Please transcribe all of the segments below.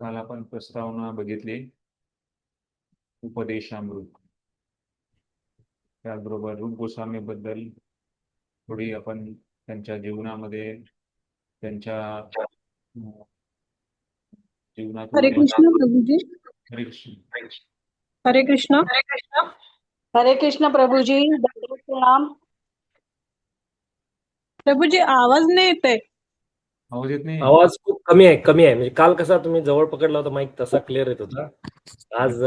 काल आपण प्रस्तावना बघितली उपदेशामृत. त्याचबरोबर रूप गोस्वामी बद्दल थोडी आपण त्यांच्या जीवनामध्ये त्यांच्या हरे जीवनातून कृष्ण प्रभु जी। हरे कृष्ण. हरे कृष्ण। हरे कृष्ण प्रभु जी, दंडवत प्रणाम। प्रभु जी आवाज नाही येत आहे। आवाज येत नाही? आवाज खूप कमी आहे म्हणजे काल कसा तुम्ही जवळ पकडला होता माईक तसा क्लिअर येत होता आज.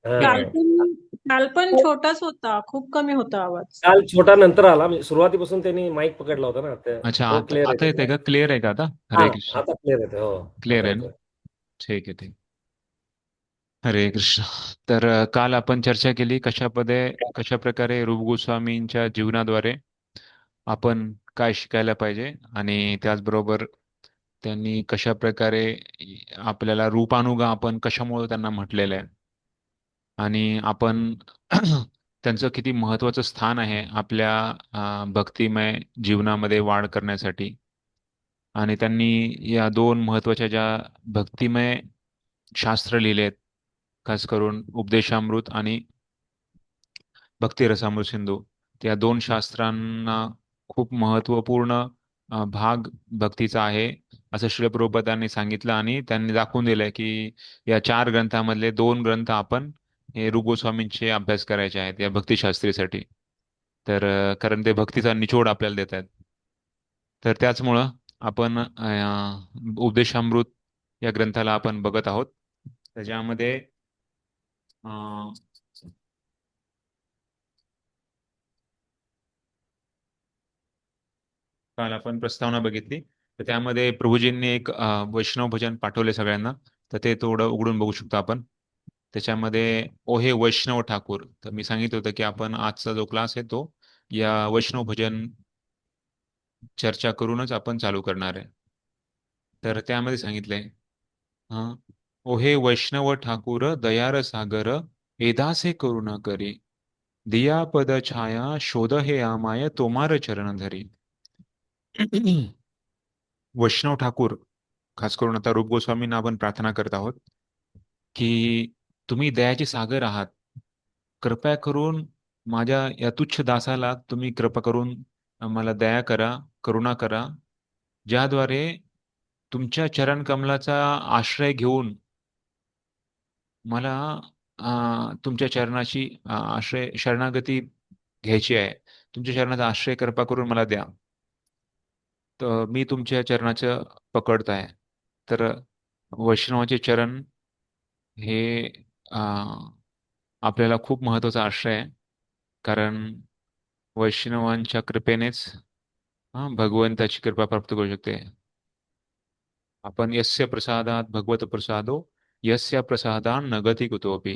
काल पण छोटाच होता, खूप कमी होता आवाज। काल छोटा नंतर आला म्हणजे सुरुवातीपासून त्यांनी माईक पकडला होता ना अच्छा, तो आता क्लिअर आता येते का? क्लिअर आहे का आता? हा हरे कृष्ण. आता क्लिअर येते हो क्लिअर आता आहे ना? येतोय. ठीक आहे ठीक. हरे कृष्ण. तर काल आपण चर्चा केली कशा प्रकारे रूप गोस्वामींच्या जीवनाद्वारे आपण काय शिकायला पाहिजे, आणि त्याचबरोबर त्यांनी कशा प्रकारे आपल्याला रूपानुगा आपण कशामुळे त्यांना म्हटलेलं आहे, आणि आपण त्यांचं किती महत्त्वाचं स्थान आहे आपल्या भक्तिमय जीवनामध्ये वाढ करण्यासाठी. आणि त्यांनी या दोन महत्त्वाच्या ज्या भक्तिमय शास्त्र लिहिलेत, खास करून उपदेशामृत आणि भक्ती रसामृत सिंधू, त्या दोन शास्त्रांना खूप महत्त्वपूर्ण भाग भक्तीचा आहे असं श्रील प्रभुपादांनी सांगितलं. आणि त्यांनी दाखवून दिलंय की या चार ग्रंथामधले दोन ग्रंथ आपण हे रूप गोस्वामींचे अभ्यास करायचे आहेत या भक्तिशास्त्रीसाठी. तर कारण ते भक्तीचा निचोड आपल्याला देत आहेत. तर त्याचमुळं आपण उपदेशामृत या ग्रंथाला आपण बघत आहोत. त्याच्यामध्ये काल आपण प्रस्तावना बघितली, तर त्यामध्ये प्रभूजींनी एक वैष्णव भजन पाठवले सगळ्यांना. तर ते थोडं उघडून बघू शकतो आपण. त्याच्यामध्ये ओहे वैष्णव ठाकूर. तर मी सांगितलं होतं की आपण आजचा जो क्लास आहे तो या वैष्णव भजन चर्चा करूनच आपण चालू करणार आहे. तर त्यामध्ये सांगितलंय, हा, ओहे वैष्णव ठाकूर दयार सागर एदासे करुणा करी दिया पद छाया शोध हे आमाय तोमार चरण धरी. वैष्णव ठाकूर, खास करून आता रूप गोस्वामींना आपण प्रार्थना करत आहोत की तुम्ही दयाचे सागर आहात. कृपया करून माझ्या या तुच्छ दासाला तुम्ही कृपा करून मला दया करा, करुणा करा, ज्याद्वारे तुमच्या चरण कमलाचा आश्रय घेऊन मला तुमच्या चरणाची आश्रय शरणागती घ्यायची आहे. तुमच्या चरणाचा आश्रय कृपा करून मला द्या. तर मी तुमच्या चरणाचं पकडत आहे. तर वैष्णवाचे चरण हे आपल्याला खूप महत्त्वाचा आश्रय आहे. कारण वैष्णवांच्या कृपेनेच भगवंताची कृपा प्राप्त करू शकते आपण. यस्य प्रसादात भगवत प्रसादो यस्य प्रसादान न गती कुतोपि.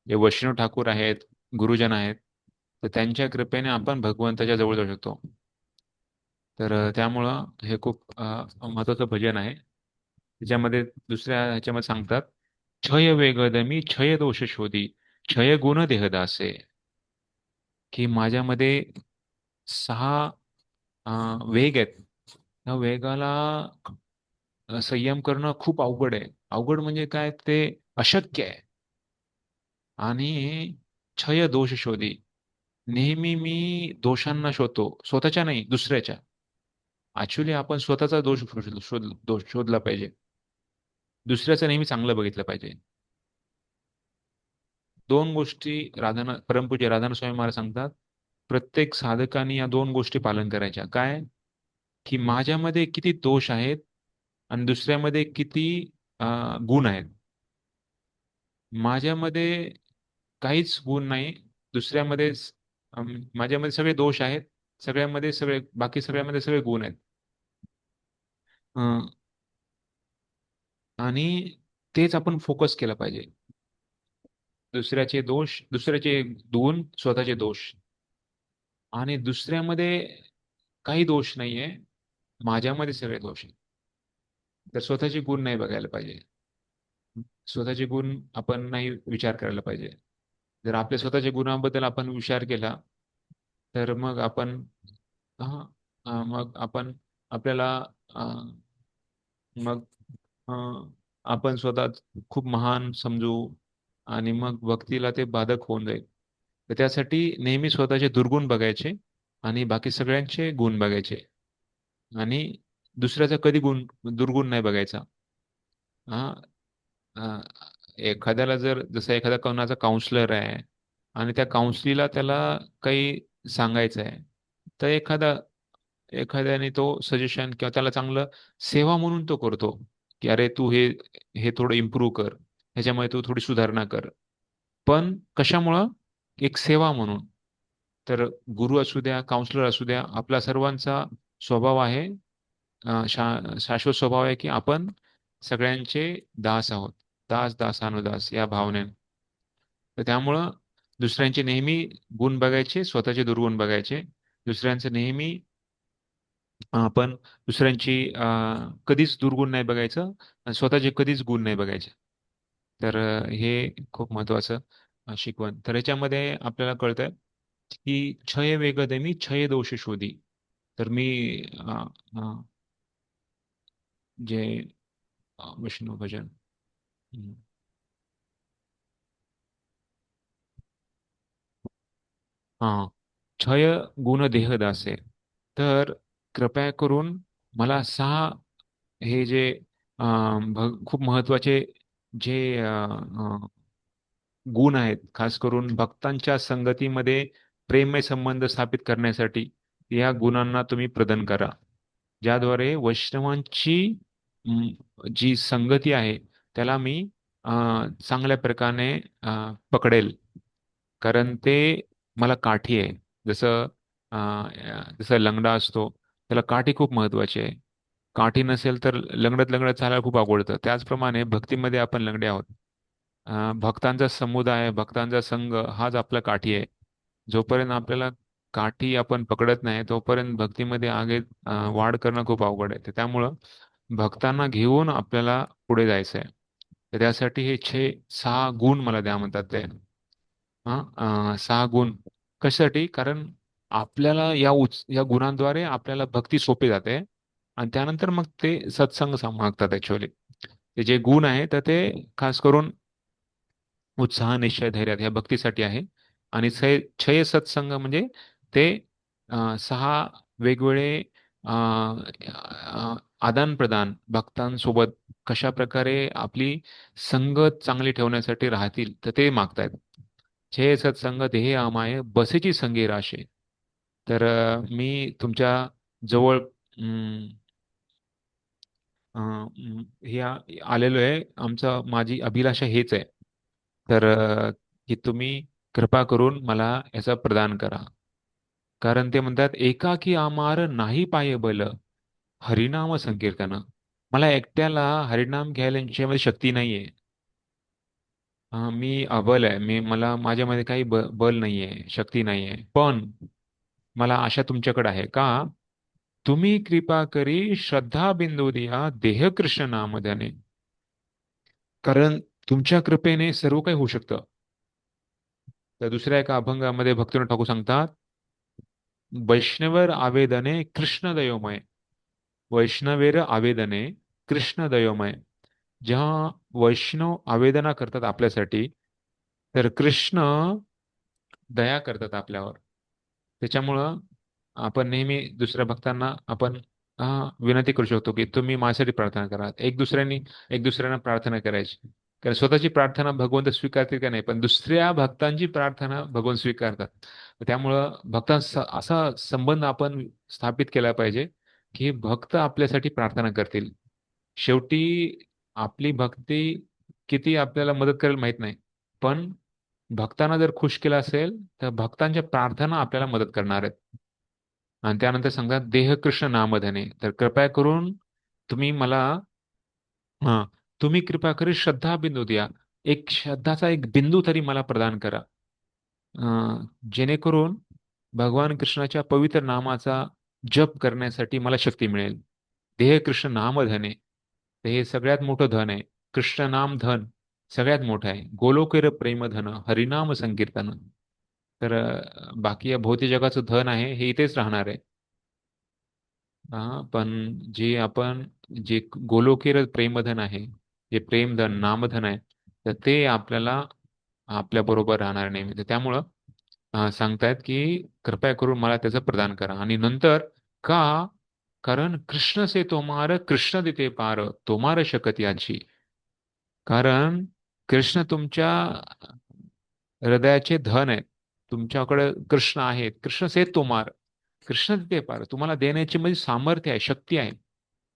जे वैष्णव ठाकूर आहेत, गुरुजन आहेत, तर त्यांच्या कृपेने आपण भगवंताच्या जवळ जाऊ शकतो. तर त्यामुळं हे खूप महत्त्वाचं भजन आहे. त्याच्यामध्ये दुसऱ्या ह्याच्यामध्ये सांगतात, क्षय वेगदमी क्षय दोष शोधी क्षय गुण देहदासे. की माझ्यामध्ये 6 वेग आहेत. त्या वेगाला संयम करणं खूप अवघड आहे. अवघड म्हणजे काय, ते अशक्य आहे. आणि क्षय दोष शोधी, नेहमी मी दोषांना शोधतो, स्वतःच्या नाही दुसऱ्याच्या. ऍक्च्युली आपण स्वतःचा दोष शोधला पाहिजे, दुसऱ्याचं नेहमी चांगलं बघितलं पाहिजे. दोन गोष्टी परमपूज्य राधाना स्वामी महाराज सांगतात, प्रत्येक साधकाने या दोन गोष्टी पालन करायच्या. काय, की माझ्यामध्ये किती दोष आहेत आणि दुसऱ्यामध्ये किती गुण आहेत. माझ्यामध्ये काहीच गुण नाही, दुसऱ्यामध्ये माझ्यामध्ये सगळे दोष आहेत, बाकी सगळ्यामध्ये सगळे गुण आहेत. आणि तेच आपण फोकस केलं पाहिजे. दुसऱ्याचे दोष, दुसऱ्याचे गुण, स्वतःचे दोष. आणि दुसऱ्यामध्ये काही दोष नाहीये, माझ्यामध्ये सगळे दोष आहेत. तर स्वतःचे गुण नाही बघायला पाहिजे, स्वतःचे गुण आपण नाही विचार करायला पाहिजे. जर आपल्या स्वतःच्या गुणांबद्दल आपण विचार केला, तर मग आपण मग आपण आपल्याला मग आपण स्वतः खूप महान समजू आणि मग भक्तीला ते बाधक होऊन जाईल. तर त्यासाठी नेहमी स्वतःचे दुर्गुण बघायचे आणि बाकी सगळ्यांचे गुण बघायचे आणि दुसऱ्याचा कधी दुर्गुण नाही बघायचा. हा अ, एखाद्याला जर जसं एखादा कोणाचा काउन्सलर आहे आणि त्या काउन्सिलीला त्याला काही सांगायचं आहे, तर एखाद्याने तो सजेशन किंवा त्याला चांगलं सेवा म्हणून तो करतो, की अरे तू हे हे थोडं इम्प्रूव्ह कर, ह्याच्यामुळे तू थोडी सुधारणा कर. पण कशामुळं? एक सेवा म्हणून. तर गुरु असू द्या, काउन्सलर असू द्या, आपला सर्वांचा स्वभाव आहे, शाश्वत स्वभाव आहे की आपण सगळ्यांचे दास आहोत. दास दासानुदास या भावनेने. तर त्यामुळं दुसऱ्यांचे नेहमी गुण बघायचे, स्वतःचे दुर्गुण बघायचे. दुसऱ्यांचे नेहमी आपण दुसऱ्यांची कधीच दुर्गुण नाही बघायचं आणि स्वतःचे कधीच गुण नाही बघायचे. तर हे खूप महत्वाचं शिकवण. तर याच्यामध्ये आपल्याला कळतं की क्षय वेगदमी क्षय दोष शोधी. तर मी अ, अ, जे विष्णू भजन. हम्म. हा, क्षय गुण देहदासे. तर कृपया करून मला सहा हे जे खूप महत्वाचे जे गुण आहेत, खास करून भक्तांच्या संगतीमध्ये प्रेममय संबंध स्थापित करण्यासाठी या गुणांना तुम्ही प्रदान करा, ज्याद्वारे वैष्णवांची अं, जी संगती आहे त्याला मी चांगल्या प्रकारे पकडेल. कारण ते मला काठी आहे. जसं जसं लंगडा असतो, त्याला काठी खूप महत्वाची आहे. काठी नसेल तर लंगडत लंगडत चालायला खूप अवघडतं. त्याचप्रमाणे भक्तीमध्ये आपण लंगडे आहोत. भक्तांचा समुदाय, भक्तांचा संघ हाच आपला काठी आहे. जोपर्यंत आपल्याला काठी आपण पकडत नाही तोपर्यंत भक्तीमध्ये आगे वाढ करणं खूप अवघड आहे. तर त्यामुळं भक्तांना घेऊन आपल्याला पुढे जायचं आहे. तर त्यासाठी हे सहा गुण मला द्या म्हणतात ते. सहा गुण कशासाठी? कारण आपल्याला या गुणांद्वारे आपल्याला भक्ती सोपी जाते आणि त्यानंतर मग ते सत्संग मागतात ऍक्च्युअली. ते जे गुण आहे तर ते खास करून उत्साह, निश्चय, धैर्य ह्या भक्तीसाठी आहे. आणि क्षय सत्संग म्हणजे ते सहा वेगवेगळे आदान प्रदान भक्तांसोबत कशा प्रकारे आपली संगत चांगली ठेवण्यासाठी राहतील तर ते मागतायत. छे सत्संग देहे आमाय बसेची संगी राशे. तर मी तुमच्या जवळ हे आलेलो आहे. माझी अभिलाषा हेच आहे. तर की तुम्ही कृपा करून मला याचा प्रदान करा. कारण ते म्हणतात एकाकी आमार नाही पाये बल हरिनाम संकीर्तन. मला एकट्याला हरिनाम घ्यायला यांच्यामध्ये शक्ती नाहीये. मी अबल आहे. मला माझ्यामध्ये काही बल नाहीये, शक्ती नाहीये. पण मला आशा तुमच्याकडे आहे का तुम्ही कृपा करी श्रद्धा बिंदू दिया देह कृष्ण नामधने. कारण तुमच्या कृपेने सर्व काही होऊ शकतं. तर दुसऱ्या एका अभंगामध्ये भक्तीनाथ ठाकूर सांगतात, वैष्णवर आवेदने कृष्ण दयोमय. वैष्णवेर आवेदने कृष्ण दयोमय. जेव्हा वैष्णव आवेदना करतात आपल्यासाठी तर कृष्ण दया करतात आपल्यावर. त्याच्यामुळं आपण नेहमी दुसऱ्या भक्तांना आपण विनंती करू शकतो की तुम्ही माझ्यासाठी प्रार्थना करा. एक दुसऱ्यांना प्रार्थना करायची. कारण स्वतःची प्रार्थना भगवंत स्वीकारतील का नाही, पण दुसऱ्या भक्तांची प्रार्थना भगवंत स्वीकारतात. त्यामुळं भक्तांचा असा संबंध आपण स्थापित केला पाहिजे की भक्त आपल्यासाठी प्रार्थना करतील. शेवटी आपली भक्ती किती आपल्याला मदत करेल माहित नाही, पण भक्तांना जर खुश केलं असेल तर भक्तांच्या प्रार्थना आपल्याला मदत करणार आहेत. आणि त्यानंतर सांगतात देह कृष्ण नामधने. तर कृपया करून तुम्ही मला हा तुम्ही कृपा करी श्रद्धा बिंदू द्या. एक श्रद्धाचा एक बिंदू तरी मला प्रदान करा, जेणेकरून भगवान कृष्णाच्या पवित्र नामाचा जप करण्यासाठी मला शक्ती मिळेल. देह कृष्ण नाम धने. तर हे सगळ्यात मोठं धन आहे. कृष्ण नाम धन सगळ्यात मोठं आहे. गोलोकेर प्रेम धन हरिनाम संकीर्तन. तर बाकी या भौतिक जगाचं धन आहे हे इथेच राहणार आहे. पण जे गोलोकेर प्रेमधन आहे जे प्रेमधन नामधन आहे, तर ते आपल्याला आपल्या बरोबर राहणार नाही. तर त्यामुळं सांगतायत की कृपया करून मला त्याचं प्रदान करा. आणि नंतर का, कारण कृष्ण से तोमार कृष्ण दिते पार, तोमार शकत याची. कारण कृष्ण तुमच्या हृदयाचे धन आहेत. तुमच्याकडे कृष्ण आहेत. कृष्ण से तोमार, कृष्ण देते पार. तुम्हाला देण्याची म्हणजे सामर्थ्य आहे, शक्ती आहे.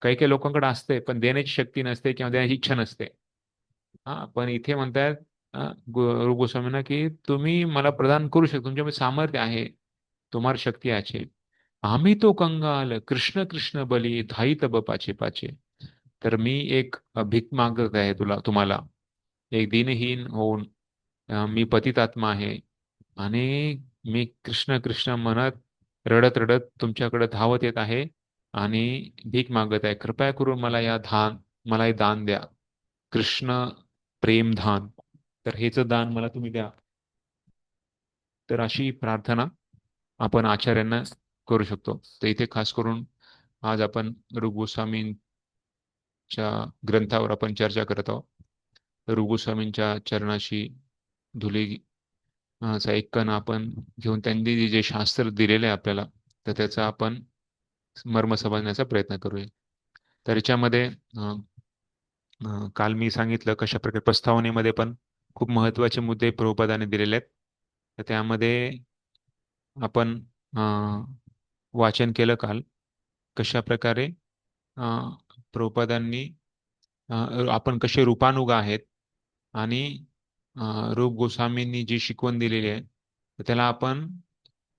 काही काही लोकांकडे असते पण देण्याची शक्ती नसते किंवा देण्याची इच्छा नसते. हा, पण इथे म्हणतायत गुरु गोस्वामींना की तुम्ही मला प्रदान करू शकता, तुमच्यामध्ये सामर्थ्य आहे, तुम्हाला शक्ती आहे. आम्ही तो कंगाल कृष्ण कृष्ण बली धाई तब पाचे पाचे. तर मी एक भीक मागत आहे तुम्हाला, एक दिनहीन होऊन मी पतितात्मा आहे. आणि मी कृष्ण कृष्ण म्हणत रडत रडत तुमच्याकडे धावत येत आहे आणि भीक मागत आहे. कृपया करून मला हे दान द्या, कृष्ण प्रेम दान. तर हेच दान मला तुम्ही द्या. तर अशी प्रार्थना आपण आचार्यांना करू शकतो. तर इथे खास करून आज आपण रूप गोस्वामींच्या ग्रंथावर आपण चर्चा करत आहोत. रूप गोस्वामींच्या चरणाशी धुली चा एक कण आपण घेऊन त्यांनी जे शास्त्र दिलेले आहे आपल्याला, तर त्याचा आपण मर्म समजण्याचा प्रयत्न करूया. तर याच्यामध्ये काल मी सांगितलं कशा प्रकारे प्रस्तावनेमध्ये पण खूप महत्त्वाचे मुद्दे प्रभुपादाने दिलेले आहेत. तर त्यामध्ये आपण वाचन केलं काल, कशा प्रकारे प्रभुपादांनी अ, आपण कसे रूपानुग आहेत आणि रूप गोस्वामींनी जी शिकवण दिलेली आहे, तर त्याला आपण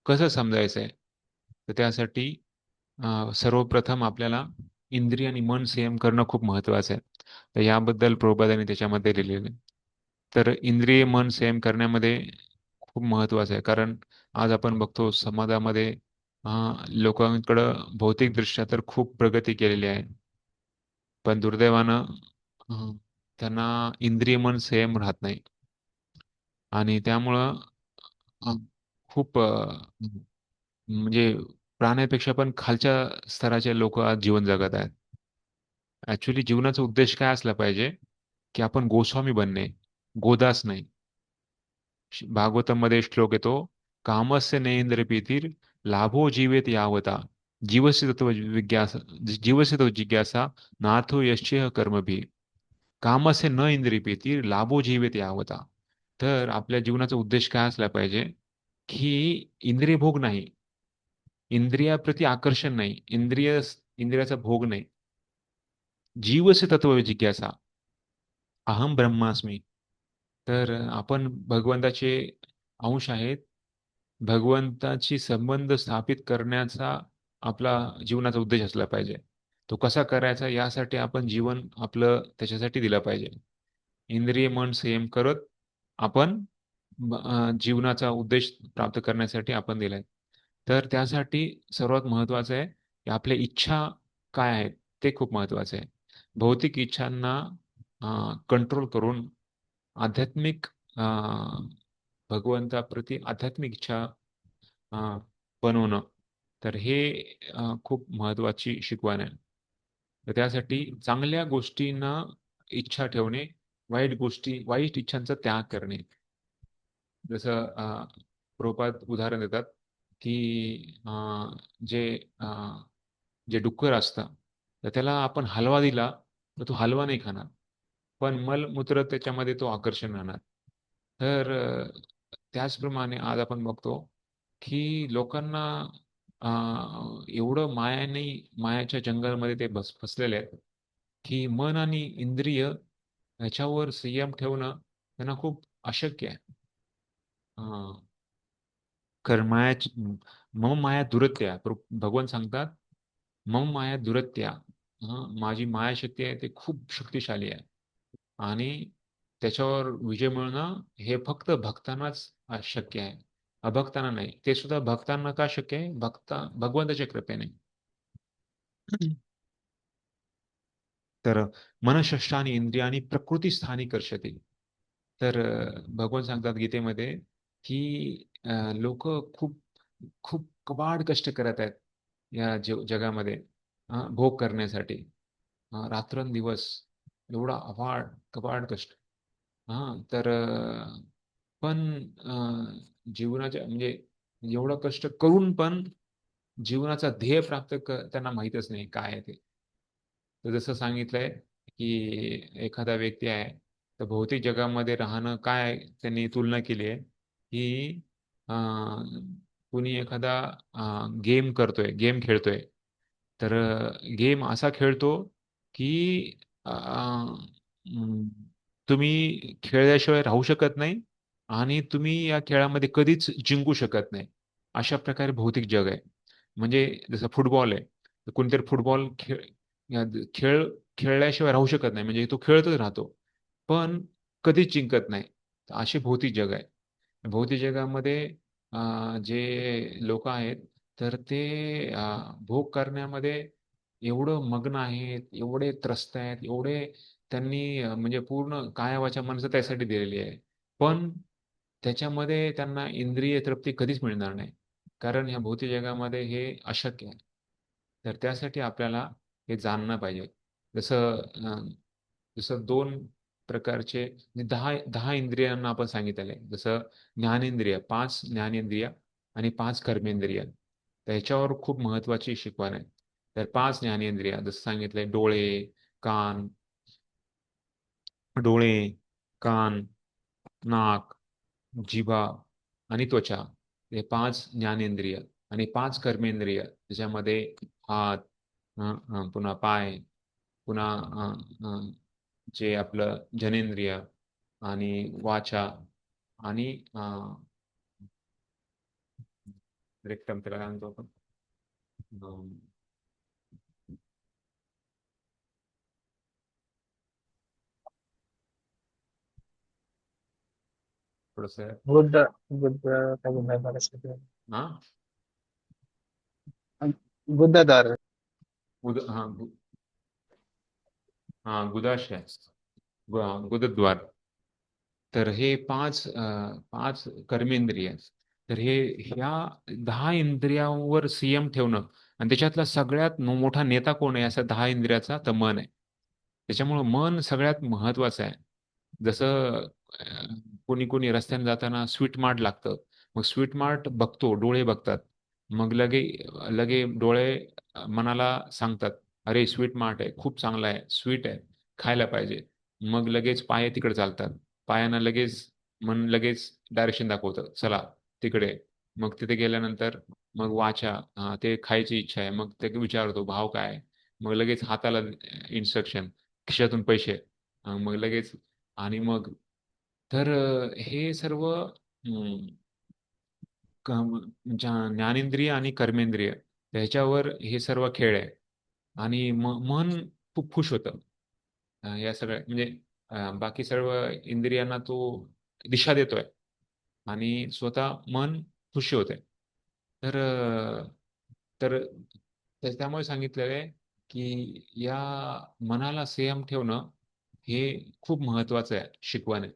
कसं समजायचं आहे. तर त्यासाठी सर्वप्रथम आपल्याला इंद्रिय आणि मन संयम करणं खूप महत्त्वाचं आहे. तर याबद्दल प्रभुपादांनी त्याच्यामध्ये लिहिलेलं आहे. तर इंद्रिय मन संयम करण्यामध्ये खूप महत्त्वाचं आहे. कारण आज आपण बघतो समाजामध्ये लोकांकडं भौतिकदृष्ट्या तर खूप प्रगती केलेली आहे, पण दुर्दैवानं त्यांना इंद्रिय मन संयम राहत नाही. आणि त्यामुळं अ, खूप म्हणजे प्राण्यापेक्षा पण खालच्या स्तराचे लोक आज जीवन जगत आहेत. ऍक्च्युली जीवनाचा उद्देश काय असला पाहिजे, की आपण गोस्वामी बनणे, गोदास नाही. भागवतम मध्ये श्लोक येतो, कामस्य नेंद्र प्रीतीर लाभो जीवेत यावता, जीवस्य तत्व जिज्ञासा नाथो यश्चेह कर्मभी. कामस्य न इंद्रिय प्रीतीर लाभो जीवेत यावता. तर आपल्या जीवनाचा उद्देश काय असला पाहिजे, की इंद्रिय भोग नाही, इंद्रियाप्रती आकर्षण नाही, इंद्रियाचा भोग नाही. जीवस्य तत्व जिज्ञासा, अहम ब्रह्मास्मी. तर आपण भगवंताचे अंश आहेत. भगवंताची संबंध स्थापित करण्याचा आपला जीवनाचा उद्देश असला पाहिजे. तो कसा करायचा यासाठी आपण जीवन आपलं त्याच्यासाठी दिलं पाहिजे. इंद्रिय मन संयम करत आपण जीवनाचा उद्देश प्राप्त करण्यासाठी आपण दिलाय. तर त्यासाठी सर्वात महत्वाचं आहे की आपल्या इच्छा काय आहेत ते खूप महत्वाचं आहे. भौतिक इच्छांना कंट्रोल करून आध्यात्मिक भगवंताप्रती आध्यात्मिक इच्छा अ, बनवणं, तर हे खूप महत्वाची शिकवण आहे. तर त्यासाठी चांगल्या गोष्टींना इच्छा ठेवणे, वाईट इच्छांचा त्याग करणे. जसं प्रभुपाद उदाहरण देतात की जे अ, जे डुक्कर असतं, तर त्याला आपण हलवा दिला तर तो हलवा नाही खाणार, पण मलमूत्र त्याच्यामध्ये तो आकर्षण राहणार. तर त्याचप्रमाणे आज आपण बघतो की लोकांना एवढं मायाच्या जंगलमध्ये ते फसलेले आहेत की मन आणि इंद्रिय ह्याच्यावर संयम ठेवणं त्यांना खूप अशक्य आहे. कारण मम माया दुरत्या, भगवान सांगतात, मम माया दुरत्या. माझी माया शक्ती आहे ते खूप शक्तिशाली आहे. आणि त्याच्यावर विजय मिळवणं हे फक्त भक्तांनाच शक्य आहे, अभक्तांना नाही. ते सुद्धा भक्तांना का शक्य आहे, भगवंताच्या कृपेने. तर मनःषष्ठानी इंद्रियानी प्रकृती स्थानी कर्षते. तर भगवान सांगतात गीतेमध्ये की लोक खूप खूप कबाड कष्ट करत आहेत या जगामध्ये भोग करण्यासाठी, रात्रंदिवस. एवढा कपाड कष्ट. हा तर पण जीवनाच्या म्हणजे एवढं कष्ट करून पण जीवनाचा ध्येय त्यांना माहीतच नाही काय आहे ते. तर जसं सांगितलंय की एखादा व्यक्ती आहे तर भौतिक जगामध्ये राहणं काय त्यांनी तुलना केली आहे की कुणी एखादा गेम खेळतोय तर गेम असा खेळतो की अं, तुम्ही खेळल्याशिवाय राहू शकत नाही आणि तुम्ही या खेळामध्ये कधीच जिंकू शकत नाही. अशा प्रकारे भौतिक जग आहे. म्हणजे जसं फुटबॉल आहे तर कोणतरी फुटबॉल खेळ खेळल्याशिवाय राहू शकत नाही म्हणजे तो खेळतच राहतो पण कधीच जिंकत नाही. तर असे भौतिक जग आहे. भौतिक जगामध्ये जे लोक आहेत तर ते भोग करण्यामध्ये एवढं मग्न आहेत, एवढे त्रस्त आहेत, एवढे त्यांनी म्हणजे पूर्ण काया वाचा मनसा त्यासाठी दिलेली आहे. पण त्याच्यामध्ये त्यांना इंद्रिय तृप्ती कधीच मिळणार नाही कारण ह्या भौतिक जगामध्ये हे अशक्य आहे. तर त्यासाठी आपल्याला हे जाणणं पाहिजे. जसं जसं दोन प्रकारचे म्हणजे दहा दहा इंद्रियांना आपण सांगितलेलं आहे. जसं ज्ञानेंद्रिय, 5 ज्ञानेंद्रिय आणि 5 कर्मेंद्रिय. त्याच्यावर खूप महत्वाची शिकवण आहे. तर 5 ज्ञानेंद्रिय जसं सांगितलंय कान डोळे, कान, नाक, जिभा आणि त्वचा हे 5 ज्ञानेंद्रिय आणि 5 कर्मेंद्रिय त्याच्यामध्ये हात, पुन्हा पाय, पुन्हा जे आपलं जनेंद्रिय आणि वाचा आणि रेक्टम त्याला काय म्हणतो आपण थोडस बुद्ध बुद्ध काय बोलणार मला सगळं. हा बुद्धदार. उद हा गुदाशय गुदद्वार. तर हे 5 कर्मेंद्रिय तर ह्या 10 इंद्रियांवर संयम ठेवणं आणि त्याच्यातला सगळ्यात मोठा नेता कोण आहे असा 10 इंद्रियाचा तर मन आहे. त्याच्यामुळं मन सगळ्यात महत्वाचं आहे. जसं कोणी कोणी रस्त्याने जाताना स्वीट मार्ट लागतं मग स्वीट मार्ट बघतो डोळे बघतात मग लगे लगे डोळे मनाला सांगतात अरे स्वीट मार्ट आहे खूप चांगला आहे स्वीट आहे खायला पाहिजे. मग लगेच पाय तिकडे चालतात पायानं लगेच मन लगेच डायरेक्शन दाखवतं चला तिकडे. मग तिथे गेल्यानंतर मग वाचा ते खायची इच्छा आहे मग ते विचारतो भाव काय. मग लगेच हाताला इन्स्ट्रक्शन खिशातून पैसे मग लगेच आणि मग तर हे सर्व ज्ञानेंद्रिय आणि कर्मेंद्रिय त्याच्यावर हे सर्व खेळ आहे. आणि मन खूप खुश होतं या सगळ्या म्हणजे बाकी सर्व इंद्रियांना तो दिशा देतोय आणि स्वतः मन खुशी होते. तर तर त्यामुळे सांगितलेलं आहे की या मनाला संयम ठेवणं हे खूप महत्वाचं आहे शिकवण आहे.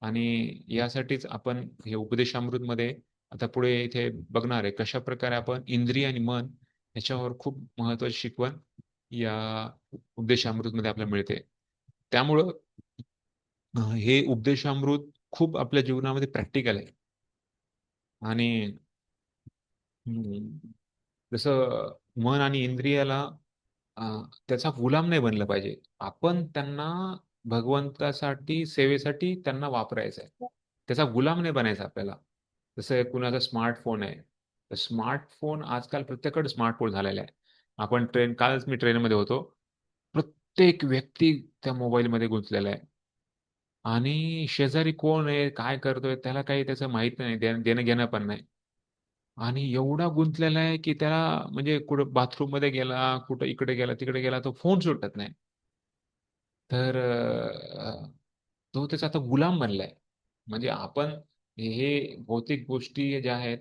आणि यासाठीच आपण हे उपदेशामृतमध्ये आता पुढे इथे बघणार आहे कशा प्रकारे आपण इंद्रिय आणि मन याच्यावर खूप महत्वाची शिकवण या उपदेशामृतमध्ये आपल्याला मिळते. त्यामुळं हे उपदेशामृत खूप आपल्या जीवनामध्ये प्रॅक्टिकल आहे. आणि जसं मन आणि इंद्रियाला अ, त्याचा गुलाम नाही बनलं पाहिजे. आपण त्यांना भगवंतासाठी सेवेसाठी त्यांना वापरायचं आहे. त्याचा गुलाम नाही बनायचा आपल्याला. जसं कुणाचा स्मार्टफोन आहे. तर स्मार्टफोन आजकाल प्रत्येकाकडे स्मार्टफोन झालेला आहे. कालच मी ट्रेनमध्ये होतो. प्रत्येक व्यक्ती त्या मोबाईलमध्ये गुंतलेला आहे. आणि शेजारी कोण आहे, काय करतोय त्याला काही त्याचं माहित नाही, देणं घेणं पण नाही. आणि एवढा गुंतलेला आहे की त्याला म्हणजे कुठं बाथरूम मध्ये गेला कुठं इकडे गेला तिकडे गेला तो फोन सुटत नाही. तर तो त्याचा आता गुलाम बनलाय. म्हणजे आपण हे भौतिक गोष्टी ज्या आहेत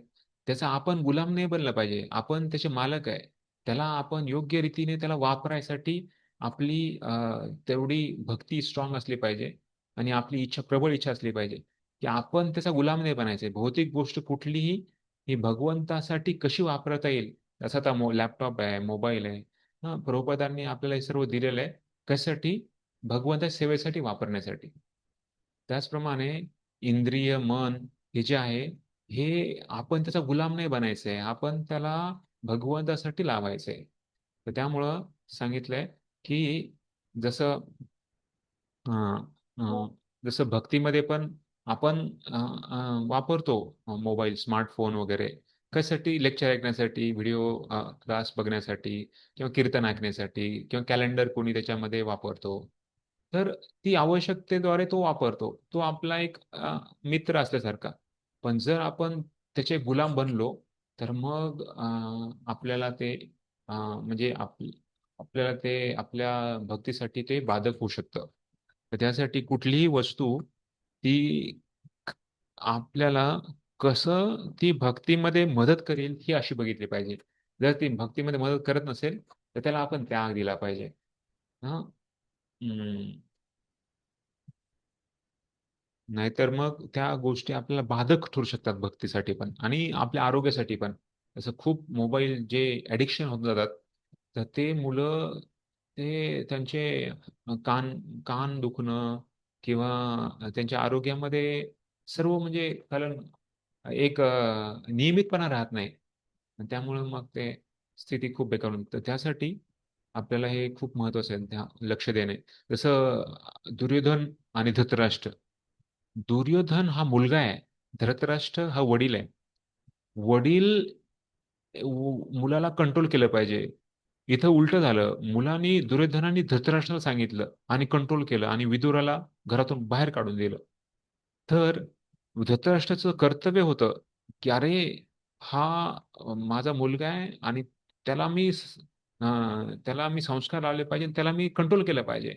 त्याचा आपण गुलाम नाही बनलं पाहिजे. आपण त्याचे मालक आहे. त्याला आपण योग्य रीतीने त्याला वापरायसाठी आपली तेवढी भक्ती स्ट्रॉंग असली पाहिजे आणि आपली प्रबळ इच्छा असली पाहिजे की आपण त्याचा गुलाम नाही बनायचे. भौतिक गोष्ट कुठलीही ही भगवंतासाठी कशी वापरता येईल. जसं आता लॅपटॉप आहे मोबाईल आहे. प्रभुपादांनी आपल्याला हे सर्व दिलेलं आहे कशासाठी भगवंताच्या सेवेसाठी वापरण्यासाठी. त्याचप्रमाणे इंद्रिय, मन हे जे आहे, हे आपण त्याचा गुलाम नाही बनायचंय, आपण त्याला भगवंतासाठी लावायचंय. तर त्यामुळं सांगितलंय की जसं अं, अं, जसं भक्तीमध्ये पण आपण वापरतो मोबाईल, स्मार्टफोन वगैरे कशासाठी, लेक्चर ऐकण्यासाठी, व्हिडिओ क्लास बघण्यासाठी, किंवा कीर्तन ऐकण्यासाठी, किंवा कॅलेंडर कोणी त्याच्यामध्ये वापरतो. तर ती आवश्यकतेद्वारे तो वापरतो, तो आपला एक मित्र असल्यासारखा. पण जर आपण त्याचे गुलाम बनलो, तर मग आपल्याला ते म्हणजे आपल्याला ते आपल्या भक्तीसाठी ते बाधक होऊ शकतं. तर त्यासाठी कुठलीही वस्तू ती आपल्याला कसं ती भक्तीमध्ये मदत करेल ही अशी बघितली पाहिजे. जर ती भक्तीमध्ये मदत करत नसेल, तर त्याला आपण त्याग दिला पाहिजे. हा. नाहीतर मग त्या गोष्टी आपल्याला बाधक ठरू शकतात भक्तीसाठी पण आणि आपल्या आरोग्यासाठी पण. जसं खूप मोबाईल जे ॲडिक्शन होत जातात, तर ते मुलं ते त्यांचे कान कान दुखणं किंवा त्यांच्या आरोग्यामध्ये सर्व म्हणजे कारण एक नियमितपणा राहत नाही. आणि त्यामुळे मग ते स्थिती खूप बेकार होते. तर त्यासाठी आपल्याला हे खूप महत्त्वाचं आहे लक्ष देणे. जसं दुर्योधन आणि धृतराष्ट्र. दुर्योधन हा मुलगा आहे, धृतराष्ट्र हा वडील आहे. वडील मुलाला कंट्रोल केलं पाहिजे. इथं उलटं झालं, मुलांनी दुर्योधनाने धृतराष्ट्राला सांगितलं आणि कंट्रोल केलं आणि विदुराला घरातून बाहेर काढून दिलं. तर धृतराष्ट्राचं कर्तव्य होतं की अरे, हा माझा मुलगा आहे आणि त्याला मी त्याला मी संस्कार लावले पाहिजे, त्याला मी कंट्रोल केलं पाहिजे.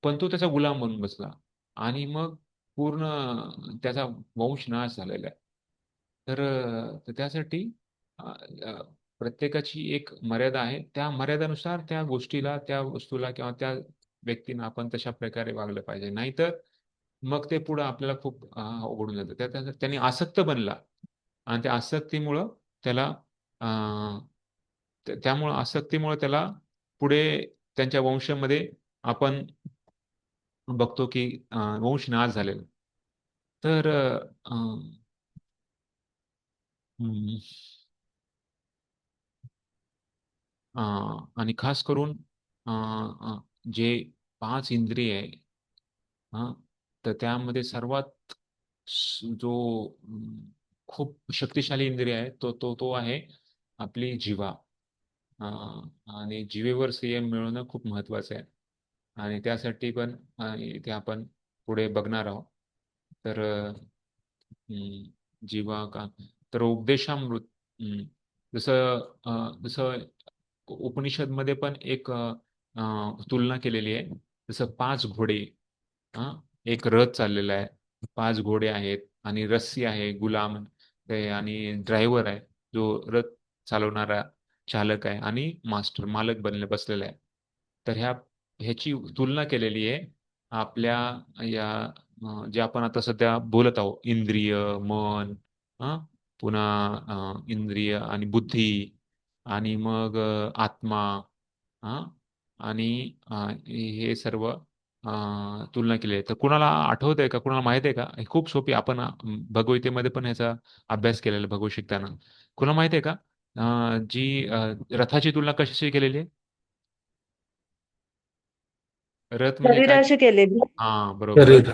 पण तो त्याचा गुलाम बनून बसला आणि मग पूर्ण त्याचा वंश नाश झालेला आहे. तर त्यासाठी अ, अ, प्रत्येकाची एक मर्यादा आहे. त्या मर्यादेनुसार त्या गोष्टीला, त्या वस्तूला किंवा त्या व्यक्तीनं आपण तशा प्रकारे वागलं पाहिजे. नाहीतर मग ते पुढं आपल्याला खूप अवघड होऊन जातं. त्यांनी आसक्त बनला आणि त्या आसक्तीमुळं त्याला अ, त्यामुळं आसक्तीमुळे त्याला पुढे त्यांच्या वंशामध्ये आपण बघतो की वंश नाश झालेला. तर हम्म, आणि खास करून अ, अ, जे 5 इंद्रिय आहे, हां, तर त्यामध्ये सर्वात जो खूप शक्तिशाली इंद्रिय आहे, तो आहे आपली जिव्हा. अ, आणि जिभेवर संयम मिळवणं खूप महत्त्वाचं आहे. आणि त्यासाठी पण इथे आपण पुढे बघणार आहोत. तर जिव्हा का, तर उपदेशामृत. जसं जसं उपनिषदमध्ये पण एक तुलना केलेली आहे. जसं 5 घोडे, हा, एक रथ चाललेला आहे, 5 घोडे आहेत आणि रस्सी आहे, गुलाम ते, आणि ड्रायव्हर आहे जो रथ चालवणारा चालक आहे, आणि मास्टर मालक बनले बसलेला आहे. तर ह्याची तुलना केलेली आहे आपल्या या जे आपण आता सध्या बोलत आहोत, इंद्रिय, मन, हा, पुन्हा इंद्रिय आणि बुद्धी, आणि मग आत्मा, हा, आणि हे सर्व तुलना केली आहे. तर कुणाला आठवत आहे का, कुणाला माहित आहे का? हे खूप सोपी, आपण भगवद्गीतेमध्ये पण ह्याचा अभ्यास केलेला आहे भगवत शिकताना. कुणाला माहित आहे का जी रथाची तुलना कशाशी केलेली आहे? रथ म्हणजे काय? शरीराशी केलेली. हा, बरोबर. शरीर.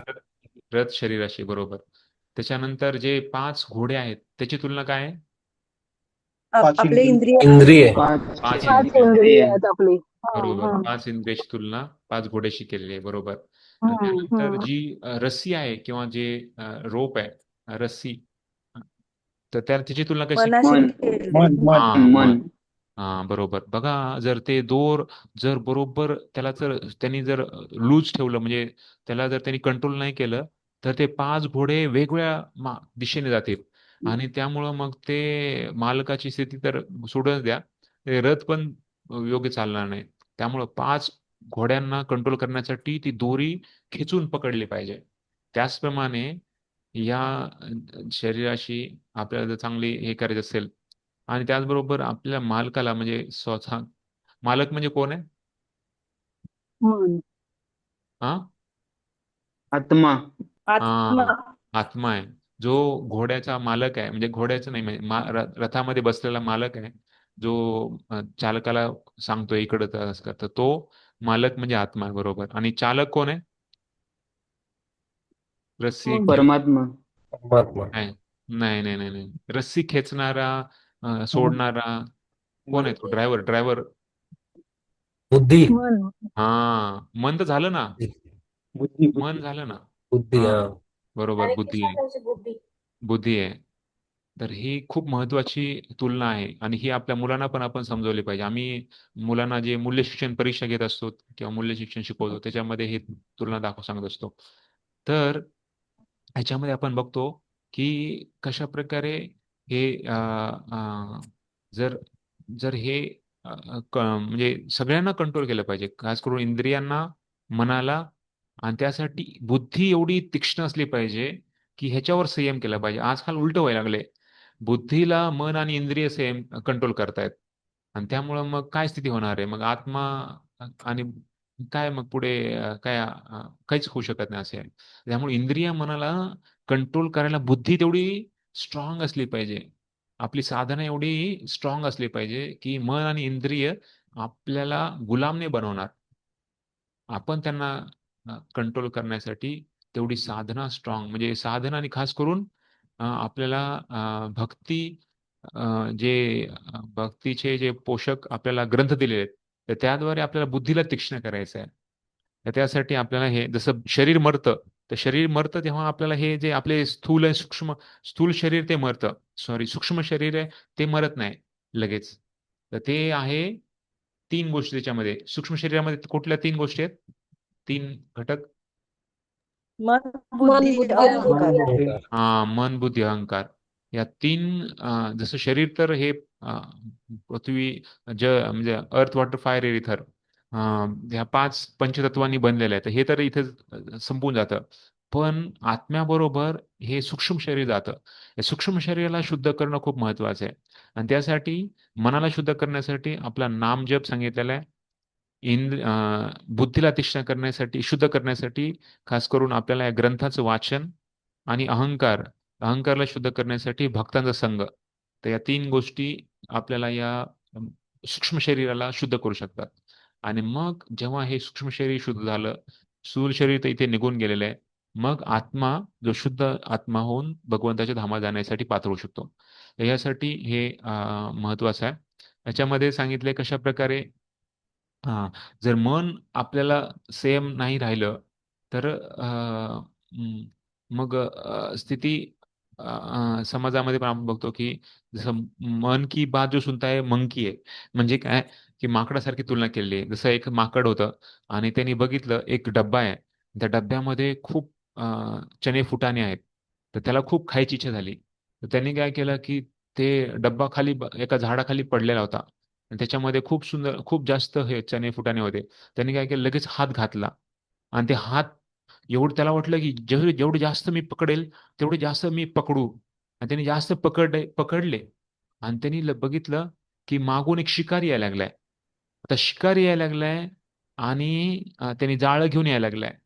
रथ शरीराशी, बरोबर. त्याच्यानंतर जे 5 घोडे आहेत त्याची तुलना काय आहे? पाच आपले इंद्रिय. इंद्रिय. इंद्रिय. 5 5 इंद्रिय. इंद्रिय आहेत आपली. बरोबर, हं, 5 इंद्रियाची तुलना 5 घोड्याशी केलेली आहे, बरोबर. आणि हं, त्यानंतर हं. जी रस्सी आहे किंवा जे रोप आहे, रस्सी, तर त्याची तुलना कशी? मनाशी केली. हा, मन. हा, बरोबर. बघा, जर ते दोर जर बरोबर त्याला जर त्यांनी जर लूज ठेवलं, म्हणजे त्याला जर त्यांनी कंट्रोल नाही केलं, तर ते 5 घोडे वेगवेगळ्या दिशेने जातील. आणि त्यामुळं मग ते मालकाची स्थिती तर सोडूनच द्या, ते रथ पण योग्य चालणार नाही. त्यामुळं 5 घोड्यांना कंट्रोल करण्यासाठी ती दोरी खेचून पकडली पाहिजे. त्याचप्रमाणे या शरीराशी आपल्याला जर चांगली हे करायचं असेल, आणि त्याचबरोबर आपल्या मालकाला, म्हणजे स्वतः मालक म्हणजे कोण आहे? मन. हा आत्मा. आत्मा. हा आत्मा आहे. जो घोड्याचा मालक आहे, म्हणजे घोड्याचं नाही, म्हणजे रथामध्ये बसलेला मालक आहे, जो चालकाला सांगतो इकडं तर असं कर. तर तो मालक म्हणजे आत्मा आहे, बरोबर. आणि चालक कोण आहे? रस्सी मन. परमात्मा. परमात्मा. नाही नाही नाही नाही नाही. रस्सी खेचणारा, सोडणारा कोण आहे? तो ड्रायव्हर. ड्रायव्हर. बुद्धी. मन. हा मन तर झालं ना. बुद्धी मन बुद्धी. झालं ना. बुद्धी, हा हा. बरोबर, बुद्धी आहे. बुद्धी आहे. तर ही खूप महत्वाची तुलना आहे, आणि ही आपल्या मुलांना पण आपण समजवली पाहिजे. आम्ही मुलांना जे मूल्य शिक्षण परीक्षा घेत असतो किंवा मूल्य शिक्षण शिकवतो, त्याच्यामध्ये हे तुलना सांगत असतो. तर ह्याच्यामध्ये आपण बघतो की कशा प्रकारे हे जर जर हे म्हणजे सगळ्यांना कंट्रोल केलं पाहिजे, खास करून इंद्रियांना, मनाला. आणि त्यासाठी बुद्धी एवढी तीक्ष्ण असली पाहिजे की ह्याच्यावर संयम केला पाहिजे. आजकाल उलट व्हायला लागले. बुद्धीला मन आणि इंद्रिय संयम कंट्रोल करतायत, आणि त्यामुळं मग काय स्थिती होणार आहे? मग आत्मा आणि काय मग पुढे काहीच होऊ शकत नाही असे आहे. त्यामुळे इंद्रिय मनाला कंट्रोल करायला बुद्धी तेवढी स्ट्रॉंग असली पाहिजे. आपली साधना एवढी स्ट्रॉंग असली पाहिजे की मन आणि इंद्रिय आपल्याला गुलाम नाही बनवणार. आपण त्यांना कंट्रोल करण्यासाठी तेवढी साधना स्ट्रॉंग, म्हणजे साधना. आणि खास करून आपल्याला भक्ती, भक्तीचे जे पोषक आपल्याला ग्रंथ दिलेले आहेत, तर त्याद्वारे आपल्याला बुद्धीला तीक्ष्ण करायचं आहे. तर त्यासाठी आपल्याला हे, जसं शरीर मरतं, तर शरीर मरतं तेव्हा आपल्याला हे जे आपले स्थूल आहे, सूक्ष्म, स्थूल शरीर ते मरतं. सॉरी, सूक्ष्म शरीर आहे ते मरत नाही लगेच. तर ते आहे तीन गोष्टी त्याच्यामध्ये. सूक्ष्म शरीरामध्ये कुठल्या तीन गोष्टी आहेत? तीन घटक. मन, मन बुद्धी, बुद्धी अहंकार. अहंकार. मन, बुद्धी, अहंकार. या तीन, जसं शरीर तर हे पृथ्वी, म्हणजे अर्थ, वॉटर, फायर, एअर, इथर, ह्या पाच पंचतत्वांनी बनलेलं आहे. तर हे तर इथे संपून जातं. पण आत्म्याबरोबर हे सूक्ष्म शरीर जातं. या सूक्ष्म शरीराला शुद्ध करणं खूप महत्वाचं आहे. आणि त्यासाठी मनाला शुद्ध करण्यासाठी आपला नामजप सांगितलेला आहे. बुद्धीला तीक्ष्ण करण्यासाठी, शुद्ध करण्यासाठी खास करून आपल्याला या ग्रंथाचं वाचन, आणि अहंकारला शुद्ध करण्यासाठी भक्तांचा संघ. तर या तीन गोष्टी आपल्याला या अम, सूक्ष्म शरीराला शुद्ध करू शकतात. आणि मग जेव्हा हे सूक्ष्म शरीर शुद्ध झालं, स्थूल शरीर तर इथे निघून गेलेलं आहे, मग आत्मा, जो शुद्ध आत्मा होऊन भगवंताच्या धामात जाण्यासाठी पात्र होऊ शकतो. तर यासाठी हे महत्वाचं आहे. याच्यामध्ये सांगितले कशा प्रकारे, हा, जर मन आपल्याला सेम नाही राहिलं, तर मग स्थिती, समाजामध्ये पण आपण बघतो की जसं मन की बात जो सुनता है मंकी आहे. म्हणजे काय, की माकडासारखी तुलना केलेली आहे. जसं एक माकड होतं, आणि त्यांनी बघितलं एक डब्बा आहे, त्या डब्यामध्ये खूप चणे फुटाणे आहेत. तर त्याला खूप खायची इच्छा झाली. तर त्यांनी काय केलं की ते डब्बा खाली एका झाडाखाली पडलेला होता, आणि त्याच्यामध्ये खूप सुंदर, खूप जास्त हे चणे फुटाणे होते. त्यांनी काय केलं, लगेच हात घातला, आणि ते हात, एवढं त्याला वाटलं की जेवढे जेवढे जास्त मी पकडेल तेवढे जास्त मी पकडू. आणि त्यांनी जास्त पकडले, आणि त्यांनी बघितलं की मागून एक शिकारी यायला लागलाय. आता शिकारी यायला लागलाय, आणि त्यांनी जाळं घेऊन यायला लागलाय.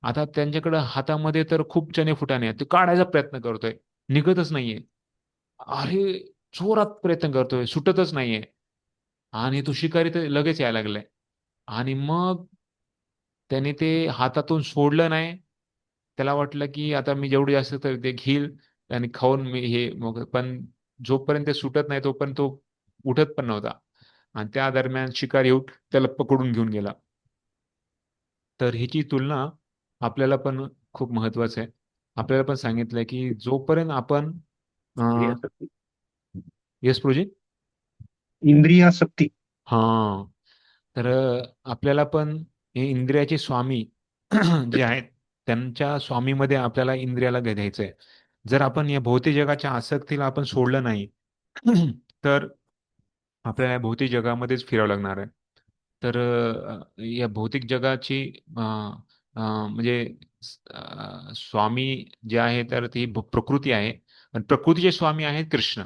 आता त्यांच्याकडे हातामध्ये तर खूप चणे फुटाणे आहेत, ते काढायचा प्रयत्न करतोय, निघतच नाहीये. अरे, जोरात प्रयत्न करतोय, सुटतच नाहीये. आणि तो शिकारी तर लगेच यायला लागलाय. आणि मग त्याने ते हातातून सोडलं नाही. त्याला वाटलं की आता मी जेवढे जास्त तर ते घेईल आणि खाऊन मी हे, मग पण जोपर्यंत ते सुटत नाही तोपर्यंत तो उठत पण नव्हता. आणि त्या दरम्यान शिकारी येऊन त्याला पकडून घेऊन गेला. तर हिची तुलना आपल्याला पण खूप महत्वाचं आहे. आपल्याला पण सांगितलंय की जोपर्यंत आपण, इंद्रियासक्ती. Yes project. इंद्रियासक्ती. हा, तर आपल्याला पण हे इंद्रियाचे स्वामी जे आहेत, त्यांच्या स्वामीमध्ये आपल्याला इंद्रियाला घ्यायचं आहे. जर आपण या भौतिक जगाच्या आसक्तीला आपण सोडलं नाही, तर आपल्याला या भौतिक जगामध्येच फिरावं लागणार आहे. तर या भौतिक जगाची अ, म्हणजे स्वामी जे आहे, तर ती प्रकृती आहे. आणि प्रकृतीचे स्वामी आहेत कृष्ण.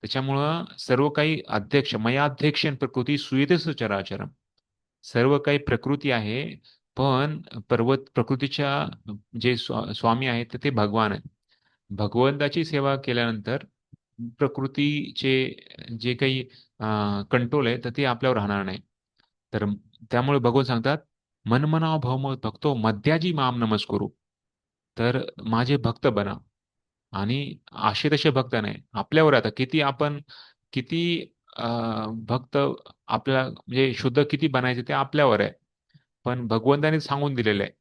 त्याच्यामुळं सर्व काही अध्यक्ष, मयाध्यक्ष प्रकृती सुयेतेच चराचरम. सर्व काही प्रकृती आहे, पण प्रकृतीच्या जे स्वामी आहेत तर ते भगवान आहेत. भगवंताची सेवा केल्यानंतर प्रकृतीचे जे काही कंट्रोल आहे तर ते आपल्यावर राहणार नाही. तर त्यामुळे भगवान सांगतात, मनमनाव भव भक्तो मध्याजी माम नमस्कुरू. तर माझे भक्त बना. आणि असे तसे भक्त नाही, आपल्यावर आता किती भक्त आपल्याला म्हणजे शुद्ध किती बनायचे ते आपल्यावर आहे. पण भगवंताने सांगून दिलेलं आहे.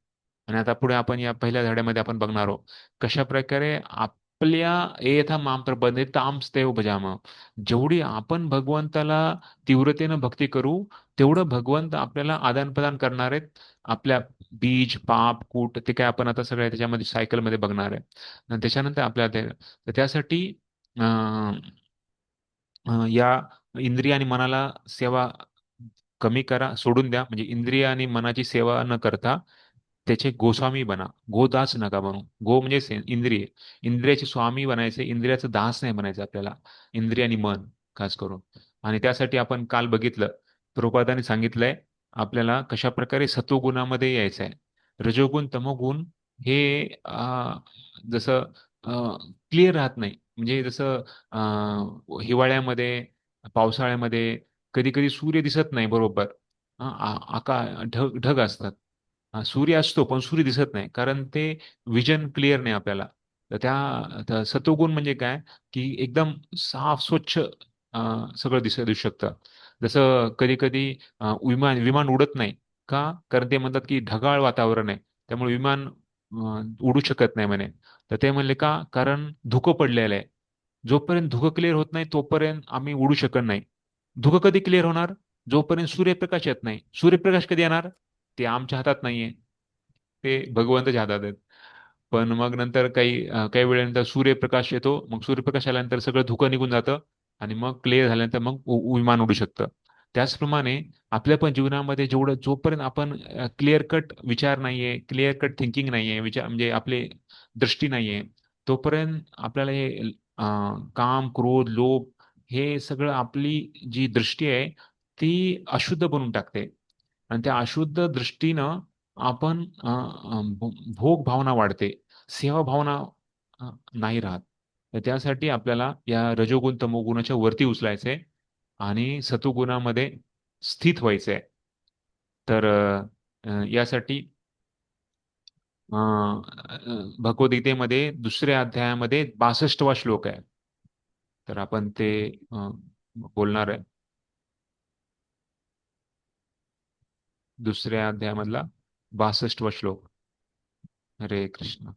आणि आता पुढे आपण या पहिल्या धड्यामध्ये आपण बघणार आहोत कशा प्रकारे आपल्या एथा माम प्रपदे तामस्तेव भजाम. जेवढी आपण भगवंताला तीव्रतेनं भक्ती करू तेवढं भगवंत आपल्याला आदान प्रदान करणार आहेत. आपल्या बीज पाप कूट ते काय आपण आता सगळ्या त्याच्यामध्ये सायकलमध्ये बघणार आहे. आणि त्याच्यानंतर आपल्याला तर त्यासाठी अं, या इंद्रिय आणि मनाला सेवा कमी करा, सोडून द्या. म्हणजे इंद्रिय आणि मनाची सेवा न करता त्याचे गोस्वामी बना. गोदास नका बनू. गो म्हणजे इंद्रिय. इंद्रियाचे स्वामी बनायचे, इंद्रियाचं दास नाही बनायचं आपल्याला. इंद्रिय आणि मन खास करून. आणि त्यासाठी आपण काल बघितलं, प्रभुपादांनी सांगितलंय आपल्याला कशा प्रकारे सत्वगुणामध्ये यायचं आहे. रजोगुण तमोगुण हे जसं क्लिअर राहत नाही. म्हणजे जसं हिवाळ्यामध्ये पावसाळ्यामध्ये कधी कधी सूर्य दिसत नाही बरोबर. ढग ढग असतात. सूर्य असतो पण सूर्य दिसत नाही, कारण ते विजन क्लिअर नाही आपल्याला. तर सत्वगुण म्हणजे काय की एकदम साफ स्वच्छ सगळं दिसू शकतं. जसं कधी कधी विमान विमान उडत नाही का, कारण ते म्हणतात की ढगाळ वातावरण आहे त्यामुळे विमान उडू शकत नाही म्हणे. तर ते म्हणले का, कारण धुकं पडलेलं आहे. जोपर्यंत धुकं क्लिअर होत नाही तोपर्यंत आम्ही उडू शकत नाही. धुकं कधी क्लिअर होणार, जोपर्यंत सूर्यप्रकाश येत नाही. सूर्यप्रकाश कधी येणार, ते आमच्या हातात नाहीये, ते भगवंताच्या हातात आहेत. पण मग नंतर काही वेळेनंतर सूर्यप्रकाश येतो, मग सूर्यप्रकाश आल्यानंतर सगळं धुकं निघून जातं आणि मग क्लिअर झाल्यानंतर मग विमान उडू शकतं. त्याचप्रमाणे आपल्या पण जीवनामध्ये जोपर्यंत आपण क्लिअर कट विचार नाहीये, क्लिअर कट थिंकिंग नाहीये, विचार म्हणजे आपली दृष्टी नाहीये, तोपर्यंत आपल्याला हे काम क्रोध लोभ हे सगळं आपली जी दृष्टी आहे ती अशुद्ध बनवून टाकते. आणि त्या अशुद्ध दृष्टीनं आपण भोग भावना वाढते, सेवा भावना नाही राहत. तर त्यासाठी आपल्याला या रजोगुण तमोगुणाच्या वरती उचलायचंय आणि सत्वगुणामध्ये स्थित व्हायचंय. तर यासाठी भगवद्गीतेमध्ये दुसऱ्या अध्यायामध्ये 62वा श्लोक आहे. तर आपण ते बोलणार आहे. दुसऱ्या अध्यायामधला 62वा श्लोक. हरे कृष्ण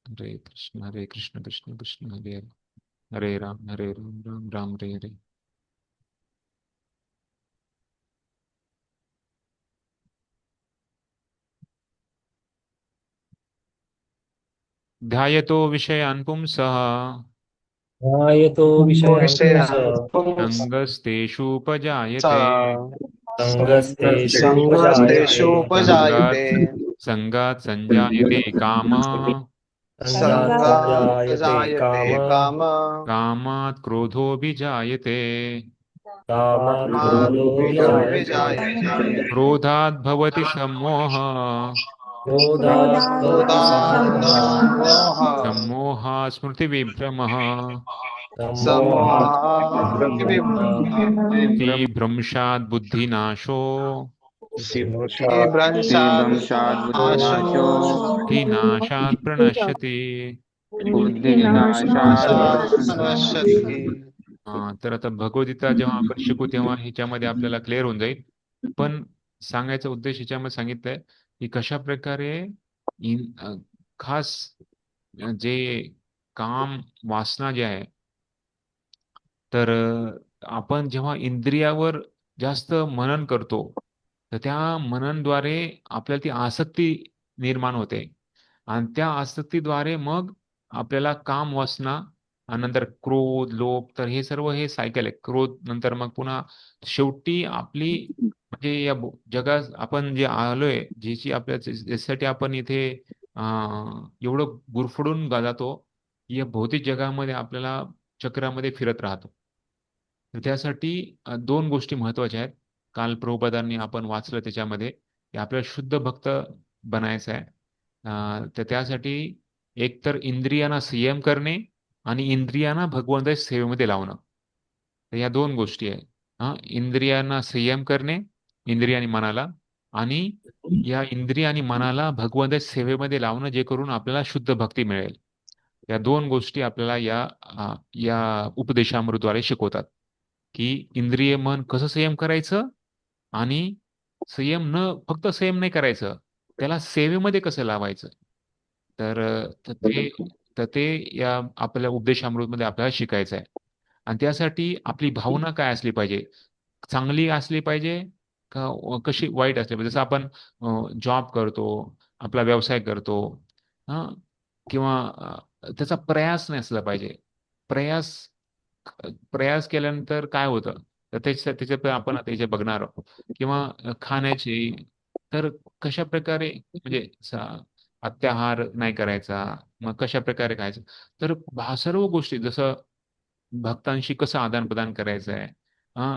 हरे कृष्ण कृष्ण कृष्ण हरे हरे, हरे राम राम राम हरे हरे. ध्यायतो विषयान् पुंसः ध्यायतो विषयान् संगस्तेषुपजायते. संगस्तेषुपजायते संगात् संगात् संजायते कामः. संगाजायते काम कामात् क्रोधोऽभिजायते. कामात् क्रोधोऽभिजायते क्रोधात् भवति सम्मोहः. क्रोधात् भवति सम्मोहः सम्मोहात् स्मृतिविभ्रमः. सम्मोहात् स्थिभ्रंशात् बुद्धिनाशो. बुद्धिनाशो स्थिनाशात् प्रणश्यति. तर आता भगवद्गीता जेव्हा आपण शिकू तेव्हा ह्याच्यामध्ये आपल्याला क्लिअर होऊन जाईल. पण सांगायचा उद्देश ह्याच्यामध्ये सांगितलंय की कशा प्रकारे खास जे काम वासना जे आहे, तर आपण जेव्हा इंद्रियावर जास्त मनन करतो तर त्या मननद्वारे आपल्याला ती आसक्ती निर्माण होते. आणि त्या आसक्तीद्वारे मग आपल्याला काम वासना आणि नंतर क्रोध लोभ, तर हे सर्व हे सायकल आहे. क्रोध नंतर मग पुन्हा शेवटी आपली म्हणजे या जगात आपण जे आलोय, ज्यासाठी आपण इथे एवढं गुरफडून जातो, या भौतिक जगामध्ये आपल्याला चक्रामध्ये फिरत राहतो. तर त्यासाठी दोन गोष्टी महत्वाच्या आहेत. काल प्रभुपादांनी आपण वाचलं त्याच्यामध्ये की आपल्याला शुद्ध भक्त बनायचं आहे. तर त्यासाठी एकतर इंद्रियांना संयम करणे आणि इंद्रियांना भगवंताच्या सेवेमध्ये लावणं. तर या दोन गोष्टी आहे. इंद्रियांना संयम करणे, इंद्रिय आणि मनाला, आणि या इंद्रिय आणि मनाला भगवंताच्या सेवेमध्ये लावणं, जे करून आपल्याला शुद्ध भक्ती मिळेल. या दोन गोष्टी आपल्याला या उपदेशामृतद्वारे शिकवतात की इंद्रिय मन कसं संयम करायचं, आणि फक्त संयम नाही करायचं, त्याला सेवेमध्ये कसं लावायचं. तर ते या आपल्या उपदेशामृतमध्ये आपल्याला शिकायचं आहे. आणि त्यासाठी आपली भावना काय असली पाहिजे, चांगली असली पाहिजे का कशी वाईट असली पाहिजे. जसं आपण जॉब करतो, आपला व्यवसाय करतो, हा, किंवा त्याचा प्रयास नसला पाहिजे. प्रयास प्रयास केल्यानंतर काय होतं, तर त्याच्यात आपण आता याचे बघणार आहोत. किंवा खाण्याची, तर कशा प्रकारे म्हणजे अत्याहार नाही करायचा, मग कशा प्रकारे खायचं. तर सर्व गोष्टी, जसं भक्तांशी कसं आदान प्रदान करायचं आहे,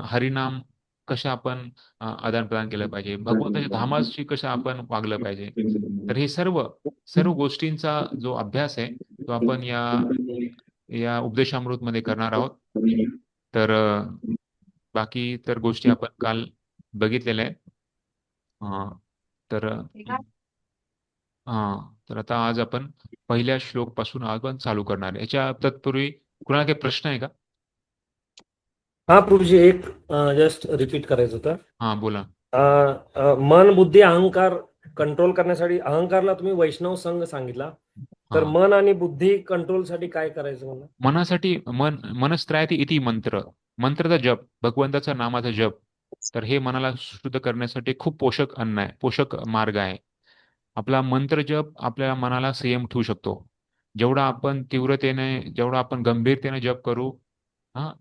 हरिनाम कशा आपण आदान प्रदान केलं पाहिजे, भगवंताच्या धामाशी कसं आपण वागलं पाहिजे. तर हे सर्व सर्व गोष्टींचा जो अभ्यास आहे तो आपण या उपदेशामृत मध्ये करणार आहोत. तर बाकी तर गोष्टी आपण काल बघितलेल्या आहेत. तर तर आता आज आपण पहिल्या श्लोक पासून आपण चालू करणार आहे. याच्या तत्पूर्वी कुणाला काही प्रश्न आहे का? हा प्रभूजी, एक जस्ट रिपीट करायचं होतं. हा, बोला. मन बुद्धी अहंकार कंट्रोल करण्यासाठी, अहंकारला तुम्ही वैष्णव संघ सांगितला, तर हा. मन आणि बुद्धी कंट्रोल साठी काय करायचं मला? मनासाठी मनस्त्रायती इति मंत्रचा जप, भगवंताचा नामाचा जप. तर हे मनाला शुद्ध करण्यासाठी खूप पोषक अन्न आहे, पोषक मार्ग आहे. आपला मंत्र जप आपल्या मनाला संयम ठेवू शकतो. जेवढा आपण तीव्रतेने, जेवढा आपण गंभीरतेने जप करू,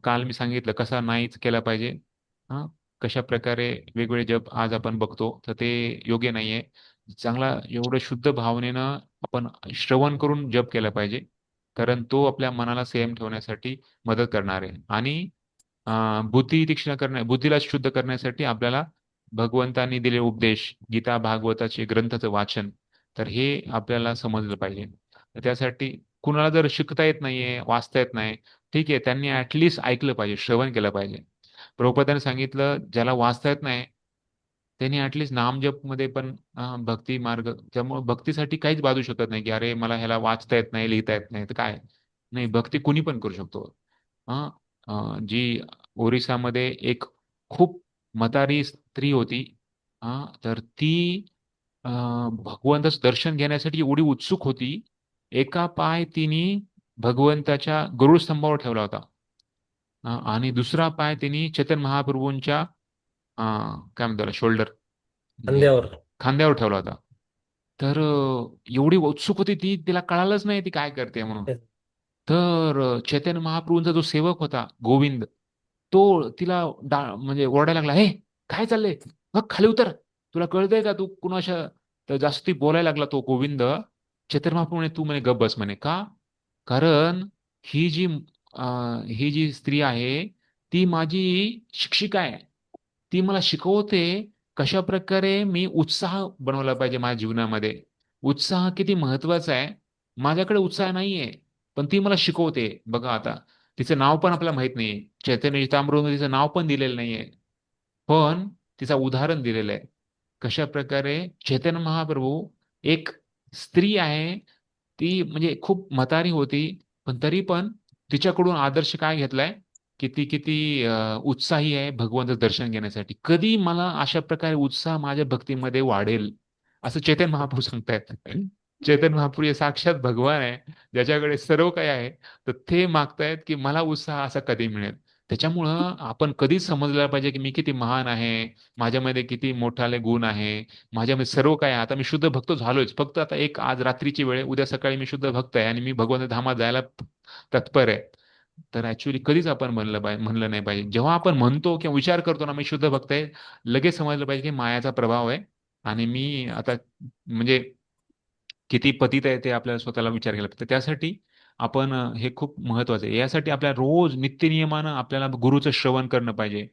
काल मी सांगितलं कसा नाहीच केला पाहिजे, हा, कशा प्रकारे वेगवेगळे जप आज आपण बघतो, तर ते योग्य नाहीये. चांगला एवढं शुद्ध भावनेनं आपण श्रवण करून जप केला पाहिजे, कारण तो आपल्या मनाला संयम ठेवण्यासाठी मदत करणार आहे. आणि बुद्धीला शुद्ध करण्यासाठी आपल्याला भगवंतांनी दिलेले उपदेश, गीता भागवताचे ग्रंथाचं वाचन, तर हे आपल्याला समजलं पाहिजे. तर त्यासाठी कुणाला जर शिकता येत नाहीये, वाचता येत नाही, ठीक आहे, त्यांनी ऍटलिस्ट ऐकलं पाहिजे, श्रवण केलं पाहिजे. प्रभुपादांनी सांगितलं ज्याला वाचता येत नाही त्यांनी ऍटलिस्ट नामजप मध्ये पण भक्ती मार्ग, त्यामुळे भक्तीसाठी काहीच बाजू शकत नाही की अरे मला ह्याला वाचता येत नाही, लिहिता येत नाही, तर काय नाही, भक्ती कुणी पण करू शकतो. जी ओरिसामध्ये एक खूप म्हातारी स्त्री होती, तर ती भगवंताचं दर्शन घेण्यासाठी एवढी उत्सुक होती, एका पाय तिने भगवंताच्या गरुडस्तंभावर ठेवला होता, आणि दुसरा पाय तिने चैतन्य महाप्रभूंच्या काय म्हणतो शोल्डर, म्हणजे खांद्यावर. खांद्यावर ठेवला होता. तर एवढी उत्सुक होती ती, तिला कळालंच नाही ती काय करते म्हणून. तर चैतन्य महाप्रभूंचा जो सेवक होता गोविंद, तो तिला म्हणजे ओरडायला लागला, हे काय चाललंय, बघ खाली उतर, तुला कळतंय का तू कुणाच्या. तर जास्ती बोलायला लागला तो गोविंद. चैतन्य महाप्रभू म्हणे तू म्हणे गप बस म्हणे. का? कारण ही जी ही जी स्त्री आहे ती माझी शिक्षिका आहे. ती मला शिकवते कशा प्रकारे मी उत्साह बनवला पाहिजे माझ्या जीवनामध्ये. उत्साह किती महत्वाचा आहे. माझ्याकडे उत्साह नाहीये, पण ती मला शिकवते. बघा आता तिचं नाव पण आपल्याला माहित नाहीये, चैतन्य चरितामृतमध्ये तिचं नाव पण दिलेलं नाहीये, पण तिचं उदाहरण दिलेलं आहे. कशा प्रकारे चैतन्य महाप्रभू, एक स्त्री आहे, ती म्हणजे खूप म्हातारी होती, पण तरी पण तिच्याकडून आदर्श काय घेतलाय, की ती किती उत्साही आहे भगवंताचं दर्शन घेण्यासाठी. कधी मला अशा प्रकारे उत्साह माझ्या भक्तीमध्ये वाढेल, असं चैतन्य महाप्रभू सांगतायत. चैतन्य महाप्रभू हे साक्षात भगवान आहे, ज्याच्याकडे सर्व काही आहे. तर ते मागतायत की मला उत्साह असा कधी मिळेल. त्याच्यामुळं आपण कधीच समजलं पाहिजे की मी किती महान आहे, माझ्यामध्ये किती मोठाले गुण आहे, माझ्यामध्ये सर्व काय आहे. आता मी शुद्ध भक्त झालोच, फक्त आता एक आज रात्रीची वेळ, उद्या सकाळी मी शुद्ध भक्त आहे आणि मी भगवंत धामात जायला तत्पर आहे. तर ऍक्च्युली कधीच आपण म्हणलं नाही पाहिजे. जेव्हा आपण म्हणतो किंवा विचार करतो ना मी शुद्ध भक्त आहे, लगेच समजलं पाहिजे की मायाचा प्रभाव आहे, आणि मी आता म्हणजे किती पतित आहे ते आपल्याला स्वतःला विचार केला पाहिजे. त्यासाठी आपण हे खूप महत्वाचं आहे. यासाठी आपल्या रोज नित्यनियमानं आपल्याला गुरुचं श्रवण करणं पाहिजे.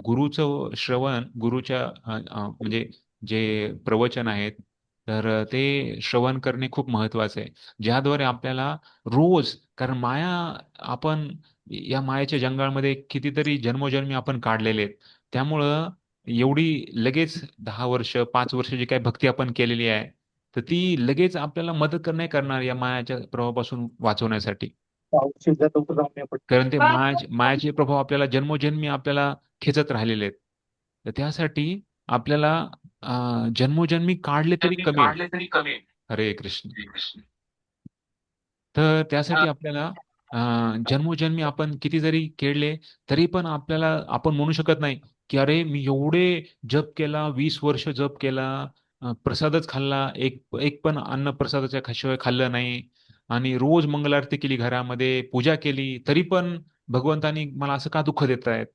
गुरुचं श्रवण, गुरुच्या म्हणजे जे प्रवचन आहेत, तर ते श्रवण करणे खूप महत्वाचं आहे. ज्याद्वारे आपल्याला रोज, कारण माया, आपण या मायेच्या जंगलामध्ये कितीतरी जन्मोजन्मी आपण काढलेले आहेत. त्यामुळं एवढी लगेच 10 वर्ष 5 वर्ष जी काही भक्ती आपण केलेली आहे, तर ती लगेच आपल्याला मदत नाही करणार या मायाच्या प्रभावापासून वाचवण्यासाठी. पाऊस सुद्धा लवकर जाऊन नाही पडत. कारण ते मायाचे प्रभाव आपल्याला जन्मोजन्मी आपल्याला खेचत राहिलेले आहेत. तर त्यासाठी आपल्याला जन्मोजन्मी काढले तरी कमी आहे. हरे कृष्ण. तर त्यासाठी आपल्याला जन्मोजन्मी आपण किती जरी खेळले तरी पण आपल्याला, आपण म्हणू शकत नाही की अरे मी एवढे जप केला, 20 वर्ष जप केला, प्रसादच खाल्ला, एक एक पण अन्न प्रसादाच्या शिवाय खाल्लं नाही, आणि रोज मंगल आरती केली, घरामध्ये पूजा केली, तरी पण भगवंतानी मला असं का दुःख देत आहेत,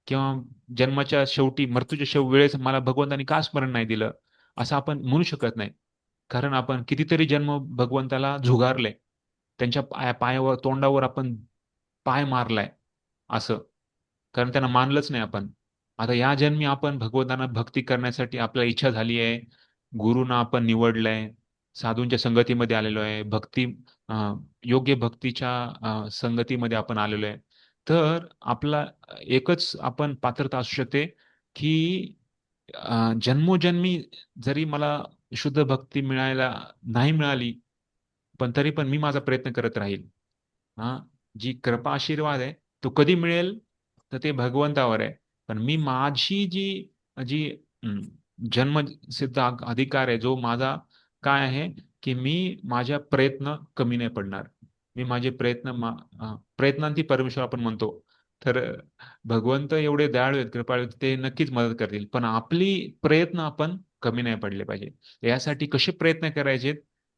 किंवा जन्माच्या शेवटी, मृत्यूच्या वेळेस मला भगवंतानी का स्मरण नाही दिलं, असं आपण म्हणू शकत नाही. कारण आपण कितीतरी जन्म भगवंताला झुगारले, त्यांच्या पायावर, तोंडावर आपण पाय मारलाय असं, कारण त्यांना मानलंच नाही आपण. आता या जन्मी आपण भगवंतांना भक्ती करण्यासाठी आपल्याला इच्छा झाली आहे, गुरुना आपण निवडलंय, साधूंच्या संगतीमध्ये आलेलो आहे, योग्य भक्तीच्या संगतीमध्ये आपण आलेलो आहे. तर आपला एकच आपण पात्रता असू शकते की जन्मोजन्मी जरी मला शुद्ध भक्ती मिळायला नाही मिळाली, पण तरी पण मी माझा प्रयत्न करत राहील. हा, जी कृपा आशीर्वाद आहे तो कधी मिळेल तर ते भगवंतावर आहे. पण मी माझी जी जी अं, जन्मसिद्ध अधिकार आहे जो माझा, काय आहे की मी माझ्या प्रयत्न कमी नाही पडणार. मी माझे प्रयत्नांती परमेश्वर आपण म्हणतो. तर भगवंत एवढे दयाळू आहेत, कृपाळू आहेत, ते नक्कीच मदत करतील, पण आपली प्रयत्न आपण कमी नाही पडले पाहिजे. यासाठी कसे प्रयत्न करायचे,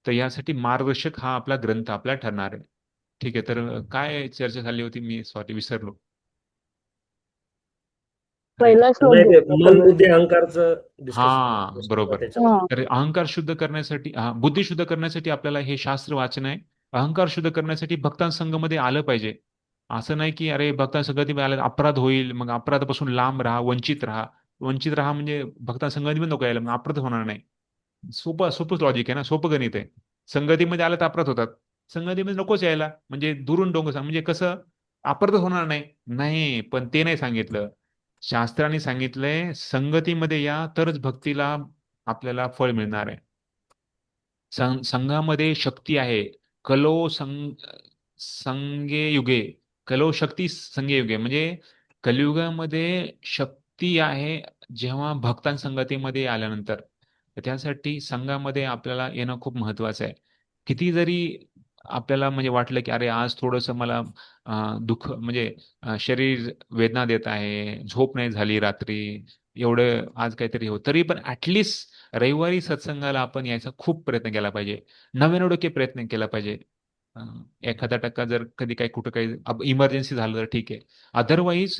तर यासाठी मार्गदर्शक हा आपला ग्रंथ आपला ठरणार आहे. ठीक आहे. तर काय चर्चा झाली होती, मी सॉरी विसरलो. हरे पहिला कृष्ण. श्लोक नाही, ते घेतला मन सगळे. बुद्धी अहंकारचं हा, डिस्कशन बरोबर. त्याच्यावर. हा. तर अहंकार शुद्ध करण्यासाठी, बुद्धी शुद्ध करण्यासाठी आपल्याला हे शास्त्र वाचन आहे. अहंकार शुद्ध करण्यासाठी भक्तांसंघामध्ये आलं पाहिजे. असं नाही की अरे भक्तांसंगतीमध्ये आलं अपराध होईल, मग अपराधापासून लांब राहा, वंचित राहा. वंचित राहा म्हणजे भक्तांसंगतीमध्ये नको यायला, मग अपराध होणार नाही. सोपंच लॉजिक आहे ना, सोपं गणित आहे. संगतीमध्ये आलं तर अपराध होतात, संगतीमध्ये नकोच यायला म्हणजे दुरून डोंग सांग, म्हणजे कसं अपराध होणार नाही. नाही, पण ते नाही सांगितलं. शास्त्राने सांगितलंय संगतीमध्ये या तरच भक्तीला आपल्याला फळ मिळणार आहे. संघामध्ये शक्ती आहे. कलो संगे युगे, कलो शक्ती संगे युगे, म्हणजे कलियुगामध्ये शक्ती आहे जेव्हा भक्तांसंगतीमध्ये आल्यानंतर. तर त्यासाठी संघामध्ये आपल्याला येणं खूप महत्वाचं आहे. किती जरी आपल्याला म्हणजे वाटलं की अरे आज थोडंसं मला दुःख, म्हणजे शरीर वेदना देत आहे, झोप नाही झाली रात्री, एवढं आज काहीतरी हो, तरी पण ऍटलिस्ट रविवारी सत्संगाला आपण यायचा खूप प्रयत्न केला पाहिजे. 99% प्रयत्न केला पाहिजे. एखादा टक्का जर कधी काही कुठं काही इमर्जन्सी झालं तर ठीक आहे. अदरवाईज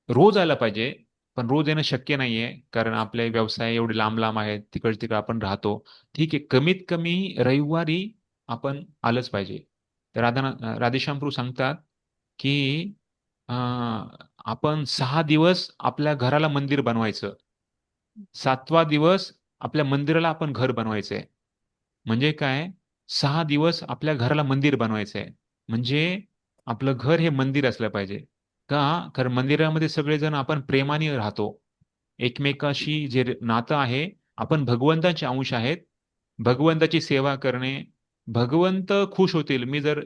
रोज आला पाहिजे. पण रोज येणं शक्य नाहीये, कारण आपले व्यवसाय एवढे लांब लांब आहेत, तिकडे तिकडे आपण राहतो. ठीक आहे, कमीत कमी रविवारी आपण आलंच पाहिजे. तर राधेश्याम प्रभू सांगतात की आपण 6 दिवस आपल्या घराला मंदिर बनवायचं, 7वा दिवस आपल्या मंदिराला आपण घर बनवायचंय. म्हणजे काय, 6 दिवस आपल्या घराला मंदिर बनवायचंय. म्हणजे आपलं घर हे मंदिर असलं पाहिजे. का? कारण मंदिरामध्ये सगळेजण आपण प्रेमाने राहतो. एकमेकाशी जे नातं आहे, आपण भगवंताचे अंश आहेत. भगवंताची सेवा करणे, भगवंत खुश होतील. मी जर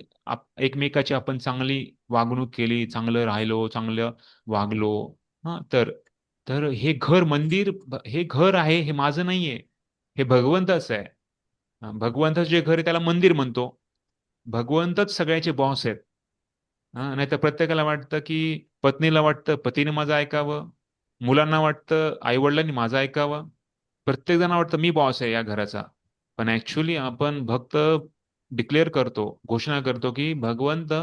एकमेकाची आपण चांगली वागणूक केली, चांगलं राहिलो, चांगलं वागलो, हा, तर हे घर मंदिर, हे घर आहे, हे माझं नाहीये, हे भगवंताचं आहे. भगवंताचं जे घर आहे त्याला मंदिर म्हणतो. भगवंतच सगळ्याचे बॉस आहेत. नाही तर प्रत्येकाला वाटतं की, पत्नीला वाटतं पतीने माझं ऐकावं, मुलांना वाटतं आईवडिलांनी माझं ऐकावं, प्रत्येक जण वाटतं मी बॉस आहे या घराचा. पण ऍक्च्युली आपण भक्त डिक्लेअर करतो, घोषणा करतो की भगवंत,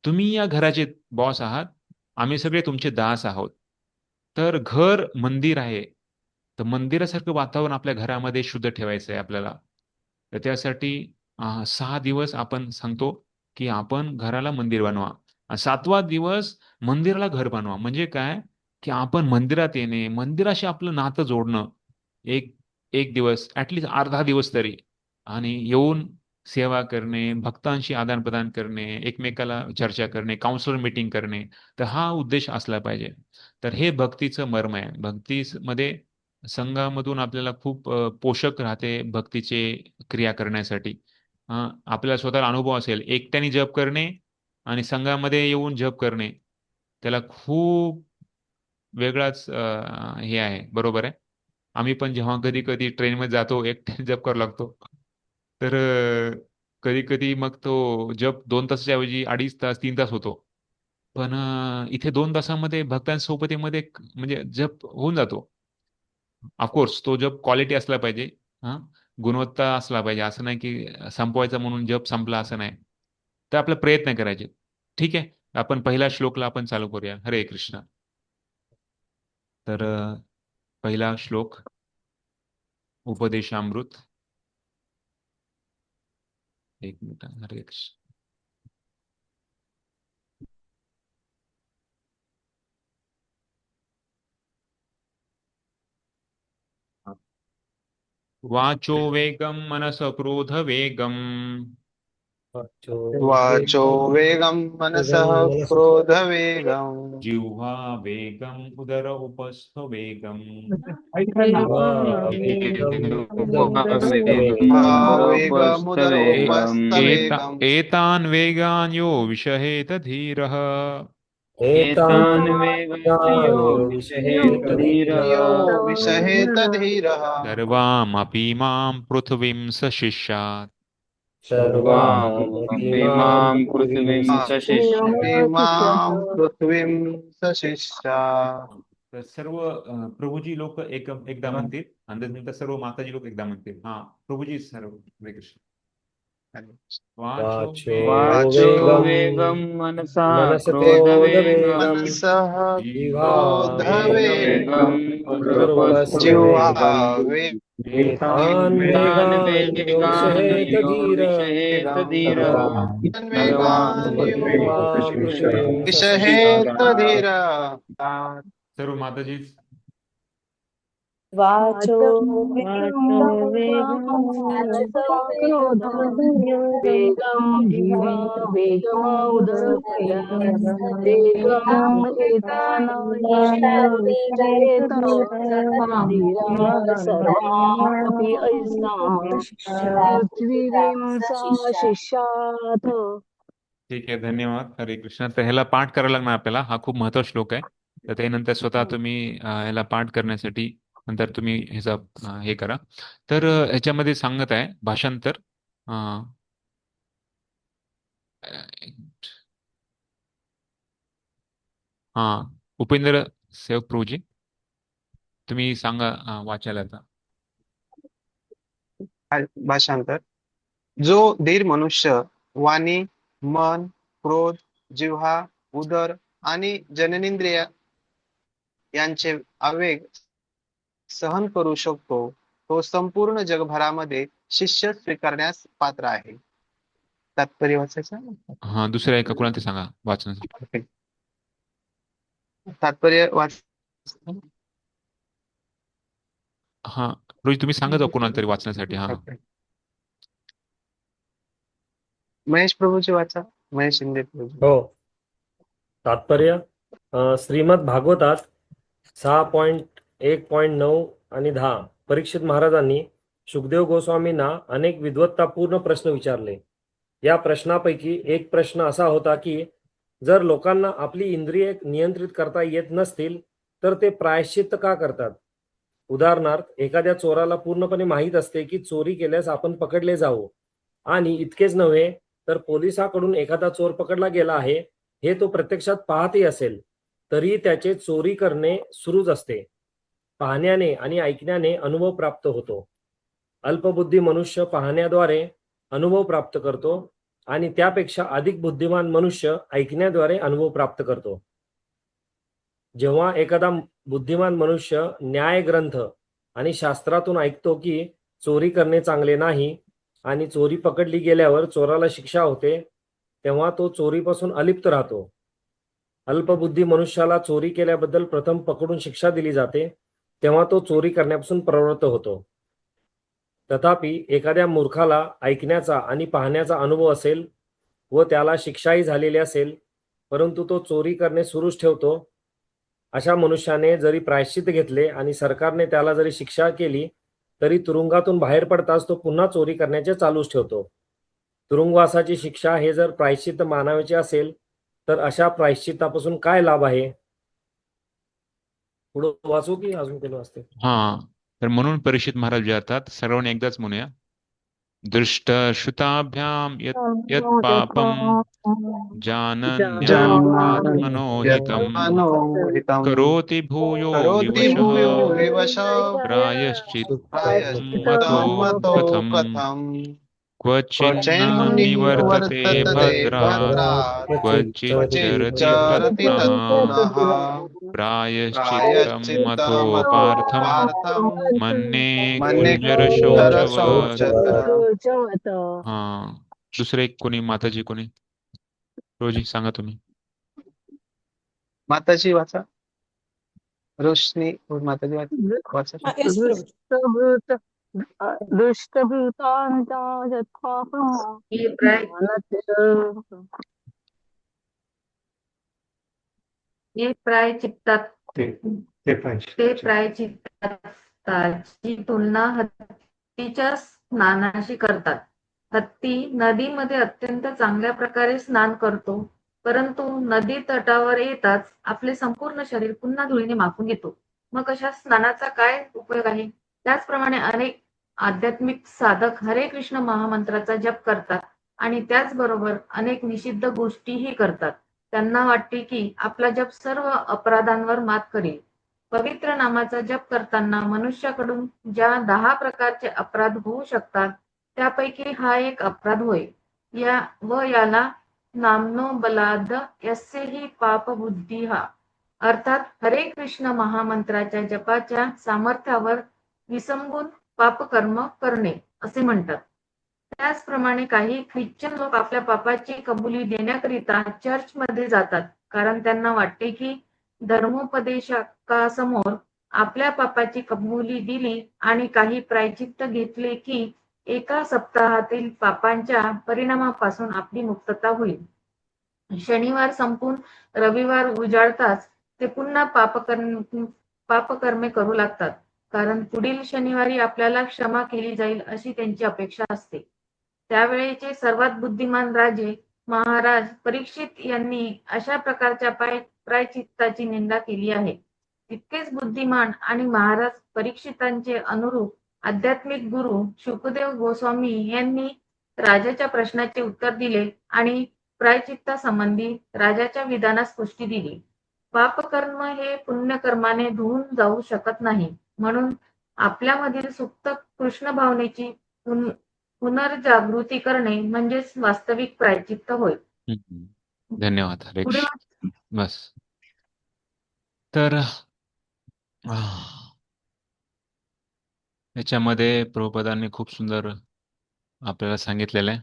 तुम्ही या घराचे बॉस आहात, आम्ही सगळे तुमचे दास आहोत. तर घर मंदिर आहे. तर मंदिरासारखं वातावरण आपल्या घरामध्ये शुद्ध ठेवायचं आहे आपल्याला. तर त्यासाठी 6 दिवस आपण सांगतो की आपण घराला मंदिर बनवा. आणि 7वा दिवस मंदिराला घर बनवा. म्हणजे काय, की आपण मंदिरात येणे, मंदिराशी आपलं नातं जोडणं, एक एक दिवस ऍटलिस्ट अर्धा दिवस तरी, आणि येऊन सेवा करणे, भक्तांशी आदान प्रदान करणे, एकमेकाला चर्चा करणे, काउन्सिलर मीटिंग करणे. तर हा उद्देश असला पाहिजे. तर हे भक्तीचं मर्म आहे. भक्तीमध्ये संघामधून आपल्याला खूप पोषक राहते भक्तीचे क्रिया करण्यासाठी. आपल्याला स्वतःला अनुभव असेल, एकट्याने जप करणे आणि संघामध्ये येऊन जप करणे, त्याला खूप वेगळाच हे आहे. बरोबर आहे. आम्ही पण जेव्हा कधी कधी ट्रेनमध्ये जातो, एकट्याने जप करावा लागतो. तर कधी कधी मग तो जप 2 तासाच्या ऐवजी 2.5 तास 3 तास होतो. पण इथे 2 तासामध्ये भक्तांसोबतीमध्ये म्हणजे जप होऊन जातो. ऑफकोर्स तो जप क्वालिटी असला पाहिजे. हा, गुणवत्ता असला पाहिजे. असं नाही की संपवायचा म्हणून जप संपला, असं नाही. तर आपला प्रयत्न करायचे. ठीक आहे, आपण पहिला श्लोकला आपण चालू करूया. हरे कृष्ण. तर पहिला श्लोक, उपदेशामृत. एक मिनिट. हरे कृष्ण. वाचो वेगम मनस क्रोध वेगम वाचो वेगं मनसः क्रोध वेगं जिह्वा वेगम उदर उपस्थ वेगम वेगमुदरोपस्थ वेगं एतान वेगान यो विषहेत धीरः एतान् यो विषहेत धीरः सर्वामपि मां पृथ्वीं सशिष्यात् सर्वामपीमां पृथिवीं इमां पृथ्वीं सशिष्या. तर सर्व प्रभूजी लोक एकदा म्हणतील, आणि त्यानंतर सर्व माताजी लोक एकदा म्हणतील. हा, प्रभूजी सर्व. हरे कृष्ण. वाचो वेगं मनसा क्रोधवेगं मनसः जिह्वा क्रोधवेगं वेगं जिह्वा एतान् वेगान् यो विषहेत धीरः विषहेत धीरः. सर्व माताजी. वाचो शिष्यात. ठीक आहे, धन्यवाद. हरे कृष्ण. तर ह्याला पाठ करायला लागणार आपल्याला. हा खूप महत्वाचा श्लोक आहे. तर त्यानंतर स्वतः तुम्ही ह्याला पाठ करण्यासाठी नंतर तुम्ही ह्याचा हे करा. तर ह्याच्यामध्ये सांगत आहे भाषांतर. हा, उपेंद्र सेवक प्रभूजी, तुम्ही सांगा वाचायला आता. भाषांतर. जो धीर मनुष्य वाणी, मन, क्रोध, जिव्हा, उदर आणि जननेंद्रिय यांचे आवेग सहन करू शकतो, तो संपूर्ण जगभरामध्ये शिष्य स्वीकारण्यास पात्र आहे. तात्पर्य वाचायचं. हा, दुसऱ्या एका कुणाला ते सांगा वाचण्यासाठी. तात्पर्य वाच. हा, रोजी तुम्ही सांगा जाऊ कुणाला तरी वाचण्यासाठी. हा. महेश प्रभूची वाचा. महेश शिंदे प्रभू. हो. तात्पर्य श्रीमद भागवतात 6.1.9 आणि 10 परीक्षित महाराजांनी शुकदेव गोस्वामींना अनेक विद्वत्तापूर्ण प्रश्न विचारले. या प्रश्नापैकी एक प्रश्न असा होता की जर लोकांना आपली इंद्रिये नियंत्रित करता येत नसतील तर ते प्रायश्चित्त का करतात. उदाहरणार्थ, एखाद्या चोराला पूर्णपणे माहीत असते की चोरी केल्यास आपण पकडले जाऊ, आणि इतकेच नव्हे तर पोलिसांकडून एखादा चोर पकडला गेला आहे हे तो प्रत्यक्षात पाहतही असेल, तरी त्याचे चोरी करणे सुरूच असते. पाहण्याने आणि ऐकण्याने अनुभव प्राप्त होतो. अल्पबुद्धी मनुष्य पाहण्याद्वारे अनुभव प्राप्त करतो आणि त्यापेक्षा अधिक बुद्धिमान मनुष्य ऐकण्याद्वारे अनुभव प्राप्त करतो. जेव्हा एखादा बुद्धिमान मनुष्य न्याय ग्रंथ आणि शास्त्रातून ऐकतो की चोरी करणे चांगले नाही आणि चोरी पकडली गेल्यावर चोराला शिक्षा होते, तेव्हा तो चोरीपासून अलिप्त राहतो. अल्पबुद्धी मनुष्याला चोरी केल्याबद्दल प्रथम पकडून शिक्षा दिली जाते, तेव्हा तो चोरी करण्यापासून प्रवृत्त होतो. तथापि एखाद्या मूर्खाला ऐकण्याचा आणि पाहण्याचा अनुभव असेल व त्याला शिक्षाही झालेली असेल, परंतु तो चोरी करणे सुरूच ठेवतो. अशा मनुष्याने जरी प्रायश्चित्त घेतले आणि सरकारने त्याला जरी शिक्षा केली, तरी तुरुंगातून बाहेर पडताच तो पुन्हा चोरी करण्याचे चालूच ठेवतो. तुरुंगवासाची शिक्षा हे जर प्रायश्चित्त मानावयाचे असेल, तर अशा प्रायश्चित्तापासून काय लाभ आहे? पुढे वाचू की अजून कोणी वाचते? हा, तर म्हणून परीक्षित महाराज विचारतात, सर्वांनी एकदाच म्हणूया. दृष्ट श्रुताभ्याम यत् पापम जानन्यात्मनो हितम मनोहितं करोति भूयो करोति भूयो विवशः विवशः प्रायश्चित्तं प्रायश्चित्तं मतो मतो कथम् कथम् क्वचिन्न निवर्तते क्वचिन्निवर्तते भद्रात् भद्रात् क्वचिच्चरति क्वचिच्चरति तत्पुनः तत्पुनः प्रायश्चित्तं मतो प्रायश्चित्तमतो पार्थं पार्थं मन्ये मन्ये कुञ्जरशौचवत्. कुञ्जरशौचवत्. हा, दुसरे एक कोणी माताजी कोणी रोजी सांगा तुम्ही. माताजी वाचा. रोशनी माताजी वाचा. येस प्रभू. दुष्टभूतांचा यथापम हे प्रायचित्तात ते प्रायचित्ताची तुलना हत्तीच्या स्नानाशी करतात. हत्ती नदीमध्ये अत्यंत चांगल्या प्रकारे स्नान करतो, परंतु नदी तटावर येताच आपले संपूर्ण शरीर पुन्हा धुळीने माखून घेतो. मग अशा स्नानाचा काय उपयोग आहे? त्याचप्रमाणे अनेक आध्यात्मिक साधक हरे कृष्ण महामंत्राचा जप करतात आणि त्याचबरोबर अनेक निषिद्ध गोष्टीही करतात. त्यांना वाटते की आपला जप सर्व अपराधांवर मात करेल. पवित्र नामाचा जप करताना मनुष्याकडून ज्या 10 प्रकारचे अपराध होऊ शकतात, त्यापैकी हा एक अपराध होय. याला नामनो बलाद यस्य हि पाप बुद्धिहा, अर्थात हरे कृष्ण महामंत्राच्या जपाच्या सामर्थ्यावर विसंबून पापकर्म करणे असे म्हणतात. त्याचप्रमाणे काही ख्रिश्चन लोक आपल्या पापाची कबुली देण्याकरिता चर्चमध्ये जातात, कारण त्यांना वाटते की धर्मोपदेशकासमोर आपल्या पापाची कबुली दिली आणि काही प्रायचित्त घेतले की एका सप्ताहातील पापांच्या परिणामापासून आपली मुक्तता होईल. शनिवार संपून रविवार उजाडताच ते पुन्हा पापकर्मे करू लागतात, कारण पुढील शनिवारी आपल्याला क्षमा केली जाईल अशी त्यांची अपेक्षा असते. त्यावेळेचे सर्वात बुद्धिमान राजे महाराज परीक्षित यांनी अशा प्रकारच्या प्रायचित्ताची निंदा केली आहे. तितकेच बुद्धिमान आणि महाराज परीक्षितांचे अनुरूप आध्यात्मिक गुरु शुकदेव गोस्वामी यांनी राजाच्या प्रश्नाचे उत्तर दिले आणि प्रायचित्तासंबंधी राजाच्या विधानास पुष्टी दिली. पापकर्म हे पुण्यकर्माने धुवून जाऊ शकत नाही, म्हणून आपल्यामधील सुप्त कृष्ण भावनेची पुनर्जागृती करणे म्हणजेच वास्तविक प्रायचित्त होय. धन्यवाद. हरे पुढे कृष्ण. बस. तर याच्यामध्ये प्रभुपादांनी खूप सुंदर आपल्याला सांगितलेलं आहे.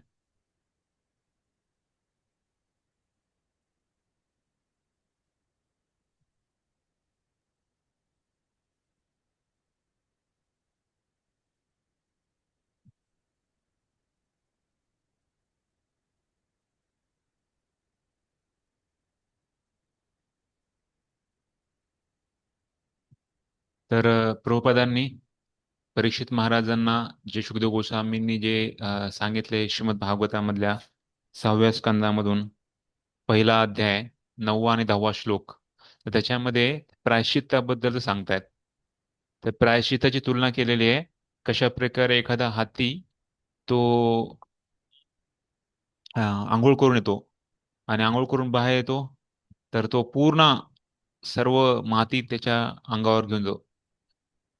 तर प्रभुपादांनी परीक्षित महाराजांना जे शुकदेव गोस्वामींनी जे सांगितले श्रीमद भागवतामधल्या 6व्या स्कंदामधून पहिला अध्याय 9वा आणि 10वा श्लोक, तर त्याच्यामध्ये प्रायश्चित्ताबद्दल सांगतायत. तर प्रायश्चित्ताची तुलना केलेली आहे. कशा प्रकारे एखादा हाती तो आंघोळ करून येतो आणि आंघोळ करून बाहेर येतो, तर तो पूर्ण सर्व माती त्याच्या अंगावर घेऊन जातो.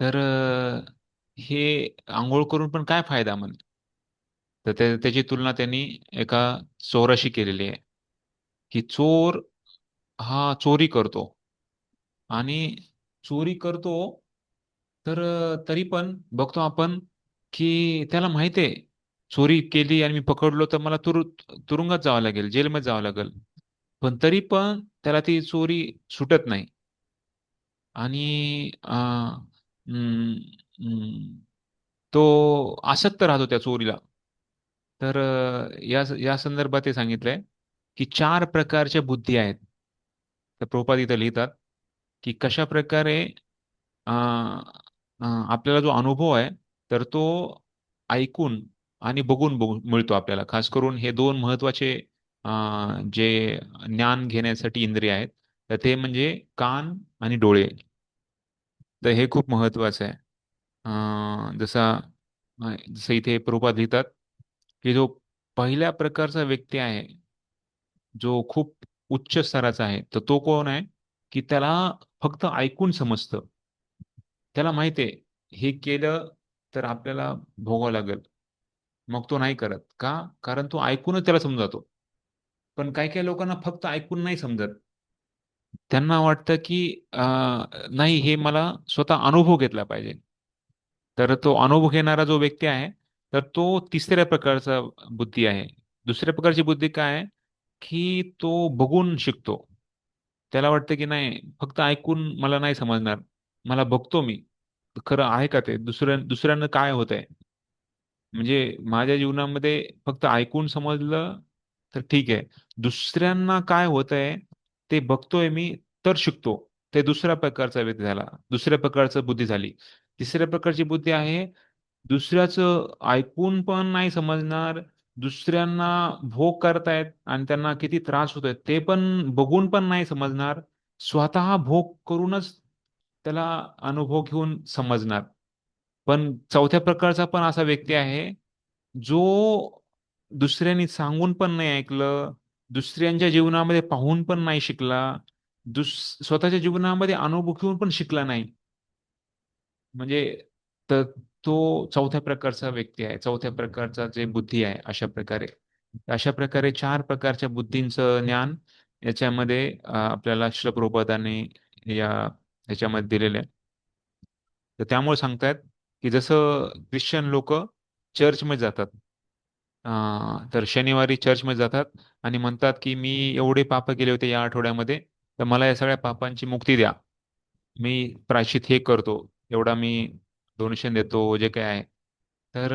तर हे आंघोळ करून पण काय फायदा म्हणे. तर त्याची तुलना त्यांनी एका चोराशी केलेली आहे, की चोर हा चोरी करतो आणि चोरी करतो, तर तरी पण बघतो आपण की त्याला माहिती आहे चोरी केली आणि मी पकडलो तर मला तुरुंगात जावं लागेल, जेलमध्ये जावं लागेल. पण तरी पण त्याला ती चोरी सुटत नाही. आणि हम्म, हम्म, तो आसक्त राहतो त्या चोरीला. तर या संदर्भात ते सांगितलंय की 4 प्रकारच्या बुद्धी आहेत. तर प्रभुपाद इथं लिहितात की कशा प्रकारे अ, आपल्याला जो अनुभव आहे तर तो ऐकून आणि बघून मिळतो आपल्याला. खास करून हे 2 महत्वाचे अ, जे ज्ञान घेण्यासाठी इंद्रिय आहेत, तर ते म्हणजे कान आणि डोळे. तर हे खूप महत्वाचं आहे. जसं इथे प्रभुपाद लिहितात की जो पहिल्या प्रकारचा व्यक्ती आहे, जो खूप उच्च स्तराचा आहे, तर तो कोण आहे की त्याला फक्त ऐकून समजतं. त्याला माहिती आहे हे केलं तर आपल्याला भोगावं लागेल, मग तो नाही करत का? कारण तो ऐकूनच त्याला समजातो. पण काही काही लोकांना फक्त ऐकून नाही समजत. त्यांना वाटतं की नाही, हे मला स्वतः अनुभव घेतला पाहिजे. तर तो अनुभव घेणारा जो व्यक्ती आहे, तर तो तिसऱ्या प्रकारचा बुद्धी आहे. दुसऱ्या प्रकारची बुद्धी काय आहे की तो बघून शिकतो. त्याला वाटतं की नाही, फक्त ऐकून मला नाही समजणार, मला बघतो मी खरं आहे का ते दुसऱ्यांना काय होतंय. म्हणजे माझ्या जीवनामध्ये फक्त ऐकून समजलं तर ठीक आहे, दुसऱ्यांना काय होतंय ते बघतोय मी, तर शिकतो. ते दुसऱ्या प्रकारचा व्यक्ती झाला, दुसऱ्या प्रकारचा बुद्धी झाली. तिसऱ्या प्रकारची बुद्धी आहे, दुसऱ्याचं ऐकून पण नाही समजणार, दुसऱ्यांना भोग करतायत आणि त्यांना किती त्रास होतोय ते पण बघून पण नाही समजणार, स्वतः भोग करूनच त्याला अनुभव घेऊन समजणार. पण चौथ्या प्रकारचा पण असा व्यक्ती आहे जो दुसऱ्यांनी सांगून पण नाही ऐकलं, दुसऱ्यांच्या जीवनामध्ये पाहून पण नाही शिकला, स्वतःच्या जीवनामध्ये अनुभव घेऊन पण शिकला नाही. म्हणजे तर तो चौथ्या प्रकारचा व्यक्ती आहे, चौथ्या प्रकारचा जे बुद्धी आहे. अशा प्रकारे 4 प्रकारच्या बुद्धींचं ज्ञान याच्यामध्ये आपल्याला श्रील प्रभुपादांनी या ह्याच्यामध्ये दिलेलं आहे. तर त्यामुळे सांगतायत की जसं ख्रिश्चन लोक चर्चमध्ये जातात, तर शनिवारी चर्चमध्ये जातात आणि म्हणतात की मी एवढे पाप केले होते या आठवड्यामध्ये, तर मला या सगळ्या पापांची मुक्ती द्या. मी प्रायश्चित हे करतो, एवढा मी डोनेशन देतो, जे काय आहे. तर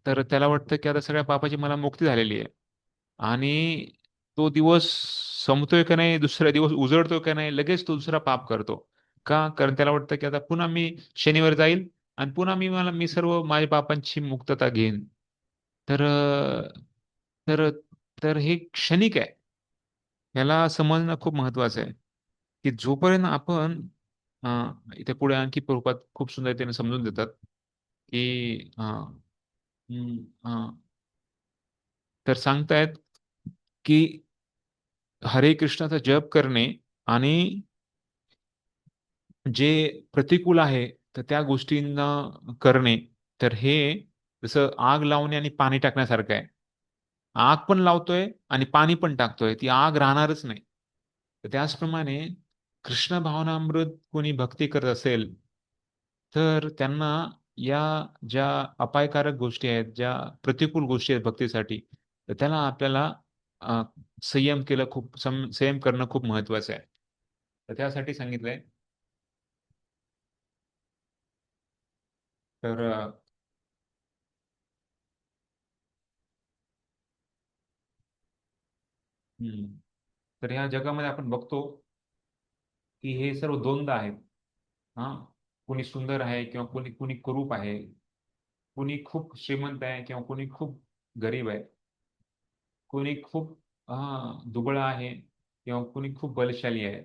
तर त्याला वाटतं की आता सगळ्या पापाची मला मुक्ती झालेली आहे. आणि तो दिवस संपतोय का नाही, दुसरा दिवस उजळतोय का नाही, लगेच तो दुसरा पाप करतो. का? कारण त्याला वाटतं की आता पुन्हा मी शनिवारी जाईल आणि पुन्हा मी सर्व माझ्या पापांची मुक्तता घेईन. तर तर तर हे क्षणिक आहे. याला समजणं खूप महत्वाचं आहे की जोपर्यंत आपण अ, इथे पुढे आणखी प्रभुपाद खूप सुंदरतेने समजून देतात की हम्म, तर सांगतायत की हरे कृष्णाचा जप करणे आणि जे प्रतिकूल आहे तर त्या गोष्टींना करणे, तर हे जसं आग लावणे आणि पाणी टाकण्यासारखं आहे. आग पण लावतोय आणि पाणी पण टाकतोय, ती आग राहणारच नाही. तर त्याचप्रमाणे कृष्ण भावनामृत कोणी भक्ती करत असेल तर त्यांना या ज्या अपायकारक गोष्टी आहेत, ज्या प्रतिकूल गोष्टी आहेत भक्तीसाठी, तर त्याला आपल्याला अ, संयम करणं खूप महत्वाचं आहे. तर त्यासाठी सांगितलंय. तर हम्म, तर ह्या जगामध्ये आपण बघतो की हे सर्व द्वंद्व आहेत. हा, कोणी सुंदर आहे किंवा कोणी कोणी कुरूप आहे, कोणी खूप श्रीमंत आहे किंवा कोणी खूप गरीब आहे, कोणी खूप दुबळा आहे किंवा कोणी खूप बलशाली आहे,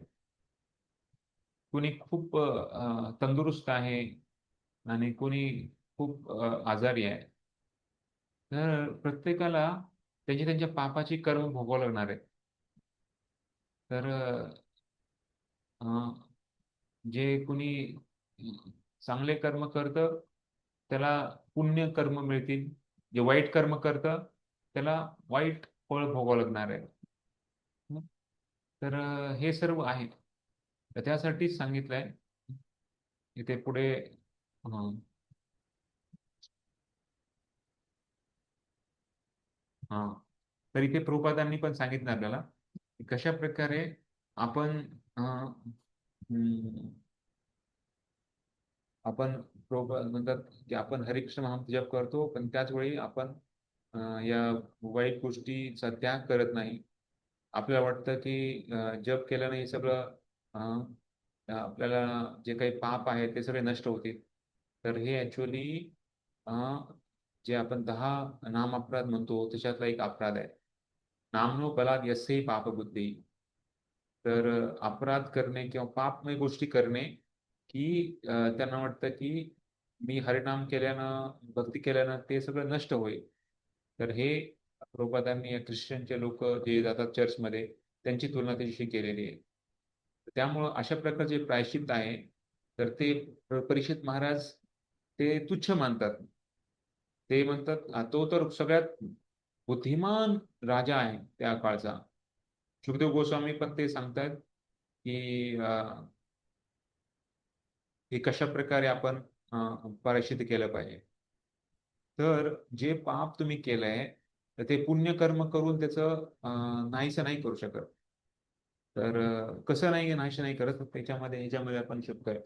कोणी खूप तंदुरुस्त आहे आणि कोणी खूप आजारी आहे. तर प्रत्येकाला त्यांच्या त्यांच्या पापाची कर्म भोगावं लागणार आहे. तर अ, जे कोणी चांगले कर्म करतं त्याला पुण्य कर्म मिळतील, जे वाईट कर्म करतं त्याला वाईट फळ भोगावं लागणार आहे. हं? तर हे सर्व आहे. तर त्यासाठीच सांगितलंय इथे पुढे. हा, तर इथे प्रभुपादांनी पण सांगितलं आपल्याला की कशा प्रकारे आपण हम्म, आपण प्रभुपाद म्हणतात की आपण हरिकृष्ण महामंत्र जप करतो, पण त्याच वेळी आपण या वाईट गोष्टीचा त्याग करत नाही. आपल्याला वाटतं की जप केल्याने हे सगळं आपल्याला जे काही पाप आहे ते सगळे नष्ट होतील. तर हे ऍक्च्युअली जे आपण 10 नाम अपराध म्हणतो त्याच्यातला एक अपराध आहे. नामनो बलात् यस्य पाप बुद्धी. तर अपराध करणे किंवा पापमय गोष्टी करणे की त्यांना वाटतं की मी हरिनाम केल्यानं भक्ती केल्यानं ते सगळं नष्ट होईल. तर हे प्रभुपादांनी या ख्रिश्चनचे लोक जे जातात चर्चमध्ये त्यांची तुलना त्याच्याशी केलेली आहे. त्यामुळं अशा प्रकारचे प्रायश्चित्त आहे तर ते परीक्षित महाराज ते तुच्छ मानतात. ते म्हणतात तो तर सगळ्यात बुद्धिमान राजा आहे त्या काळचा. सुखदेव गोस्वामी पण ते सांगतात की हे कशा प्रकारे आपण प्रायश्चित्त केलं पाहिजे. तर जे पाप तुम्ही केलंय तर ते पुण्यकर्म करून त्याचं नाहीसं नाही करू शकत. तर कसं नाही नाहीसं नाही करत ह्याच्यामध्ये आपण शिकतोय.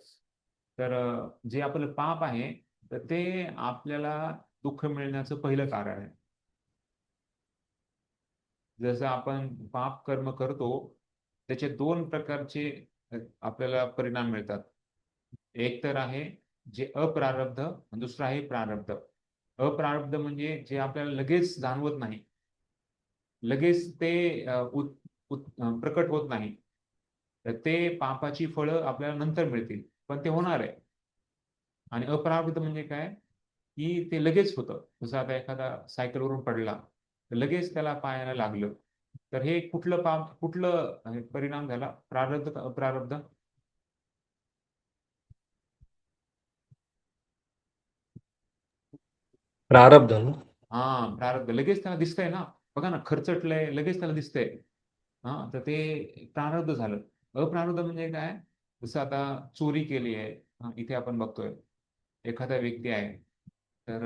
तर जे आपलं पाप आहे तर ते आपल्याला दुःख मिळण्याचं पहिलं कारण आहे. जसं आपण पाप कर्म करतो त्याचे 2 प्रकारचे आपल्याला परिणाम मिळतात. एक तर आहे जे अप्रारब्ध, दुसरं आहे प्रारब्ध. अप्रारब्ध म्हणजे जे आपल्याला लगेच जाणवत नाही, लगेच ते प्रकट होत नाही. तर ते पापाची फळं आपल्याला नंतर मिळतील, पण ते होणार आहे. आणि अप्रारब्ध म्हणजे काय की ते लगेच होतं. जसं आता एखादा सायकलवरून पडला तर लगेच त्याला पायाला लागलं. तर हे कुठलं पाप, कुठलं परिणाम झाला, प्रारब्ध का अप्रारब्ध? प्रारब्ध ना. हा, प्रारब्ध. लगेच त्याला दिसतंय ना, बघा ना, खर्चटलंय लगेच त्याला दिसतंय. हा, तर ते प्रारब्ध झालं. अप्रारब्ध म्हणजे काय? जसं आता चोरी केली आहे. इथे आपण बघतोय एखादा व्यक्ती आहे तर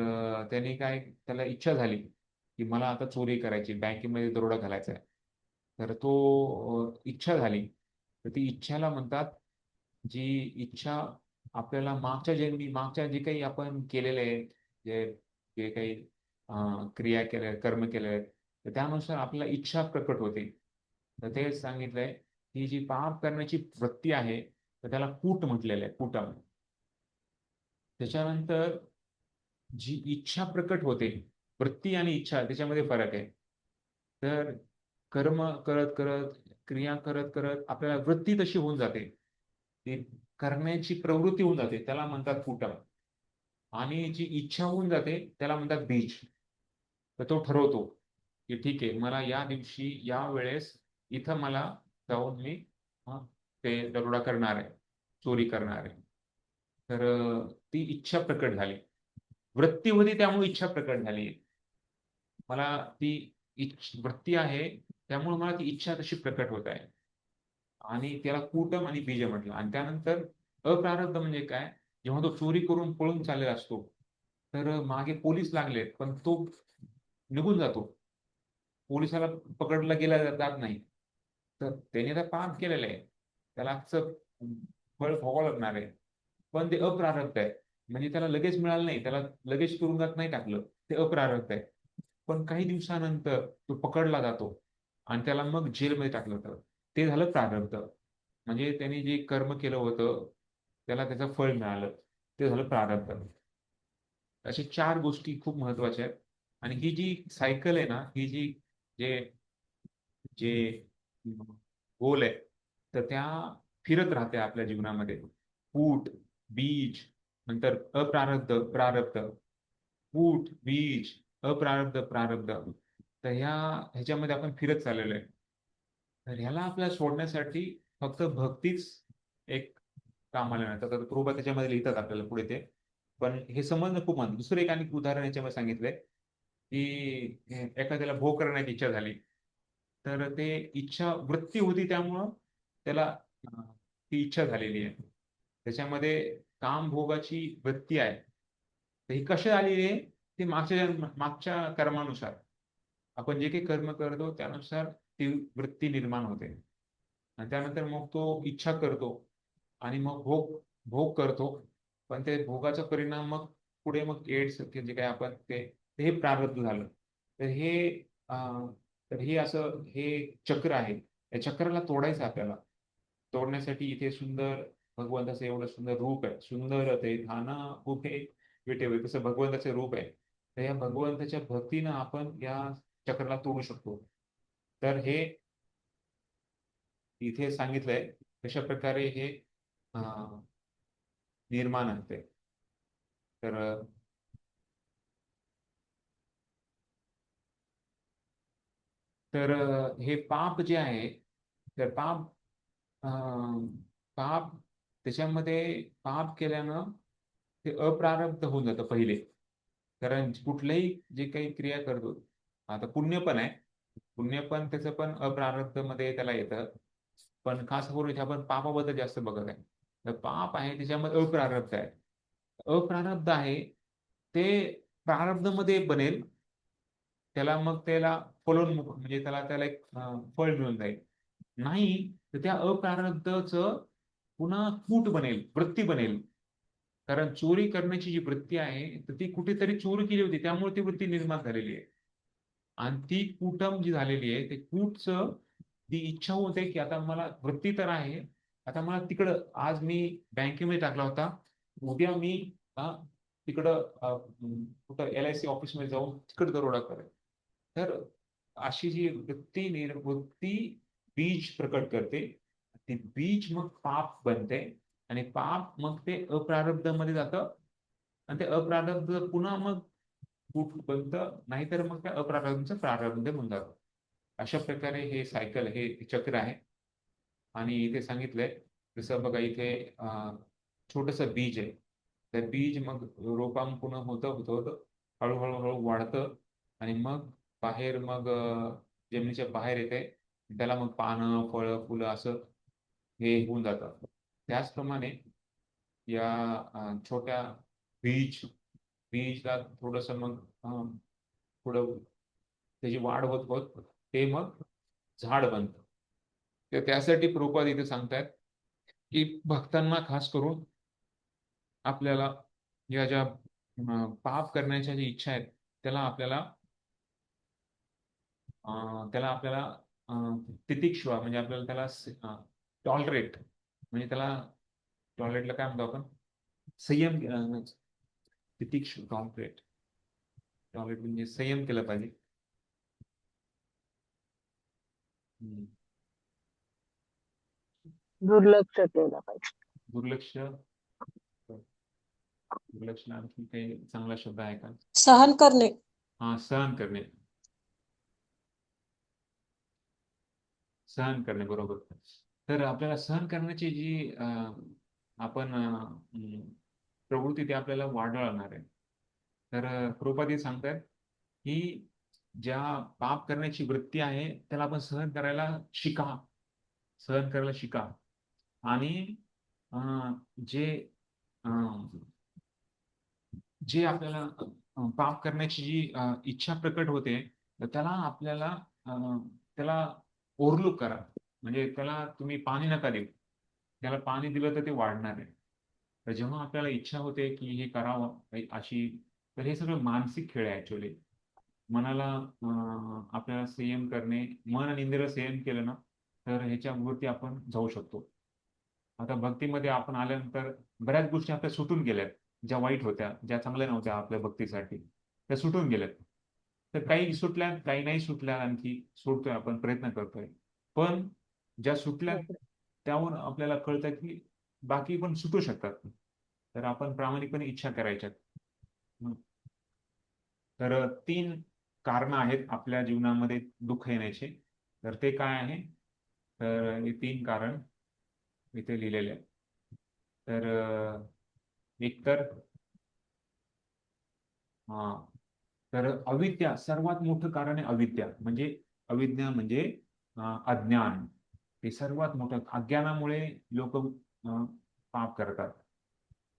त्यांनी काय, त्याला इच्छा झाली की मला आता चोरी करायची, बँकेमध्ये दरोडा घालायचा आहे. तर तो इच्छा झाली. तर ती इच्छाला म्हणतात, जी इच्छा आपल्याला मागच्या जन्मी, मागच्या जे काही आपण केलेले आहे, जे जे काही क्रिया केल्या, कर्म केले आहेत, तर त्यानुसार आपल्याला इच्छा प्रकट होते. तर तेच सांगितलंय की जी पाप करण्याची वृत्ती आहे तर त्याला कूट म्हटलेलं आहे, कूटम. त्याच्यानंतर जी इच्छा प्रकट होते, वृत्ती आणि इच्छा त्याच्यामध्ये फरक आहे. तर कर्म करत करत, क्रिया करत करत आपल्याला वृत्ती तशी होऊन जाते, ती करण्याची प्रवृत्ती होऊन जाते, त्याला म्हणतात कुटम. आणि जी इच्छा होऊन जाते त्याला म्हणतात बीज. तर तो ठरवतो की ठीक आहे, मला या दिवशी या वेळेस इथं मला जाऊन मी ते दरोडा करणार आहे, चोरी करणार आहे. तर ती इच्छा प्रकट झाली, वृत्ती होती त्यामुळे इच्छा प्रकट झाली. मला ती वृत्ती आहे त्यामुळे मला ती इच्छा तशी प्रकट होत आहे. आणि त्याला कूटम आणि बीज म्हटलं. आणि त्यानंतर अप्रारब्ध म्हणजे काय? जेव्हा तो चोरी करून पळून चाललेला असतो तर मागे पोलीस लागलेत पण तो निघून जातो, पोलिसाला पकडला गेला जात नाही. तर त्याने तर पाप केलेलं आहे, त्याला आजचं फळ भोगावं लागणार आहे. पण ते अप्रारब्ध आहे, म्हणजे त्याला लगेच मिळालं नाही, त्याला लगेच तुरुंगात नाही टाकलं, ते अप्रारब्ध आहे. पण काही दिवसानंतर तो पकडला जातो आणि त्याला मग जेलमध्ये टाकलं जातं, ते झालं प्रारब्ध. म्हणजे त्यांनी जे कर्म केलं होतं त्याला त्याचं फळ मिळालं, ते झालं प्रारब्ध. अशा 4 गोष्टी खूप महत्वाच्या आहेत. आणि ही जी सायकल आहे ना, ही जी जे जे गोल आहे तर त्या फिरत राहते आपल्या जीवनामध्ये. फूट, बीज, नंतर अप्रारब्ध, प्रारब्ध, फूट, बीज, अप्रारब्ध, प्रारब्ध. तर ह्याच्यामध्ये आपण फिरत चाललेलो आहे. तर ह्याला आपल्याला सोडण्यासाठी फक्त भक्तीच एक कामाला येणार. तर प्रभुपाद त्याच्यामध्ये लिहितात आपल्याला पुढे ते. पण हे समजणं खूप महत्त्वाचं. दुसरं एक आणि उदाहरण याच्यामध्ये सांगितलंय की एखाद्याला भोग करण्याची इच्छा झाली तर ते इच्छा वृत्ती होती त्यामुळं त्याला ती इच्छा झालेली आहे. त्याच्यामध्ये काम भोगाची वृत्ती आहे. तर ही कशी आलेली आहे? ते मागच्या कर्मानुसार. आपण जे काही कर्म करतो त्यानुसार ती वृत्ती निर्माण होते. आणि त्यानंतर मग तो इच्छा करतो आणि मग भोग भोग करतो. पण ते भोगाचा परिणाम मग पुढे मग एड्स जे काही आपण ते हे प्रारब्ध झालं. तर हे असं हे चक्र आहे. या चक्राला तोडायचं आपल्याला. तोडण्यासाठी इथे सुंदर भगवंताचं एवढं सुंदर रूप आहे. सुंदर ते ध्यान उभे विटेवे, तसं भगवंताचे रूप आहे. तर या भगवंताच्या भक्तीनं आपण या चक्राला तोडू शकतो. तर हे इथे सांगितलंय कशा प्रकारे हे निर्माण होते. तर तर हे पाप जे आहे, तर अं, पाप त्याच्यामध्ये पाप केल्यानं ते अप्रारब्ध होऊन जातं पहिले. कारण कुठलंही जे काही क्रिया करतो, आता पुण्य पण आहे, पुण्य पण त्याचं पण अप्रारब्ध मध्ये त्याला येतं. पण खास करून इथे आपण पापाबद्दल जास्त बघत आहे. तर पाप आहे त्याच्यामध्ये अप्रारब्ध आहे. अप्रारब्ध आहे ते प्रारब्ध मध्ये बनेल, त्याला मग त्याला फलोन्मुख म्हणजे त्याला त्याला एक फळ मिळून जाईल. नाही तर त्या अप्रारब्धचं पुन्हा कूट बनेल, वृत्ती बनेल. कारण चोरी करण्याची जी वृत्ती आहे तर ती कुठेतरी चोरी केली होती, त्यामुळे ती वृत्ती निर्माण झालेली आहे. आणि ती कुटम जी झालेली आहे ते कूटचं ती इच्छा होते की आता मला वृत्ती तर आहे, आता मला तिकडं आज मी बँकेमध्ये टाकला होता, उद्या मी तिकडं कुठं LIC ऑफिसमध्ये जाऊन तिकडं दरोडा करेल. तर अशी जी वृत्ती बीज प्रकट करते. ती बीज मग पाप बनते आणि पाप मग ते अप्रारब्धामध्ये जातं आणि ते अप्रारब्ध पुन्हा मग कूट बनतं, नाहीतर मग त्या अप्रारब्धाचं प्रारब्ध होऊन जातं. अशा प्रकारे हे सायकल हे चक्र आहे. आणि इथे सांगितलंय जसं बघा इथे छोटस बीज आहे. तर बीज मग रोपांकुन होतं होतं होतं हळूहळू हळू वाढतं आणि मग बाहेर मग जमिनीच्या बाहेर येते. त्याला मग पानं फळं फुलं असं हे होऊन जातं. त्याचप्रमाणे या छोट्या बीज बीजला थोडस मग पुढं त्याची वाढ होत होत ते मग झाड बनतं. तर त्यासाठी प्रभुपाद इथे सांगतायत की भक्तांना खास करून आपल्याला या ज्या पाप करण्याच्या ज्या इच्छा आहेत त्याला आपल्याला त्याला तितिक्षुवा म्हणजे आपल्याला त्याला टॉलरेट म्हणजे त्याला टॉलरेटला काय म्हणतो आपण संयम तितिक्षु टॉलरेट टॉलरेट म्हणजे संयम केला पाहिजे. दुर्लक्ष केलं पाहिजे. दुर्लक्ष दुर्लक्ष आणखी काही चांगला शब्द आहे का? सहन करणे. हा, सहन करणे. सहन करणे, बरोबर. तर आपल्याला सहन करण्याची जी आपण प्रवृत्ती ती आपल्याला वाढवणार आहे. तर प्रभुपाद सांगतात की ज्या पाप करण्याची वृत्ती आहे त्याला आपण सहन करायला शिका. सहन करायला शिका. आणि जे जे आपल्याला पाप करण्याची जी इच्छा प्रकट होते तर त्याला आपल्याला त्याला ओव्हरलुक करा. म्हणजे त्याला तुम्ही पाणी नका देऊ. त्याला पाणी दिलं तर ते वाढणार आहे. तर जेव्हा आपल्याला इच्छा होते की हे करावं अशी, तर हे सगळं मानसिक खेळ आहे ऍक्च्युअली. मनाला आपल्याला संयम करणे, मन आणि इंद्रिय संयम केलं ना तर ह्याच्यावरती आपण जाऊ शकतो. आता भक्तीमध्ये आपण आल्यानंतर बऱ्याच गोष्टी आपल्या सुटून गेल्यात. ज्या वाईट होत्या, ज्या चांगल्या नव्हत्या आपल्या भक्तीसाठी, त्या सुटून गेल्यात. तर काही सुटल्या, काही नाही सुटल्या, आणखी सोडतोय आपण, प्रयत्न करतोय. पण ज्या सुटल्या त्यावर आपल्याला कळतं की बाकी पण सुटू शकतात. तर आपण प्रामाणिकपणे इच्छा करायच्यात. तर 3 कारणं आहेत आपल्या जीवनामध्ये दुःख येण्याचे. तर ते काय आहे? तर हे 3 कारण इथे लिहिलेले आहे. तर एक तर तर अविद्या, सर्वात मोठं कारण आहे अविद्या. म्हणजे अविद्या म्हणजे अज्ञान. हे सर्वात मोठं, अज्ञानामुळे लोक पाप करतात.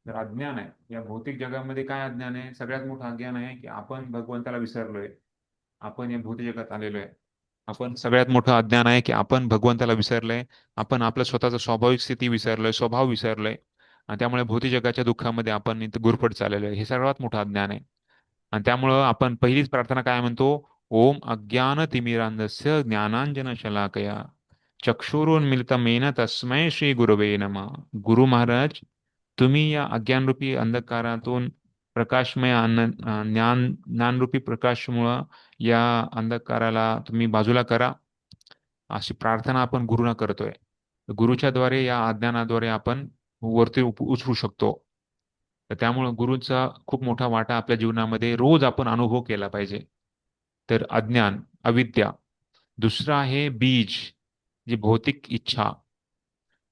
तर अज्ञान आहे या भौतिक जगामध्ये. काय अज्ञान आहे? सगळ्यात मोठं अज्ञान आहे की आपण भगवंताला विसरलोय. आपण या भौतिक जगात आलेलो आहे. आपण सगळ्यात मोठं अज्ञान आहे की आपण भगवंताला विसरलोय. आपण आपलं स्वतःचं स्वाभाविक स्थिती विसरलोय, स्वभाव विसरलोय. आणि त्यामुळे भौतिक जगाच्या दुःखामध्ये आपण इथं गुरफट चाललेलो आहे. हे सर्वात मोठं अज्ञान आहे. आणि त्यामुळं आपण पहिलीच प्रार्थना काय म्हणतो? ओम अज्ञान तिमिरांधस्य ज्ञानांजन शलाकया चक्षुरुन्मिलितमेन तस्मै श्री गुरवे नमः. गुरु महाराज, तुम्ही या अज्ञानरूपी अंधकारातून प्रकाशमय ज्ञानरूपी प्रकाशमुळं या अंधकाराला तुम्ही बाजूला करा, अशी प्रार्थना आपण गुरुना करतोय. गुरुच्या द्वारे या अज्ञानाद्वारे आपण वरती उचलू शकतो. तर त्यामुळं गुरुचा खूप मोठा वाटा आपल्या जीवनामध्ये रोज आपण अनुभव केला पाहिजे. तर अज्ञान, अविद्या. दुसरं आहे बीज, जी भौतिक इच्छा.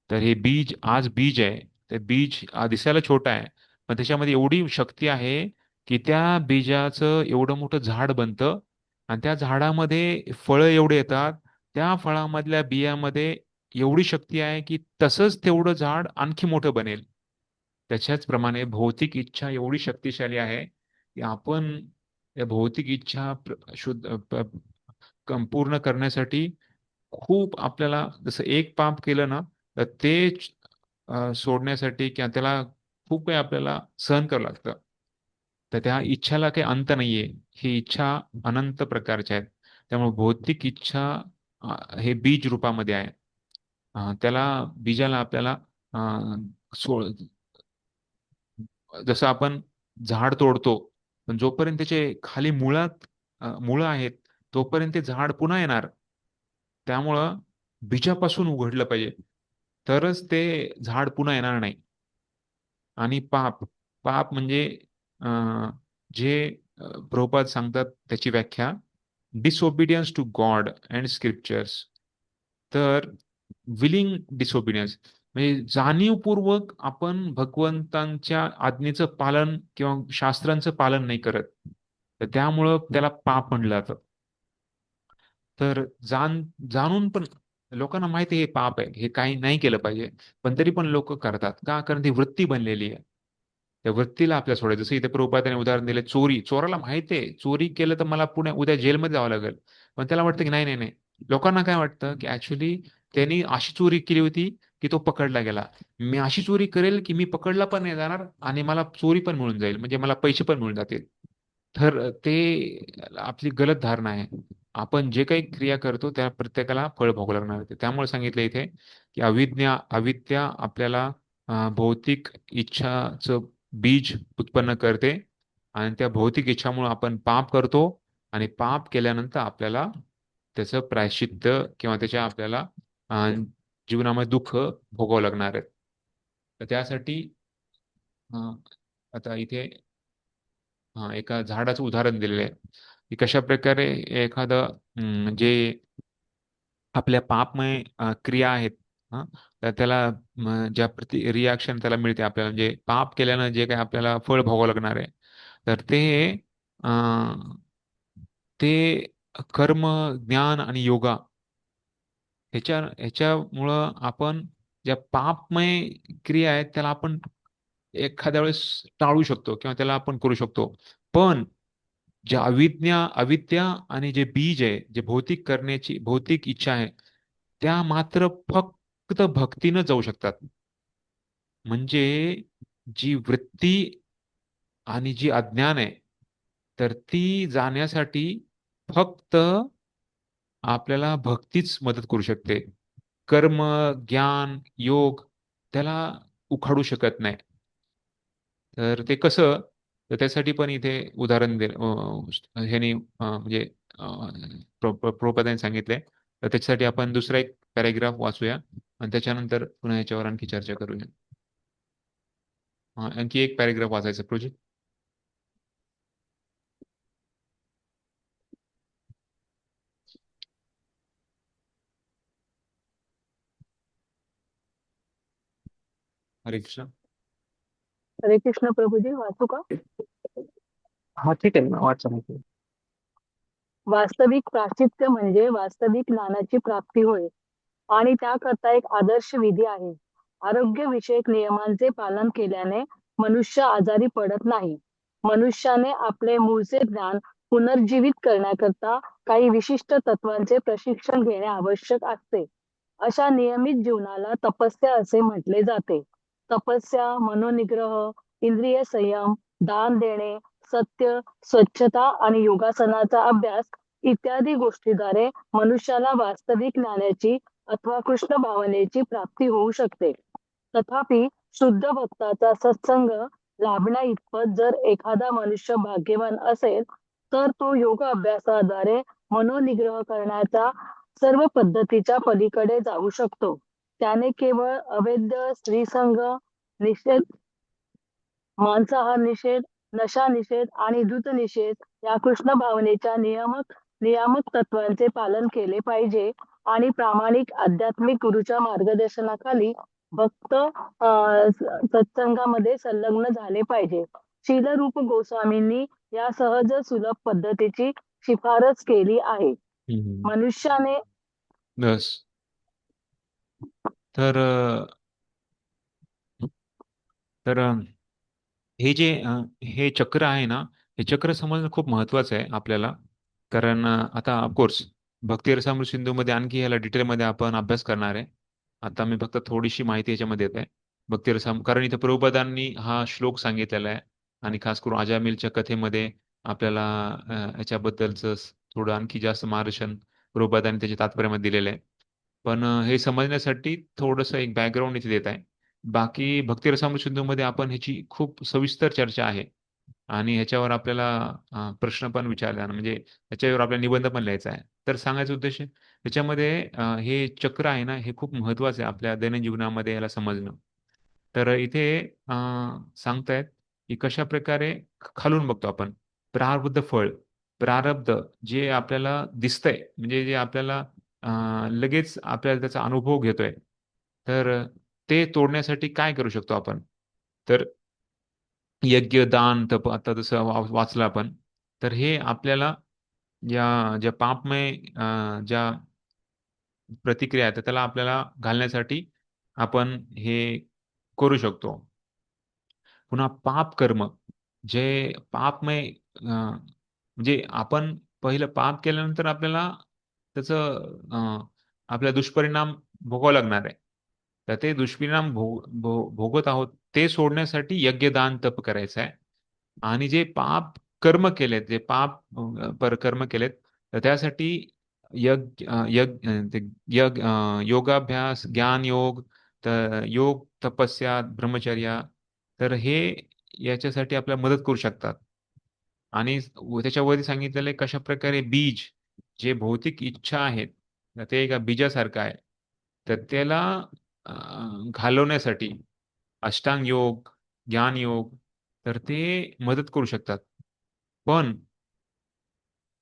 तर हे बीज, आज बीज आहे. ते बीज दिसायला छोटं आहे, पण त्याच्यामध्ये एवढी शक्ती आहे की त्या बीजाचं एवढं मोठं झाड बनतं. आणि त्या झाडामध्ये फळं एवढे येतात. त्या फळामधल्या बियामध्ये एवढी शक्ती आहे की तसंच तेवढं झाड आणखी मोठं बनेल. त्याच्याचप्रमाणे भौतिक इच्छा एवढी शक्तिशाली आहे की आपण या भौतिक इच्छा पूर्ण करण्यासाठी खूप आपल्याला, जसं एक पाप केलं ना, तर ते सोडण्यासाठी किंवा त्याला खूप काही आपल्याला सहन करावं लागतं. तर त्या इच्छाला काही अंत नाहीये. ही इच्छा अनंत प्रकारच्या आहेत. त्यामुळे भौतिक इच्छा हे बीज रूपामध्ये आहे. त्याला, बीजाला आपल्याला अ, सो जसं आपण झाड तोडतो, पण जोपर्यंत त्याचे खाली मुळं आहेत, तोपर्यंत ते झाड पुन्हा येणार. त्यामुळं बीजापासून उघडलं पाहिजे, तरच ते झाड पुन्हा येणार नाही. आणि पाप, पाप म्हणजे अं, जे प्रभुपाद सांगतात त्याची व्याख्या, disobedience to God and scriptures. तर विलिंग डिसओबिडियन्स म्हणजे जाणीवपूर्वक आपण भगवंतांच्या आज्ञेचं पालन किंवा शास्त्रांचं पालन नाही करत, तर त्यामुळं त्याला पाप म्हणलं जातं. तर जाणून पण लोकांना माहिती आहे हे पाप आहे, हे काही नाही केलं पाहिजे, पण तरी पण लोक करतात का? कारण ती वृत्ती बनलेली आहे. त्या वृत्तीला आपल्या सोडायचं. जसं इथे प्रभुपादाने उदाहरण दिले, चोरी. चोराला माहिती आहे चोरी केलं तर मला पुढे उद्या जेलमध्ये जावं लागेल, पण त्याला वाटतं की नाही नाही नाही. लोकांना काय वाटतं की ऍक्च्युली त्यांनी अशी चोरी केली होती की तो पकडला गेला. मी अशी चोरी करेल की मी पकडला पण नाही जाणार आणि मला चोरी पण मिळून जाईल, म्हणजे मला पैसे पण मिळून जातील. तर ते आपली गलत धारणा आहे. आपण जे काही क्रिया करतो त्या प्रत्येकाला फळ भोगावं लागणार आहे. त्यामुळे सांगितलं इथे की अविद्या आपल्याला भौतिक इच्छाचं बीज उत्पन्न करते. आणि त्या भौतिक इच्छामुळे आपण पाप करतो. आणि पाप केल्यानंतर आपल्याला त्याचं प्रायश्चित्त किंवा त्याच्या आपल्याला जीवनामध्ये दुःख भोगावं लागणार आहे. तर त्यासाठी आता इथे एका झाडाचं उदाहरण दिलेलं आहे की कशा प्रकारे एखादं जे आपल्या पापमय क्रिया आहेत, तर त्याला ज्या प्रति रिॲक्शन त्याला मिळते आपल्याला, म्हणजे पाप केल्यानं जे काही आपल्याला फळ भोगावं लागणार आहे, तर अं, ते कर्म, ज्ञान आणि योगा ह्याच्यामुळं आपण ज्या पापमय क्रिया आहेत त्याला आपण एखाद्या वेळेस टाळू शकतो किंवा त्याला आपण करू शकतो. पण जे अविद्या आणि जे बीज आहे, जे भौतिक करण्याची भौतिक इच्छा आहे, त्या मात्र फक्त भक्तीनं जाऊ शकतात. म्हणजे जी वृत्ती आणि जी अज्ञान आहे, तर ती जाण्यासाठी फक्त आपल्याला भक्तीच मदत करू शकते. कर्म, ज्ञान, योग त्याला उखाडू शकत नाही. तर ते कसं? तर त्यासाठी पण इथे उदाहरण ह्यानी म्हणजे प्रभुपादांनी सांगितलंय. तर त्याच्यासाठी आपण दुसरा एक पॅरेग्राफ वाचूया आणि त्याच्यानंतर पुन्हा याच्यावर आणखी चर्चा करूया. आणखी एक पॅरेग्राफ वाचायचं प्रोजेक्ट. हरे कृष्ण. हरे कृष्ण प्रभूजी, वाचू का? हा ठीक आहे ना, वाचा मग. वास्तविक प्राश्चित्य म्हणजे वास्तविक ज्ञानाची प्राप्ती होय आणि त्याकरता एक आदर्श विधी आहे. आरोग्य विषयक नियमांचे पालन केल्याने मनुष्य आजारी पडत नाही. मनुष्याने आपले मूळचे ज्ञान पुनर्जीवित करण्याकरता काही विशिष्ट तत्वांचे प्रशिक्षण घेणे आवश्यक असते. अशा नियमित जीवनाला तपस्या असे म्हटले जाते. तपस्या, मनोनिग्रह, इंद्रिय संयम, दान देणे, सत्य, स्वच्छता आणि योगासनाचा अभ्यास इत्यादी गोष्टीद्वारे मनुष्याला वास्तविक ज्ञानाची अथवा कृष्ण भावनेची प्राप्ती होऊ शकते. तथापि शुद्ध भक्ताचा सत्संग लाभण्या इतपत जर एखादा मनुष्य भाग्यवान असेल तर तो योग अभ्यासाद्वारे मनोनिग्रह करण्याच्या सर्व पद्धतीच्या पलीकडे जाऊ शकतो. त्याने केवळ अवैध स्त्रीसंग निषेध, मांसाहार निषेध, नशा निषेध आणि धूत निषेध या कृष्ण भावनेच्या नियामक तत्वांचे पालन केले पाहिजे आणि प्रामाणिक आध्यात्मिक गुरुच्या मार्गदर्शनाखाली भक्त सत्संगामध्ये संलग्न झाले पाहिजे. शील रूप गोस्वामींनी या सहज सुलभ पद्धतीची शिफारस केली आहे. मनुष्याने बस. तर हे चक्र आहे ना, हे चक्र समजणं खूप महत्वाचं आहे आपल्याला. कारण आता ऑफकोर्स भक्ती रसामृत सिंधूमध्ये आणखी ह्याला डिटेलमध्ये आपण अभ्यास करणार आहे. आता मी फक्त थोडीशी माहिती याच्यामध्ये देत आहे. भक्ती रसाम कारण इथे प्रभुपादांनी हा श्लोक सांगितलेला आहे आणि खास करून अजामिलच्या कथेमध्ये आपल्याला याच्याबद्दलचं थोडं आणखी जास्त मार्गदर्शन प्रभुपादांनी त्याच्या तात्पर्यामध्ये दिलेलं आहे. पण हे समजण्यासाठी थोडंसं एक बॅकग्राऊंड इथे देत आहे. बाकी भक्ती रसामृत सिंधूमध्ये आपण ह्याची खूप सविस्तर चर्चा आहे आणि ह्याच्यावर आपल्याला प्रश्न पण विचारला, म्हणजे ह्याच्यावर आपल्याला निबंध पण लिहायचा आहे. तर सांगायचा उद्देश ह्याच्यामध्ये हे चक्र आहे ना, हे खूप महत्वाचं आहे आपल्या दैनंदिन जीवनामध्ये याला समजणं. तर इथे सांगतायत की कशा प्रकारे खालून बघतो आपण प्रारब्ध फळ, प्रारब्ध जे आपल्याला दिसतंय, म्हणजे जे आपल्याला लगेच आपल्याला त्याचा अनुभव घेतोय, तर ते तोडण्यासाठी काय करू शकतो आपण? तर यज्ञ, दान, तप आता जसं वाचलं आपण, तर हे आपल्याला ज्या पापमय ज्या प्रतिक्रिया आहेत त्याला आपल्याला घालण्यासाठी आपण हे करू शकतो. पुन्हा पाप कर्म, जे पापमय म्हणजे आपण पहिलं पाप केल्यानंतर आपल्याला त्याचं आपला दुष्परिणाम भोगावा लागणार आहे. तर ते दुष्परिणाम भोगत आहोत ते सोडण्यासाठी यज्ञ, दान, तप करायचं आहे. आणि जे पाप कर्म केलेत, जे पाप परकर्म केलेत, तर त्यासाठी योगाभ्यास, ज्ञान योग, तर योग, तपस्या, ब्रह्मचर्या, तर हे याच्यासाठी आपल्याला मदत करू शकतात. आणि त्याच्यावरती सांगितलेलं आहे कशा प्रकारे बीज, जे भौतिक इच्छा आहेत, तर ते एका बीजासारखं आहे. तर त्याला घालवण्यासाठी अष्टांग योग, ज्ञान योग, तर ते मदत करू शकतात. पण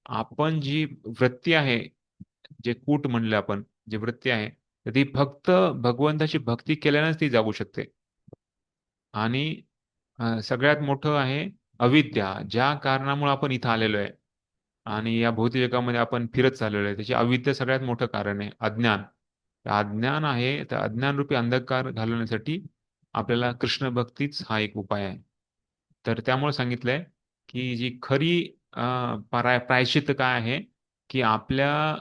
आपण जी वृत्ती आहे, जे कूट म्हणले आपण, जी वृत्ती आहे, तर ती फक्त भगवंताची भक्ती केल्यानेच ती जागू शकते. आणि सगळ्यात मोठं आहे अविद्या, ज्या कारणामुळे आपण इथं आलेलो आहे आणि या भौतिक जगामध्ये आपण फिरत चाललेलो आहे, त्याची अविद्या सगळ्यात मोठं कारण आहे. अज्ञान, अज्ञान आहे, तर अज्ञानरूपी अंधकार घालवण्यासाठी आपल्याला कृष्ण भक्तीच हा एक उपाय आहे. तर त्यामुळे सांगितलंय की जी खरी प्रायश्चित्त काय आहे, की आपल्या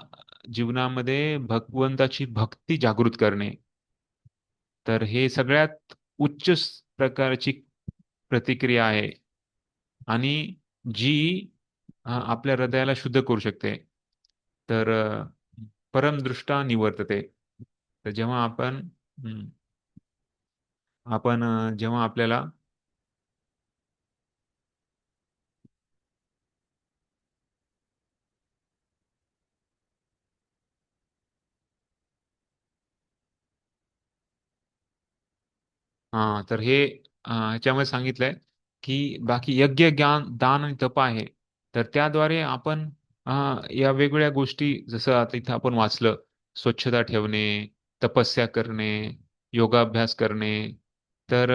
जीवनामध्ये भगवंताची भक्ती जागृत करणे. तर हे सगळ्यात उच्च प्रकारची प्रतिक्रिया आहे आणि जी आपल्या हृदयाला शुद्ध करू शकते. तर परमदृष्टा निवर्तते. तर जेव्हा आपण जेव्हा आपल्याला तर हे ह्याच्यामध्ये सांगितलंय की बाकी यज्ञ, ज्ञान, दान आणि तप आहे. तर त्याद्वारे आपण या वेगवेगळ्या गोष्टी, जसं आता इथं आपण वाचलं, स्वच्छता ठेवणे, तपस्या करणे, योगाभ्यास करणे, तर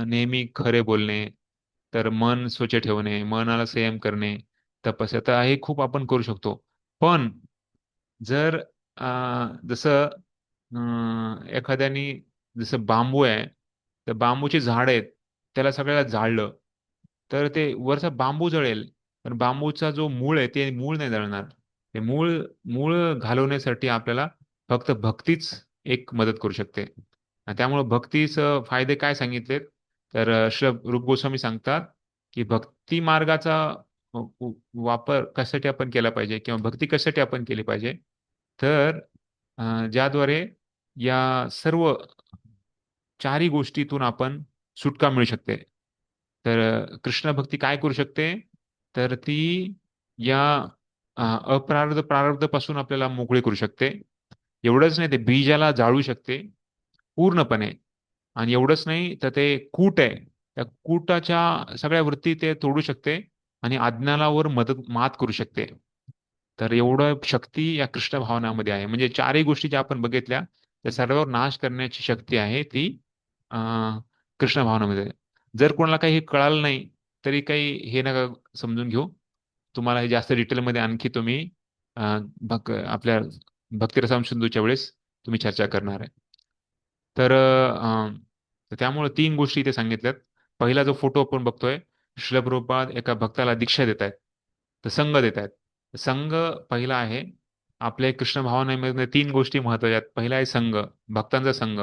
नेहमी खरे बोलणे, तर मन स्वच्छ ठेवणे, मनाला संयम करणे, तपस्या, तर हे खूप आपण करू शकतो. पण जर जसं एखाद्यानी, जसं बांबू आहे, तर बांबूची झाड आहेत, त्याला सगळ्याला जाळलं तर ते वरचा बांबू जळेल पण बांबूचा जो मूळ आहे ते मूळ नाही जळणार. ते मूळ मूळ घालवण्यासाठी आपल्याला फक्त भक्तीच एक मदत करू शकते. आणि त्यामुळे भक्तीचं फायदे काय सांगितलेत, तर श्री रूप गोस्वामी सांगतात की भक्ती मार्गाचा वापर कशासाठी आपण केला पाहिजे किंवा भक्ती कशासाठी आपण केली पाहिजे, तर ज्याद्वारे या सर्व चारही गोष्टीतून आपण सुटका मिळू शकते. तर कृष्ण भक्ती काय करू शकते, तर ती या अप्रारब्ध प्रारब्ध पासून आपल्याला मोकळे करू शकते. एवढंच नाही, ते बीजाला जाळू शकते पूर्णपणे. आणि एवढंच नाही तर ते कूट आहे, त्या कूटाच्या सगळ्या वृत्ती ते तोडू शकते आणि अज्ञानावर मात करू शकते. तर एवढं शक्ती या कृष्ण भावनामध्ये आहे. म्हणजे चारही गोष्टी ज्या आपण बघितल्या त्या सर्वांवर नाश करण्याची शक्ती आहे ती कृष्ण भावनामध्ये. जर कोणाला काही हे कळालं नाही तरी काही हे नका समजून घेऊ. तुम्हाला हे जास्त डिटेलमध्ये आणखी तुम्ही आपल्या भक्तिरसाम सिंधूच्या वेळेस तुम्ही चर्चा करणार आहे. तर तर त्यामुळे तीन गोष्टी इथे सांगितल्यात. पहिला जो फोटो आपण बघतोय, श्रील प्रभुपाद एका भक्ताला दीक्षा देत आहेत, तर संघ देत आहेत. संघ पहिला आहे. आपल्या कृष्ण भावनेमध्ये तीन गोष्टी महत्वाच्या आहेत. पहिला आहे संघ, भक्तांचा संघ.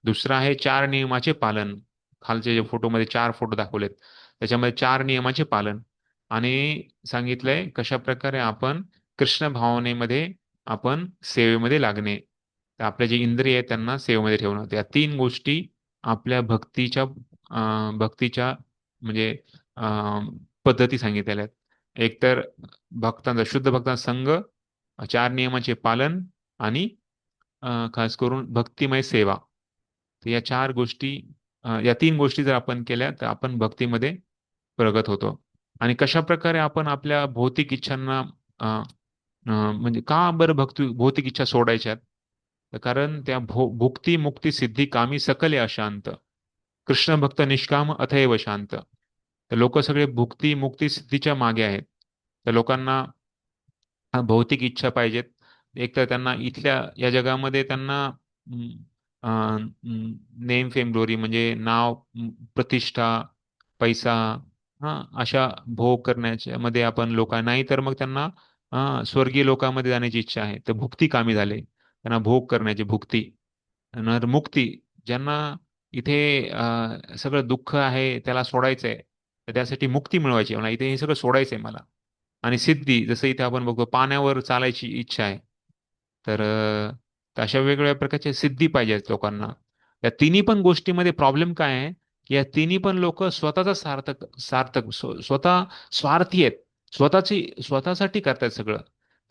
दुसरा आहे चार नियमाचे पालन. खालचे जे फोटोमध्ये चार फोटो दाखवलेत त्याच्यामध्ये चार नियमाचे पालन. आणि सांगितलंय कशा प्रकारे आपण कृष्ण भावनेमध्ये आपण सेवेमध्ये लागणे. तर आपले जे इंद्रिय आहेत त्यांना सेवेमध्ये ठेवणं, त्या तीन गोष्टी आपल्या भक्तीच्या म्हणजे पद्धती सांगितलेल्या आहेत. एक तर भक्तांचा शुद्ध भक्तांचा संघ, चार नियमाचे पालन आणि खास करून भक्तिमय सेवा. तर या चार गोष्टी या तीन गोष्टी जर आपण केल्या तर आपण भक्तीमध्ये प्रगत होतो. आणि कशा प्रकारे आपण आपल्या भौतिक इच्छांना म्हणजे का बरं भौतिक इच्छा सोडायच्यात, तर कारण त्या भुक्ती मुक्ती सिद्धी कामी सकले अशांत, कृष्ण भक्त निष्काम अथैव शांत. तर लोक सगळे भुक्ती मुक्ती सिद्धीच्या मागे आहेत. तर लोकांना भौतिक इच्छा पाहिजेत. एक तर त्यांना इथल्या या जगामध्ये त्यांना नेम फेम ग्लोरी म्हणजे नाव, प्रतिष्ठा, पैसा, हा अशा भोग करण्याच्या मध्ये आपण लोक, नाही तर मग त्यांना स्वर्गीय लोकांमध्ये जाण्याची इच्छा आहे. तर भुक्ती कामी झाले, त्यांना भोग करण्याची भुक्ती. नर मुक्ती, ज्यांना इथे सगळं दुःख आहे त्याला सोडायचंय, तर त्यासाठी मुक्ती मिळवायची मला, इथे हे सगळं सोडायचंय मला. आणि सिद्धी, जसं इथे आपण बघतो पाण्यावर चालायची इच्छा आहे, तर तर अशा वेगवेगळ्या प्रकारच्या सिद्धी पाहिजेत लोकांना. या तिन्ही पण गोष्टीमध्ये प्रॉब्लेम काय आहे, की या तिन्ही पण लोक स्वतःचा सार्थक सार्थक स्वतः स्वार्थी आहेत. स्वतःसाठी करतात सगळं.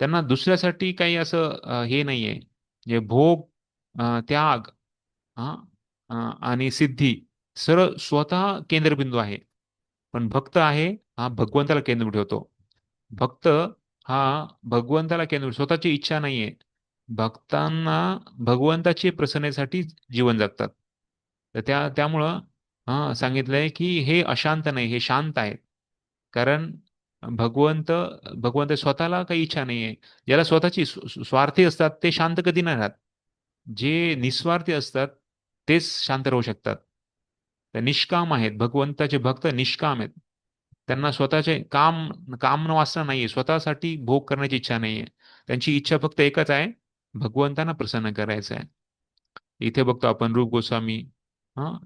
त्यांना दुसऱ्यासाठी काही असं हे नाहीये. जे भोग, त्याग, हा आणि सिद्धी सर्व स्वतः केंद्रबिंदू आहे. पण भक्त आहे हा भगवंताला केंद्र ठेवतो. भक्त हा भगवंताला केंद्र, स्वतःची इच्छा नाहीये. भक्तांना भगवंताची प्रसन्नतेसाठी जीवन जगतात. तर त्यामुळं सांगितलंय की हे अशांत नाही, हे शांत आहेत. कारण भगवंत भगवंत स्वतःला काही इच्छा नाहीये. ज्याला स्वतःची स्वार्थी असतात ते शांत कधी नाही राहत. जे निस्वार्थी असतात तेच शांत राहू शकतात. ते निष्काम आहेत, भगवंताचे भक्त निष्काम आहेत. त्यांना स्वतःचे काम वासना नाहीये, स्वतःसाठी भोग करण्याची इच्छा नाहीये. त्यांची इच्छा फक्त एकच आहे, भगवंतांना प्रसन्न करायचं आहे. इथे बघतो आपण रूप गोस्वामी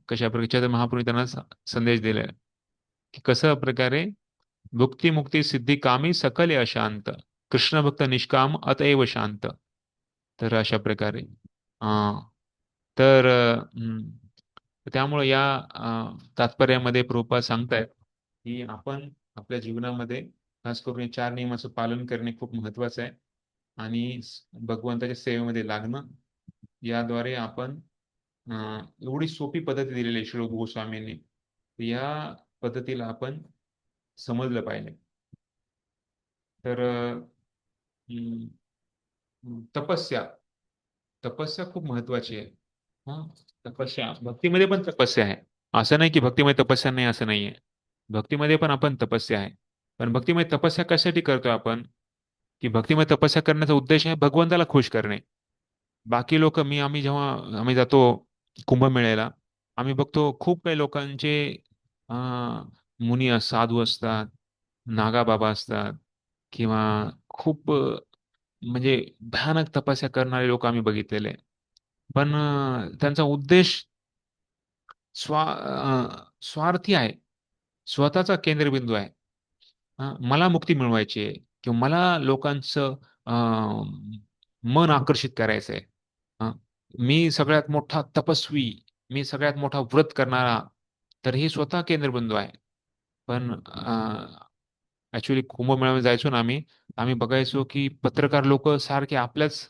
कशा प्रकारे चैतन्य महाप्रभू त्यांना संदेश दिलाय की कसं प्रकारे भुक्ती मुक्ती सिद्धी कामी सकले अशांत, कृष्ण भक्त निष्काम अतएव शांत. तर अशा प्रकारे तर त्यामुळे या तात्पर्यामध्ये प्रभुपाद सांगतायत की आपण आपल्या जीवनामध्ये खास करून या चार नियमाचं पालन करणे खूप महत्वाचं आहे. आणि भगवंताच्या सेवेमध्ये लागणं, याद्वारे आपण एवढी सोपी पद्धती दिलेली आहे श्री गोस्वामींनी, या पद्धतीला आपण समजलं पाहिजे. तर तपस्या तपस्या खूप महत्वाची आहे. हा तपस्या, भक्तीमध्ये पण तपस्या आहे. असं नाही की भक्तीमध्ये तपस्या नाही, असं नाहीये. भक्तीमध्ये पण आपण तपस्या आहे. पण भक्तीमध्ये तपस्या कशासाठी करतोय आपण, की भक्तीमध्ये तपस्या करण्याचा उद्देश आहे भगवंताला खुश करणे. बाकी लोक, आम्ही जेव्हा आम्ही जातो कुंभमेळ्याला, आम्ही बघतो खूप काही लोकांचे मुनी साधू असतात, नागाबाबा असतात किंवा खूप म्हणजे भयानक तपस्या करणारे लोक आम्ही बघितलेले. पण त्यांचा उद्देश स्वार्थी आहे, स्वतःचा केंद्रबिंदू आहे. मला मुक्ती मिळवायची आहे किंवा मला लोकांचं मन आकर्षित करायचं आहे. अ, मी सगळ्यात मोठा तपस्वी, मी सगळ्यात मोठा व्रत करणारा, तर हे स्वतः केंद्रबिंदू आहे. पण ऍक्च्युली कुंभमेळ्यामध्ये जायचो ना आम्ही, आम्ही बघायचो की पत्रकार लोक सारखे आपल्याच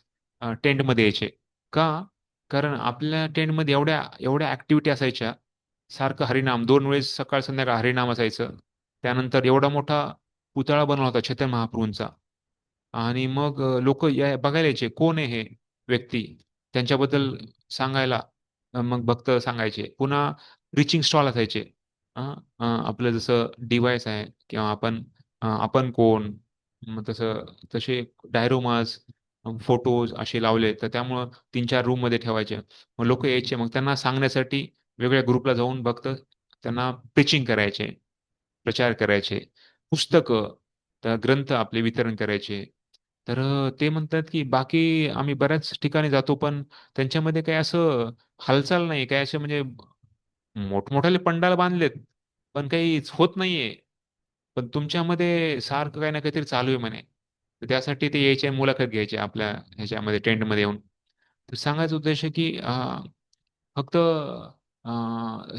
टेंटमध्ये यायचे. का? कारण आपल्या टेंटमध्ये एवढ्या एवढ्या ऍक्टिव्हिटी असायच्या. सारखं हरिनाम 2 वेळेस सकाळ संध्याकाळ हरिनाम असायचं. त्यानंतर एवढा मोठा पुतळा बनवला होता चैतन्य महाप्रभूंचा. आणि मग लोक बघायला यायचे कोण आहे हे व्यक्ती, त्यांच्याबद्दल सांगायला. मग भक्त सांगायचे. पुन्हा रिचिंग स्टॉल असायचे. आपलं जसं डिव्हाइस आहे किंवा आपण कोण, मग तसे डायरोमास, फोटोज असे लावले, तर त्यामुळं 3-4 रूम मध्ये ठेवायचे. मग लोक यायचे, मग त्यांना सांगण्यासाठी वेगळ्या ग्रुपला जाऊन भक्त त्यांना प्रिचिंग करायचे, प्रचार करायचे. पुस्तकं, तर ग्रंथ आपले वितरण करायचे. तर ते म्हणतात की बाकी आम्ही बऱ्याच ठिकाणी जातो, पण त्यांच्यामध्ये काही असं हालचाल नाही, काही असे म्हणजे मोठमोठाले पंडाल बांधलेत, पण काही होत नाहीये. पण तुमच्यामध्ये सारखं काही ना काहीतरी चालू आहे म्हणे. तर त्यासाठी ते यायचे, मुलाखत घ्यायचे आपल्या ह्याच्यामध्ये टेंटमध्ये येऊन. तर सांगायचा उद्देश आहे की फक्त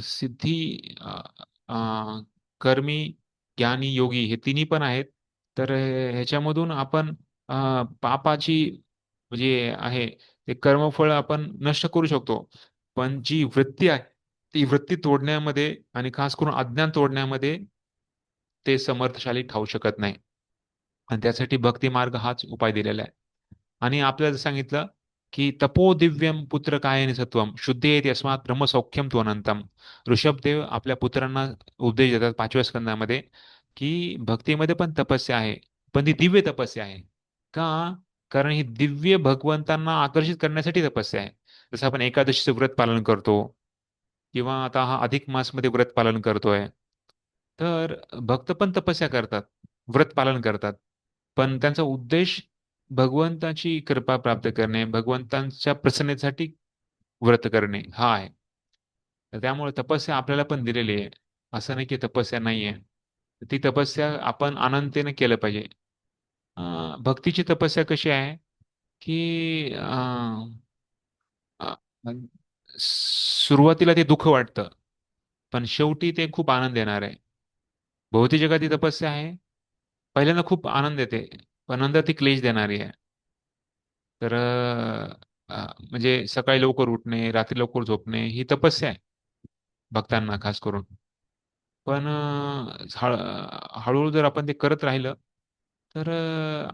सिद्धी, कर्मी, ज्ञानी, योगी हे तिन्ही पण आहेत. तर ह्याच्यामधून आपण पापाची म्हणजे आहे ते कर्मफळ आपण नष्ट करू शकतो. पण जी वृत्ती आहे, ती वृत्ती तोडण्यामध्ये आणि खास करून अज्ञान तोडण्यामध्ये ते समर्थशाली ठरू शकत नाही. आणि त्यासाठी भक्ती मार्ग हाच उपाय दिलेला आहे. आणि आपल्याला जर सांगितलं की तपो दिव्यम पुत्र कायने सत्वम शुद्धेत यस्मात ब्रह्मसौख्यम तो अनंतम. ऋषभदेव आपल्या पुत्रांना उपदेश देतात 5व्या स्कंदामध्ये की भक्तीमध्ये पण तपस्या आहे, पण ती दिव्य तपस्या आहे. का? कारण ही दिव्य भगवंतांना आकर्षित करण्यासाठी तपस्या आहे. जसं आपण एकादशीचं व्रत पालन करतो किंवा आता हा अधिक मासमध्ये व्रत पालन करतोय, तर भक्त पण तपस्या करतात, व्रत पालन करतात, पण त्यांचा उद्देश भगवंताची कृपा प्राप्त करणे, भगवंतांच्या प्रसन्नतेसाठी व्रत करणे हा आहे. तर त्यामुळे तपस्या आपल्याला पण दिलेली आहे. असं नाही की तपस्या नाही आहे. ती तपस्या आपण अनंतेने केलं पाहिजे. भक्तीची तपस्या कशी आहे की अ, सुरुवातीला ते दुःख वाटतं, पण शेवटी ते खूप आनंद देणार आहे. भौतिक जगात ही तपस्या आहे, पहिल्यांदा खूप आनंद देते, पण नंतर ती क्लेश देणारी आहे. तर म्हणजे सकाळी लवकर उठणे, रात्री लवकर झोपणे ही तपस्या आहे भक्तांना खास करून. पण हळूहळू जर आपण ते करत राहिलं, तर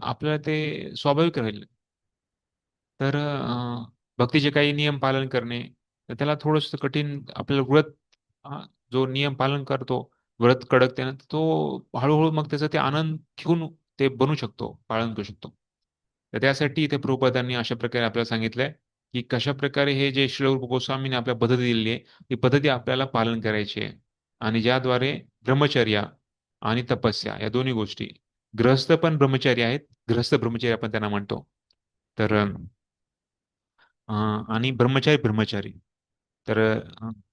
आपल्याला ते स्वाभाविक राहील. तर भक्तीचे काही नियम पालन करणे, तर त्याला थोडंसं कठीण आपल्याला व्रत, जो नियम पालन करतो व्रत कडक, त्यानं तो हळूहळू मग त्याचा ते आनंद घेऊन ते बनू शकतो, पालन करू शकतो. तर त्यासाठी इथे प्रभुपादांनी अशा प्रकारे आपल्याला सांगितलंय की कशा प्रकारे हे जे श्री रूप गोस्वामीने आपल्या पद्धती दिलेली आहे, ती पद्धती आपल्याला पालन करायची आहे. आणि ज्याद्वारे ब्रह्मचर्या आणि तपस्या या दोन्ही गोष्टी, गृहस्थ पण ब्रह्मचारी आहेत, गृहस्थ ब्रह्मचारी आपण त्यांना म्हणतो. तर आणि ब्रह्मचारी ब्रह्मचारी, तर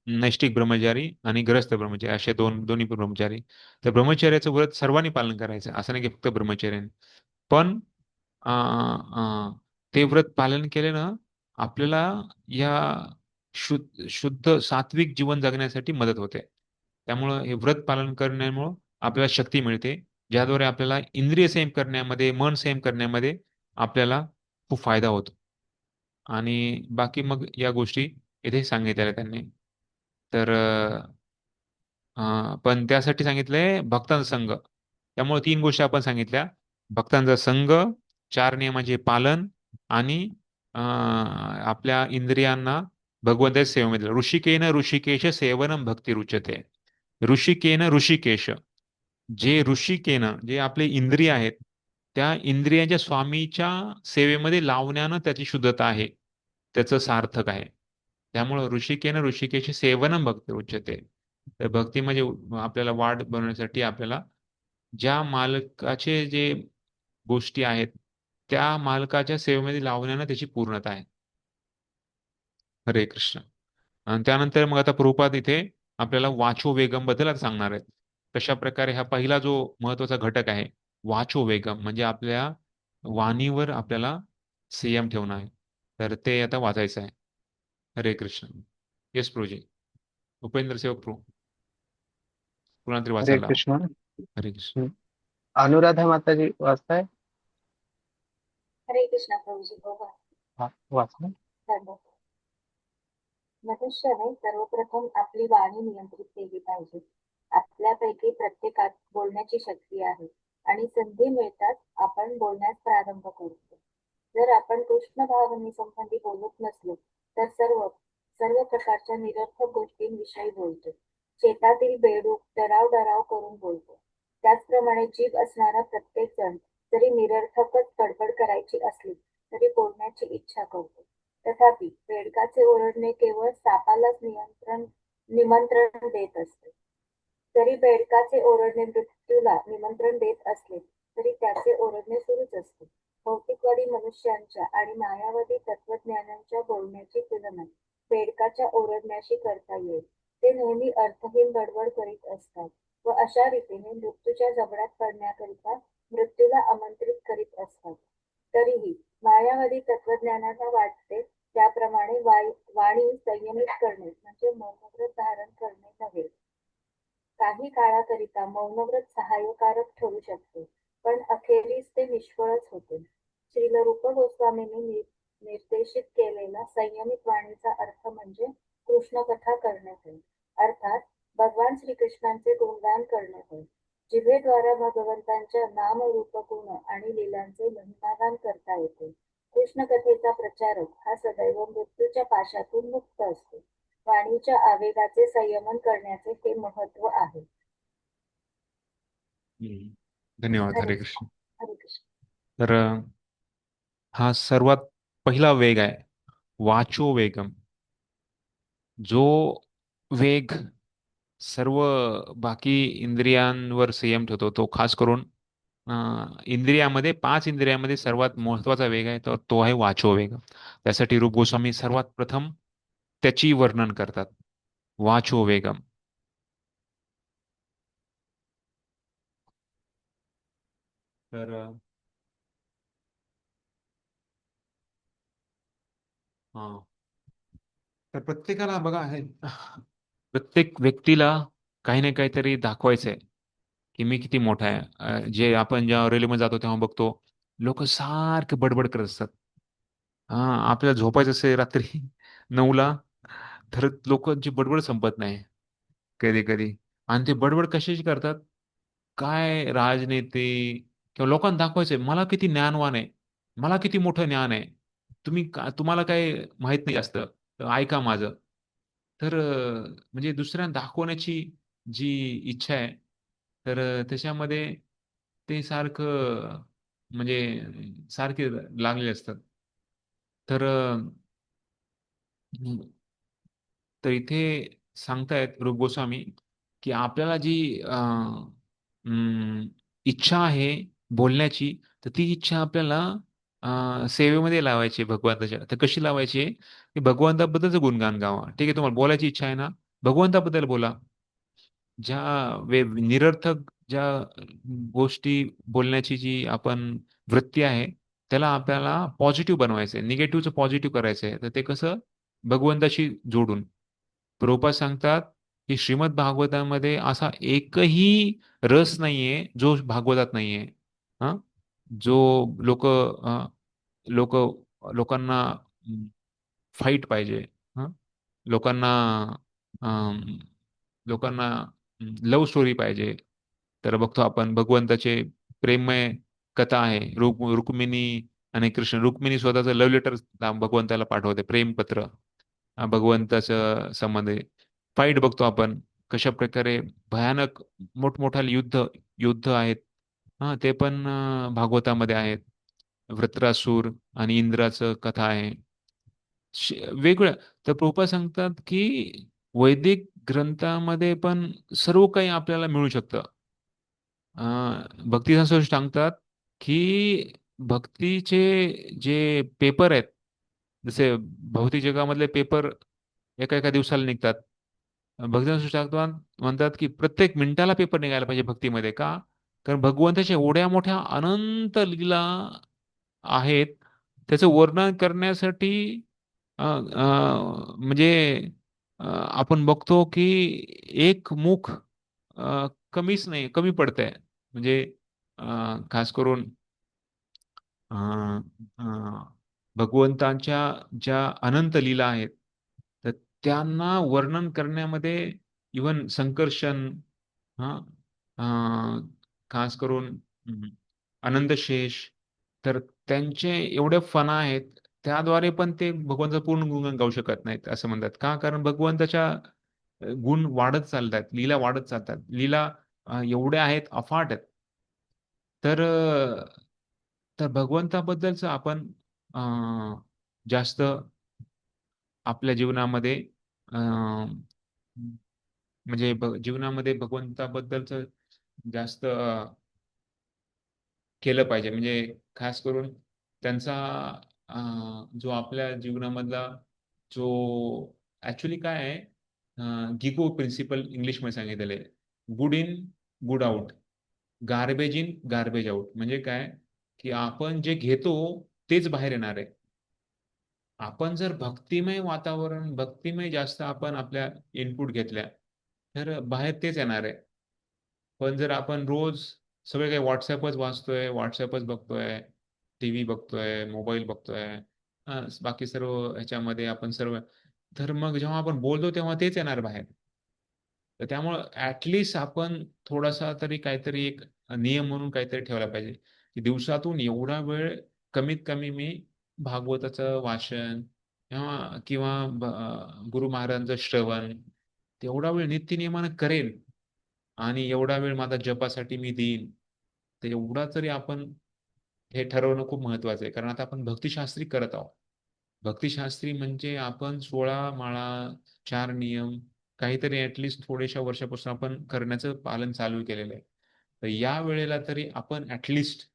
नैष्टिक ब्रह्मचारी आणि गृहस्थ ब्रह्मचारी असे दोन्ही ब्रह्मचारी. तर ब्रह्मचर्याचं व्रत सर्वांनी पालन करायचं, असं नाही की फक्त ब्रह्मचार्याने. पण अ, अ, ते व्रत पालन केल्यानं आपल्याला या शुद्ध सात्विक जीवन जगण्यासाठी मदत होते. त्यामुळं हे व्रत पालन करण्यामुळं आपल्याला शक्ती मिळते, ज्याद्वारे आपल्याला इंद्रिय संयम करण्यामध्ये, मन संयम करण्यामध्ये आपल्याला खूप फायदा होतो. आणि बाकी मग या गोष्टी इथे सांगितलेल्या त्यांनी. तर पण त्यासाठी सांगितलंय भक्तांचा संघ. त्यामुळे 3 गोष्टी आपण सांगितल्या: भक्तांचा संघ, 4 नियमांचे पालन आणि आपल्या इंद्रियांना भगवंताच्या सेवेमध्ये. ऋषिकेन ऋषिकेश सेवनम भक्ती रुचते. ऋषिकेन ऋषिकेश, जे ऋषिकेन जे आपले इंद्रिय आहेत, त्या इंद्रियांच्या स्वामीच्या सेवेमध्ये लावण्यानं त्याची शुद्धता आहे, त्याचं सार्थक आहे. त्यामुळं ऋषिकेन ऋषिकेश सेवनम भक्ती उच्यते. तर भक्ती म्हणजे आपल्याला वाढ बनवण्यासाठी आपल्याला ज्या मालकाचे जे गोष्टी आहेत त्या मालकाच्या सेवेमध्ये लावण्यानं त्याची पूर्णता आहे. हरे कृष्ण. आणि त्यानंतर मग आता प्रभुपाद इथे आपल्याला वाचो वेगम बद्दल आता सांगणार आहेत. कशा प्रकारे हा पहिला जो महत्वाचा घटक आहे वाचो वेगम म्हणजे आपल्या वाणीवर आपल्याला संयम ठेवणं आहे. तर ते आता वाचायचं आहे. हरे कृष्ण. येस प्रभूजी. उपेंद्र सेवक प्रभू पुन्हा तरी हरे वाचायला लावा. कृष्ण. हरे कृष्ण. अनुराधा माताजी वाचताय? हरे कृष्णा प्रभूजी बोला. हा, वाचा. धन्यवाद. मनुष्याने सर्वप्रथम आपली वाणी नियंत्रित केली पाहिजे. आपल्यापैकी प्रत्येकात बोलण्याची शक्ती आहे आणि संधी मिळताच आपण बोलण्यास प्रारंभ करतो. जर आपण कृष्ण भावने संबंधी बोलत नसलो तर सर्व सर्व प्रकारच्या निरर्थक गोष्टींविषयी बोलतो. शेतातील बेडूक डराव करून बोलतो. त्याचप्रमाणे जीभ असणारा प्रत्येक जण जरी निरर्थकच बडबड करायची असली तरी बोलण्याची इच्छा करतो. तथापि बेडकाचे ओरडणे केवळ सापालाच निमंत्रण देत असते. जरी बेडकाचे ओरडणे मृत्यूला निमंत्रण देत असले तरी त्याचे ओरडणे सुरूच असते. भौतिकवादी मनुष्यांच्या आणि मायावादी तत्वज्ञानांच्या बोलण्याची तुलना बेडकाच्या ओरडण्याशी करता येईल. ते नेहमी अर्थहीन बडबड करीत असतात व अशा रीतीने मृत्यूच्या जबड्यात पडण्याकरिता मृत्यूला आमंत्रित करीत असतात. तरीही मायावादी तत्वज्ञानाला वाटते त्याप्रमाणे वाणी संयमित करणे म्हणजे मौनव्रत धारण करणे नव्हे. काही काळाकरिता मौनव्रत सहाय्यकारक ठरू शकते पण अखेरीस ते निष्फळच होते. श्रील रूप गोस्वामींनी निर्देशित केलेला संयमित वाणीचा अर्थ म्हणजे कृष्णकथा करणे होय. अर्थात भगवान श्रीकृष्णांचे गुणगान करणे होय. जिभेद्वारा भगवंतांच्या नाम रूप गुण आणि लीलांचे महिमागान करता येते. कृष्णकथेचा प्रचारक हा सदैव मृत्यूच्या पाशातून मुक्त असतो. वाणीच्या आवेगाचे संयमन करण्याचे हे महत्व आहे. धन्यवाद. हरे हरे कृष्ण. हरे कृष्ण. तर हा सर्वात पहिला वेग आहे वाचो वेगम. जो वेग सर्व बाकी इंद्रियांवर संयम ठेवतो तो खास करून इंद्रियामध्ये 5 इंद्रियामध्ये सर्वात महत्वाचा वेग आहे तर तो आहे वाचो वेग. त्यासाठी रूप गोस्वामी सर्वात प्रथम त्याची वर्णन करतात वाचो वेगम. तर हा तर प्रत्येकाला बघा हे प्रत्येक व्यक्तीला काही ना काहीतरी दाखवायचंय की मी किती मोठा आहे. जे आपण जेव्हा रेल्वेमध्ये जातो तेव्हा बघतो लोक सारखे बडबड करत असतात. हा आपल्याला झोपायचं असेल रात्री 9ला तर लोकांची बडबड संपत नाही कधी कधी. आणि ते बडबड कशाची करतात काय राजनेते किंवा लोकांना दाखवायचंय मला किती ज्ञानवान आहे मला किती मोठं ज्ञान आहे. तुम्हाला काय माहित नाही जास्त तर ऐका माझं. तर म्हणजे दुसऱ्यांना दाखवण्याची जी इच्छा आहे तर त्याच्यामध्ये ते सारखं म्हणजे सारखे लागलेले असतात. तर तर इथे सांगतायत रूप गोस्वामी की आपल्याला जी इच्छा आहे बोलण्याची तर ती इच्छा आपल्याला सेवेमध्ये लावायची आहे भगवंताच्या. तर कशी लावायची आहे की भगवंताबद्दलचं गुणगान गावा. ठीक आहे तुम्हाला बोलायची इच्छा आहे ना भगवंताबद्दल बोला. निरर्थक ज्या गोष्टी बोलण्याची जी आपण वृत्ती आहे त्याला आपल्याला पॉझिटिव्ह बनवायचं आहे निगेटिव्हचं पॉझिटिव्ह करायचं आहे. तर ते कसं भगवंताशी जोडून. प्रभुपाद सांगतात की श्रीमद भागवतामध्ये असा एकही रस नाहीये जो भागवतात नाहीये. हा जो लोक लोक लोकांना फाईट पाहिजे. हा लोकांना अम, लोकांना लव्ह स्टोरी पाहिजे तर बघतो आपण भगवंताचे प्रेममय कथा आहे. रुक्मिणी आणि कृष्ण. रुक्मिणी स्वतःचं लव्ह लेटर भगवंताला पाठवते प्रेमपत्र भगवंताचं संबंध आहे. फाईट बघतो आपण कशा प्रकारे भयानक मोठमोठाले युद्ध आहेत. हा ते पण भागवतामध्ये आहेत. वृत्रासूर आणि इंद्राचं कथा आहे. वेगळं. तर प्रभुपाद सांगतात की वैदिक ग्रंथामध्ये पण सर्व काही आपल्याला मिळू शकतं. भक्तिशास्त्र सांगतात की भक्तीचे जे पेपर आहेत, जसे भौतिक जगामधले पेपर एका एका दिवसाला निघतात, भक्तिशास्त्र सांगतात म्हणतात की प्रत्येक मिनिटाला पेपर निघायला पाहिजे भक्तीमध्ये. का? कारण भगवंताच्या एवढ्या मोठ्या अनंत लीला आहेत, त्याचं वर्णन करण्यासाठी म्हणजे आपण बघतो की एक मुख कमीच नाही, कमी पडतंय. म्हणजे खास करून अ, अ, भगवंतांच्या ज्या अनंत लीला आहेत, तर त्यांना वर्णन करण्यामध्ये इवन संकर्षण, हा खास करून आनंद शेष, तर त्यांचे एवढे फणा आहेत, त्याद्वारे पण ते भगवंताचं पूर्ण गुणगान गाऊ शकत नाहीत असं म्हणतात. का? कारण भगवंताच्या गुण वाढत चालतात, लीला वाढत चालतात, लीला एवढ्या आहेत, अफाट आहेत. तर तर भगवंताबद्दलच आपण जास्त आपल्या जीवनामध्ये म्हणजे जीवनामध्ये भगवंताबद्दलच जास्त केलं पाहिजे. म्हणजे खास करून त्यांचा जो आपल्या जीवनामधला जो ऍक्च्युली काय आहे, गिगो प्रिन्सिपल इंग्लिशमध्ये सांगितलेलं आहे. Good in good out, garbage in garbage out. म्हणजे काय की आपण जे घेतो तेच बाहेर येणार आहे. आपण जर भक्तिमय वातावरण, भक्तिमय जास्त आपण आपल्या इनपुट घेतल्या, तर बाहेर तेच येणार आहे. पण जर आपण रोज सगळे काही व्हॉट्सअपच वाचतोय, व्हॉट्सअपच बघतोय, टीव्ही बघतोय, मोबाईल बघतोय, बाकी सर्व ह्याच्यामध्ये आपण सर्व, तर मग जेव्हा आपण बोलतो तेव्हा तेच येणार बाहेर. तर त्यामुळं ऍटलिस्ट आपण थोडासा तरी काहीतरी एक नियम म्हणून काहीतरी ठेवला पाहिजे की दिवसातून एवढा वेळ कमीत कमी मी भागवताचं वाचन किंवा गुरु महाराजांचं श्रवण तेवढा वेळ नित्यनियमानं करेन, आणि एवढा वेळ माझा जपासाठी मी देईन. तर एवढा तरी आपण हे ठरवणं खूप महत्वाचं आहे. कारण आता आपण भक्तिशास्त्री करत आहोत. भक्तिशास्त्री म्हणजे आपण 16 माळा, 4 नियम काहीतरी ऍटलिस्ट थोड्याशा वर्षापासून आपण करण्याचं पालन चालू केलेलं आहे. तर या वेळेला तरी आपण ऍटलिस्ट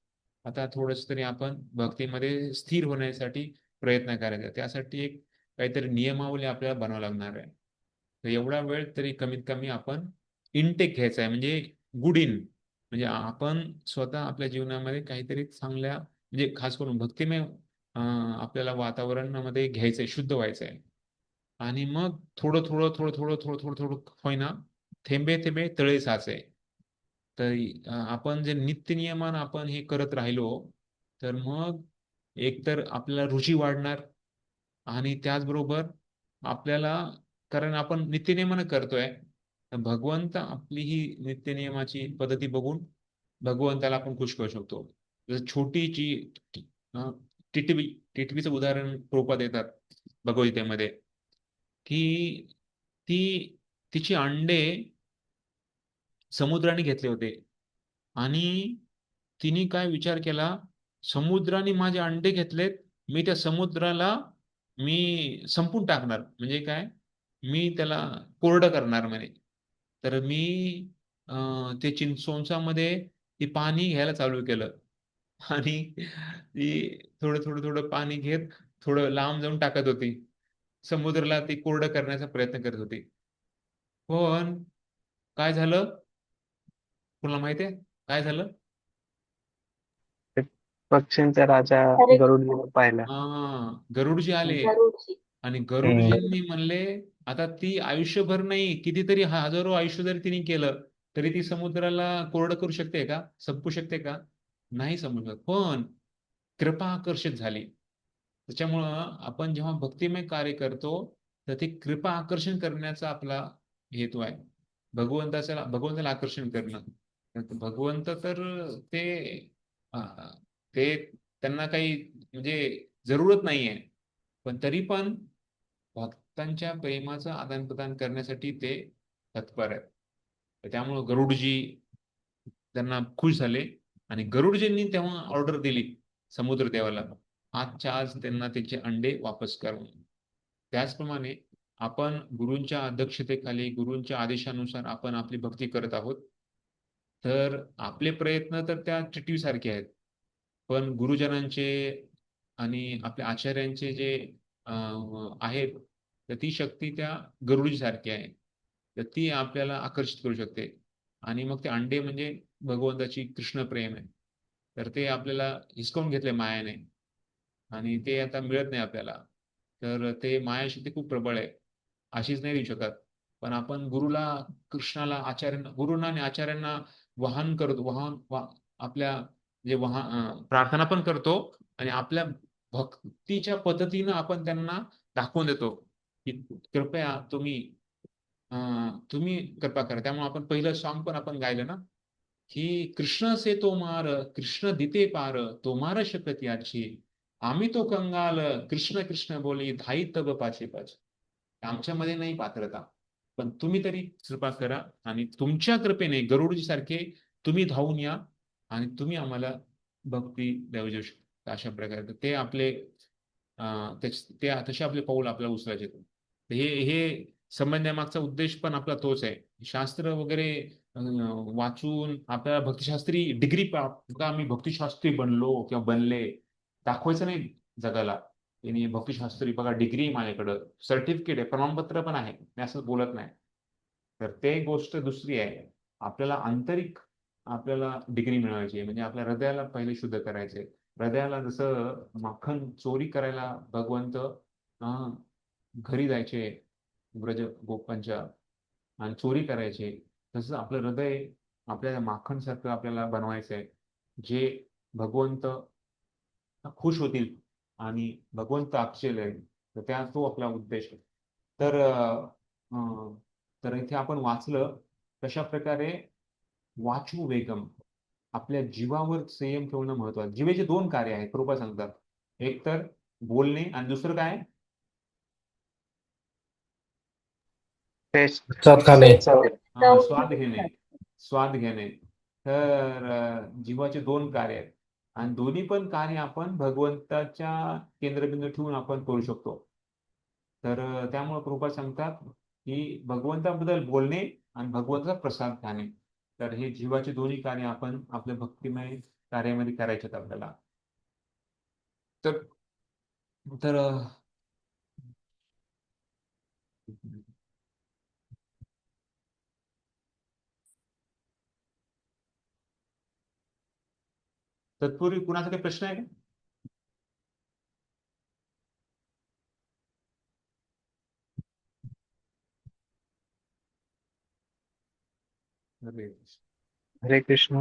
आता थोडस तरी आपण भक्तीमध्ये स्थिर होण्यासाठी प्रयत्न करायचा. त्यासाठी एक काहीतरी नियमावली आपल्याला बनावं लागणार आहे. तर एवढा वेळ तरी कमीत कमी आपण इनटेक घ्यायचा आहे. म्हणजे गुड इन, म्हणजे आपण स्वतः आपल्या जीवनामध्ये काहीतरी चांगल्या, म्हणजे खास करून भक्तिमय आपल्याला वातावरणामध्ये घ्यायचंय, शुद्ध व्हायचंय. आणि मग थोडं थोडं थोडं थोडं थोडं थोडं थोडं होईना, थेंबे थेंबे तळे साचे. तर आपण जे नित्यनियमान आपण हे करत राहिलो, तर मग एकतर आपल्याला रुची वाढणार, आणि त्याचबरोबर आपल्याला, कारण आपण नित्यनियमानं करतोय, तर भगवंत आपली ही नित्यनियमाची पद्धती बघून भगवंताला आपण खुश करू शकतो. जसं छोटीची अं, टिटवी, टिटवीचं उदाहरण प्रभुपाद देतात भगवद्गीतेमध्ये, की ती तिची अंडे समुद्राने घेतले होते, आणि तिने काय विचार केला, समुद्राने माझे अंडे घेतलेत, मी त्या समुद्राला मी संपून टाकणार. म्हणजे काय, मी त्याला कोरडं करणार म्हणे. तर मी ते चिंचोंचामध्ये ती पाणी घ्यायला चालू केलं, आणि ती थोडं थोडं थोडं पाणी घेत थोडं लांब जाऊन टाकत होती, समुद्राला ती कोरडं करण्याचा प्रयत्न करत होती. पण काय झालं, तुला माहिती आहे काय झालं? ते पक्ष्यांचा राजा हरे गरुड पाहिला. गरुडजी आले, गरुडजी. आणि हम्म. गरुडजींनी म्हणले, आता ती आयुष्यभर नाही, कितीतरी हजारो आयुष्य जरी तिने केलं तरी ती समुद्राला कोरडं करू शकते का, संपू शकते का? नाही संपू शकत. पण कृपा आकर्षित झाली. त्याच्यामुळं आपण जेव्हा भक्तिमय कार्य करतो, तर ती कृपा आकर्षण करण्याचा आपला हेतू आहे, भगवंताला आकर्षण करणं. तर भगवंत तर ते अं, ते त्यांना काही म्हणजे जरूरत नाहीये, पण तरी पण भक्तांच्या प्रेमाचं आदान प्रदान करण्यासाठी ते तत्पर आहेत. तर त्यामुळं गरुडजी त्यांना खुश झाले, आणि गरुडजींनी तेव्हा ऑर्डर दिली समुद्रदेवाला, आजच्या आज त्यांना त्याचे अंडे वापस कर म्हणून. त्याचप्रमाणे आपण गुरूंच्या अध्यक्षतेखाली, गुरूंच्या आदेशानुसार आपण आपली भक्ती करत आहोत. तर आपले प्रयत्न तर त्या चिठ्ठीसारखे आहेत, पण गुरुजनांचे आणि आपल्या आचार्यांचे जे आहेत, तर ती शक्ती त्या गरुडीसारखी आहे. तर ती आपल्याला आकर्षित करू शकते. आणि मग ते अंडे म्हणजे भगवंताची कृष्ण प्रेम आहे. तर ते आपल्याला हिसकावून घेतले मायाने, आणि ते आता मिळत नाही आपल्याला. तर ते मायाशक्ती खूप प्रबळ आहे, अशीच नाही देऊ शकत. पण आपण गुरुला, कृष्णाला, आचार्यांना, गुरुंना आणि आचार्यांना वाहन करतो, आपल्या जे प्रार्थना पण करतो, आणि आपल्या भक्तीच्या पद्धतीनं आपण त्यांना दाखवून देतो की कृपया तुम्ही कृपा करा. त्यामुळे आपण पहिलं सॉन्ग पण आपण गायलं ना, की कृष्ण से तो मार, कृष्ण दिते पार, तो मार शकत याची, आम्ही तो कंगाल, कृष्ण कृष्ण बोली, धाई तब पाचे पाच. आमच्यामध्ये नाही पात्रता, पण तुम्ही तरी कृपा करा, आणि तुमच्या कृपेने गरुडजी सारखे तुम्ही धावून या, आणि तुम्ही आम्हाला भक्ती देऊ शकता. अशा प्रकारे तर ते आपले ते तसे आपले पाऊल आपल्याला उचलायचे. हे संबंधामागचा उद्देश पण आपला तोच आहे. शास्त्र वगैरे वाचून आपल्याला भक्तिशास्त्री डिग्री प्राप्त, आम्ही भक्तिशास्त्री बनलो किंवा बनले, दाखवायचं नाही जगाला. आणि भक्तिशास्त्री बघा, डिग्री माझ्याकडं, सर्टिफिकेट आहे, प्रमाणपत्र पण आहे, मी असं बोलत नाही. तर ते गोष्ट दुसरी आहे. आपल्याला आंतरिक आपल्याला डिग्री मिळवायची आहे, म्हणजे आपल्या हृदयाला पहिले शुद्ध करायचे. हृदयाला जसं माखन चोरी करायला भगवंत घरी जायचे ब्रज गोपांच्या, आणि चोरी करायचे, तसं आपलं हृदय आपल्याला माखनसारखं आपल्याला बनवायचं आहे, जे भगवंत खुश होतील आणि भगवंत अक्षय आहे. तर तो आपला उद्देश आहे. तर तर इथे आपण वाचलं कशा प्रकारे वाचू वेगम, आपल्या जीवावर संयम ठेवणं महत्वाचं. जीवेचे दोन कार्य आहेत, कृपा सांगतात. एक तर बोलणे, आणि दुसरं काय? टेस्ट. सात खाणे. स्वाद घेणे. स्वाद घेणे. तर जीवाचे दोन कार्य आहेत, आणि दोन्ही पण कार्य आपण भगवंताच्या केंद्रबिंदू ठेवून आपण करू शकतो. तर त्यामुळे कृपा सांगतात की भगवंताबद्दल बोलणे आणि भगवंताचा प्रसाद खाणे, तर हे जीवाचे दोन्ही कार्य आपण आपल्या भक्तिमय कार्यामध्ये करायचे आहेत आपल्याला. तर तर तत्पूर्वी कुणाचा काही प्रश्न आहे का? हरे कृष्ण.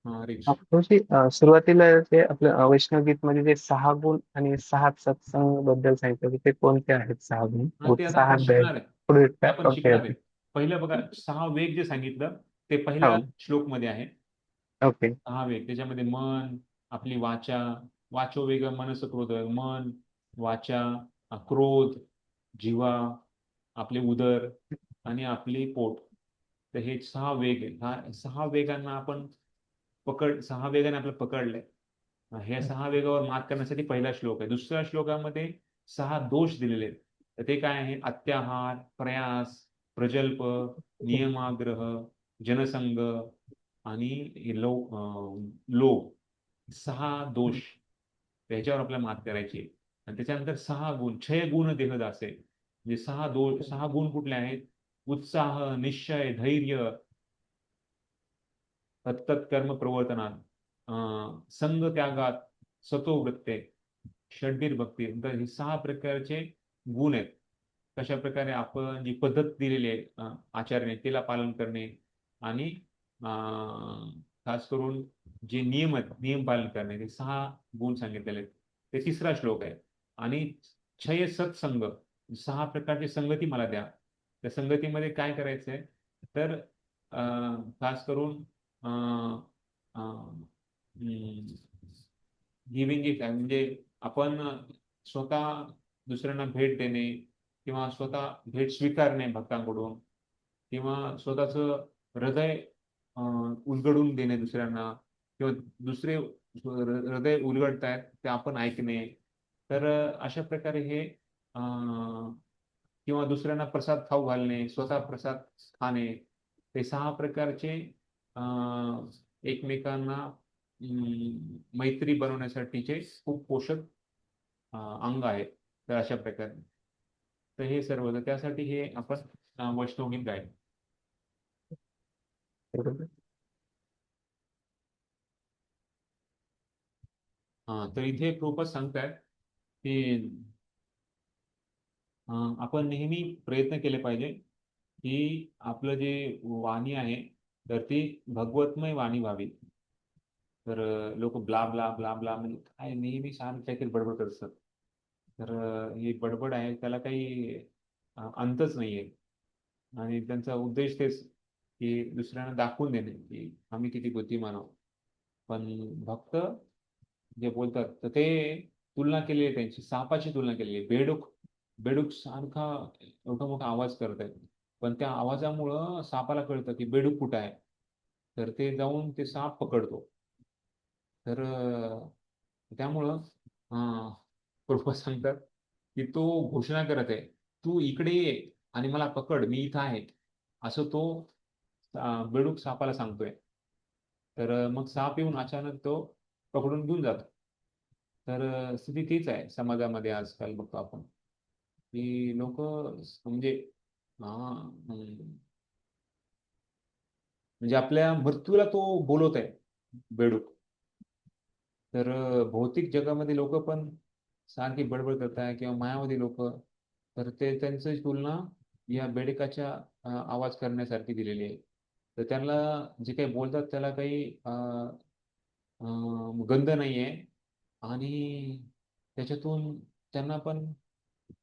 हरे कृष्ण. प्रभूजी, सुरुवातीला ते आपल्या वैष्णवगीत मध्ये जे 6 गुण आणि 6 सत्संग बद्दल सांगितलं की ते कोणते आहेत 6 गुण? ते आता आपण उत्साहाध्याय शिकणार आहे. पुढे ते आपण ओके शिकणार ओके. आहे. पहिलं बघा, 6 वेग जे सांगितलं ते पहिल्या हो श्लोक मध्ये आहे. ओके 6 वेग, त्याच्यामध्ये मन, आपली वाचा, वाचो वेग मनस क्रोध, मन, वाचा, क्रोध, जिव्हा, आपले उदर, आणि आपली पोट. तर हे 6 वेग आहेत. ह्या 6 वेगांना आपण 6 वेगाने आपलं पकडलंय. ह्या 6 वेगावर मात करण्यासाठी पहिला श्लोक आहे. दुसऱ्या श्लोकामध्ये 6 दोष दिलेले आहेत. तर ते काय आहे? अत्याहार, प्रयास, प्रजल्प, नियमाग्रह, जनसंग, आणि लोभ. 6 दोष, त्याच्यावर आपल्याला मात करायची आहे. आणि त्याच्यानंतर 6 गुण, 6 गुण देहदास आहे. म्हणजे 6 गुण कुठले आहेत? उत्साह, निश्चय, धैर्य, तत्तत् कर्म प्रवर्तनात, संग त्यागात, सतोवृत्ते, षड्वीर भक्ती. तर हे 6 प्रकारचे गुण आहेत. कशा प्रकारे आपण जी पद्धत दिलेली आहे आचार्याने, तिला पालन करणे, आणि खास करून जे नियम आहेत, नियम पालन करणे, हे 6 गुण सांगितलेले आहेत. ते तिसरा श्लोक आहे. आणि क्षय सत्संग, 6 प्रकारची संगती मला द्या. त्या संगतीमध्ये काय करायचंय? तर खास करून गिविंग इट, म्हणजे आपण स्वतः दुसऱ्यांना भेट देणे, किंवा स्वतः भेट स्वीकारणे भक्तांकडून, किंवा स्वतःच हृदय उलगडून देणे दुसऱ्यांना, किंवा दुसरे हृदय उलगडतायत ते आपण ऐकणे. तर अशा प्रकारे हे किंवा दुसऱ्यांना प्रसाद खाऊ घालणे, स्वतः प्रसाद खाणे, हे 6 प्रकारचे एकमेकांना मैत्री बनवण्यासाठीचे खूप पोषक अंग आहे. तर अशा प्रकारे तर हे सर्व तर त्यासाठी हे आपण वैष्णवगीत गायलं. बरोबर. तर इथे प्रभुपाद सांगतायत की आपण नेहमी प्रयत्न केले पाहिजे की आपलं जे वाणी आहे तर ती भगवतमय वाणी व्हावी. तर लोक ब्ला ब्ला ब्ला ब्ला म्हणजे काय नेहमी सारखं काहीतरी बडबड करत असतात. तर ही बडबड आहे त्याला काही अंतच नाहीये. आणि त्यांचा उद्देश तेच की दुसऱ्यांना दाखवून देणे की आम्ही किती बुद्धिमान आहोत. पण भक्त जे बोलतात तर ते तुलना केली आहे त्यांची सापाची तुलना केलेली आहे. बेडूक बेडूक सारखा एवढा मोठा आवाज करत आहे. पण त्या आवाजामुळं सापाला कळतं की बेडूक कुठं आहे. तर ते जाऊन ते साप पकडतो. तर त्यामुळं प्रभू सांगतात की तो घोषणा करत आहे तू इकडे ये आणि मला पकड मी इथं आहे असं तो बेडूक सापाला सांगतोय. तर मग साप येऊन अचानक तो पकडून घेऊन जातो. तर स्थिती तीच आहे समाजामध्ये आजकाल बघतो आपण की लोक म्हणजे म्हणजे आपल्या मृत्यूला तो बोलवत आहे बेडूक. तर भौतिक जगामध्ये लोक पण सारखी बडबड करत आहे किंवा मायावादी लोक तर ते त्यांची तुलना या बेडकाच्या आवाज करण्यासारखी दिलेली आहे. तर त्यांना जे काही बोलतात त्याला काही गंध नाही आहे. आणि त्याच्यातून त्यांना पण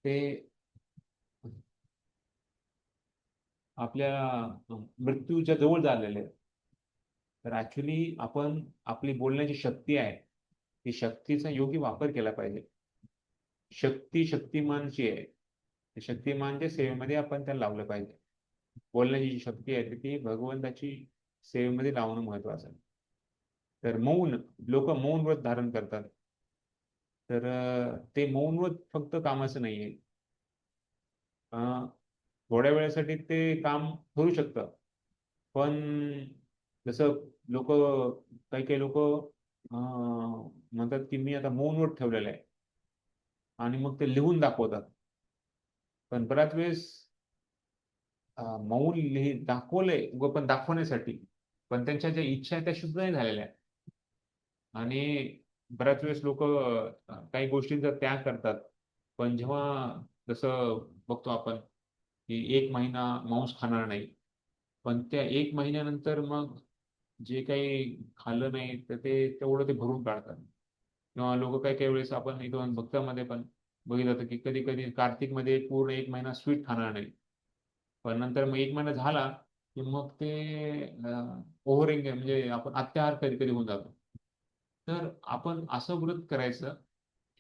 ते आपल्या मृत्यूच्या जवळ झालेले आहेत. तर ऍक्च्युली आपण आपली बोलण्याची शक्ती आहे ती शक्तीचा योग्य वापर केला पाहिजे. शक्ती शक्तिमानची आहे. त्या शक्तिमानच्या सेवेमध्ये आपण त्याला लावलं पाहिजे. बोलण्याची जी शक्ती आहे ती भगवंताची सेवेमध्ये लावणं महत्वाचं आहे. तर लोक मौन व्रत धारण करतात. तर ते मौन व्रत फक्त कामाचं नाहीये. थोड्या वेळासाठी ते काम करू शकतं. पण जसं लोक काही काही लोक म्हणतात की मी आता मौन व्रत ठेवलेलं आहे आणि मग ते लिहून दाखवतात. पण बऱ्याच वेळेस मौन दाखवलंय उगा पण दाखवण्यासाठी पण त्यांच्या ज्या इच्छा आहेत त्या शुद्ध नाही झालेल्या आहेत. आणि बऱ्याच वेळेस लोक काही गोष्टींचा त्याग करतात. पण जेव्हा जसं बघतो आपण की 1 महिना मांस खाणार नाही. पण त्या 1 महिन्यानंतर मग जे काही खाल्लं नाही तर ते तेवढं ते भरून काढतात. किंवा लोक काही काही वेळेस आपण इथं भक्तामध्ये पण बघितलं जातं की कधी कधी कार्तिकमध्ये पूर्ण 1 महिना स्वीट खाणार नाही. पण नंतर मग 1 महिना झाला की मग ते ओव्हरिंग म्हणजे आपण अत्याहार कधी कधी होऊन जातो. तर आपण असं व्रत करायचं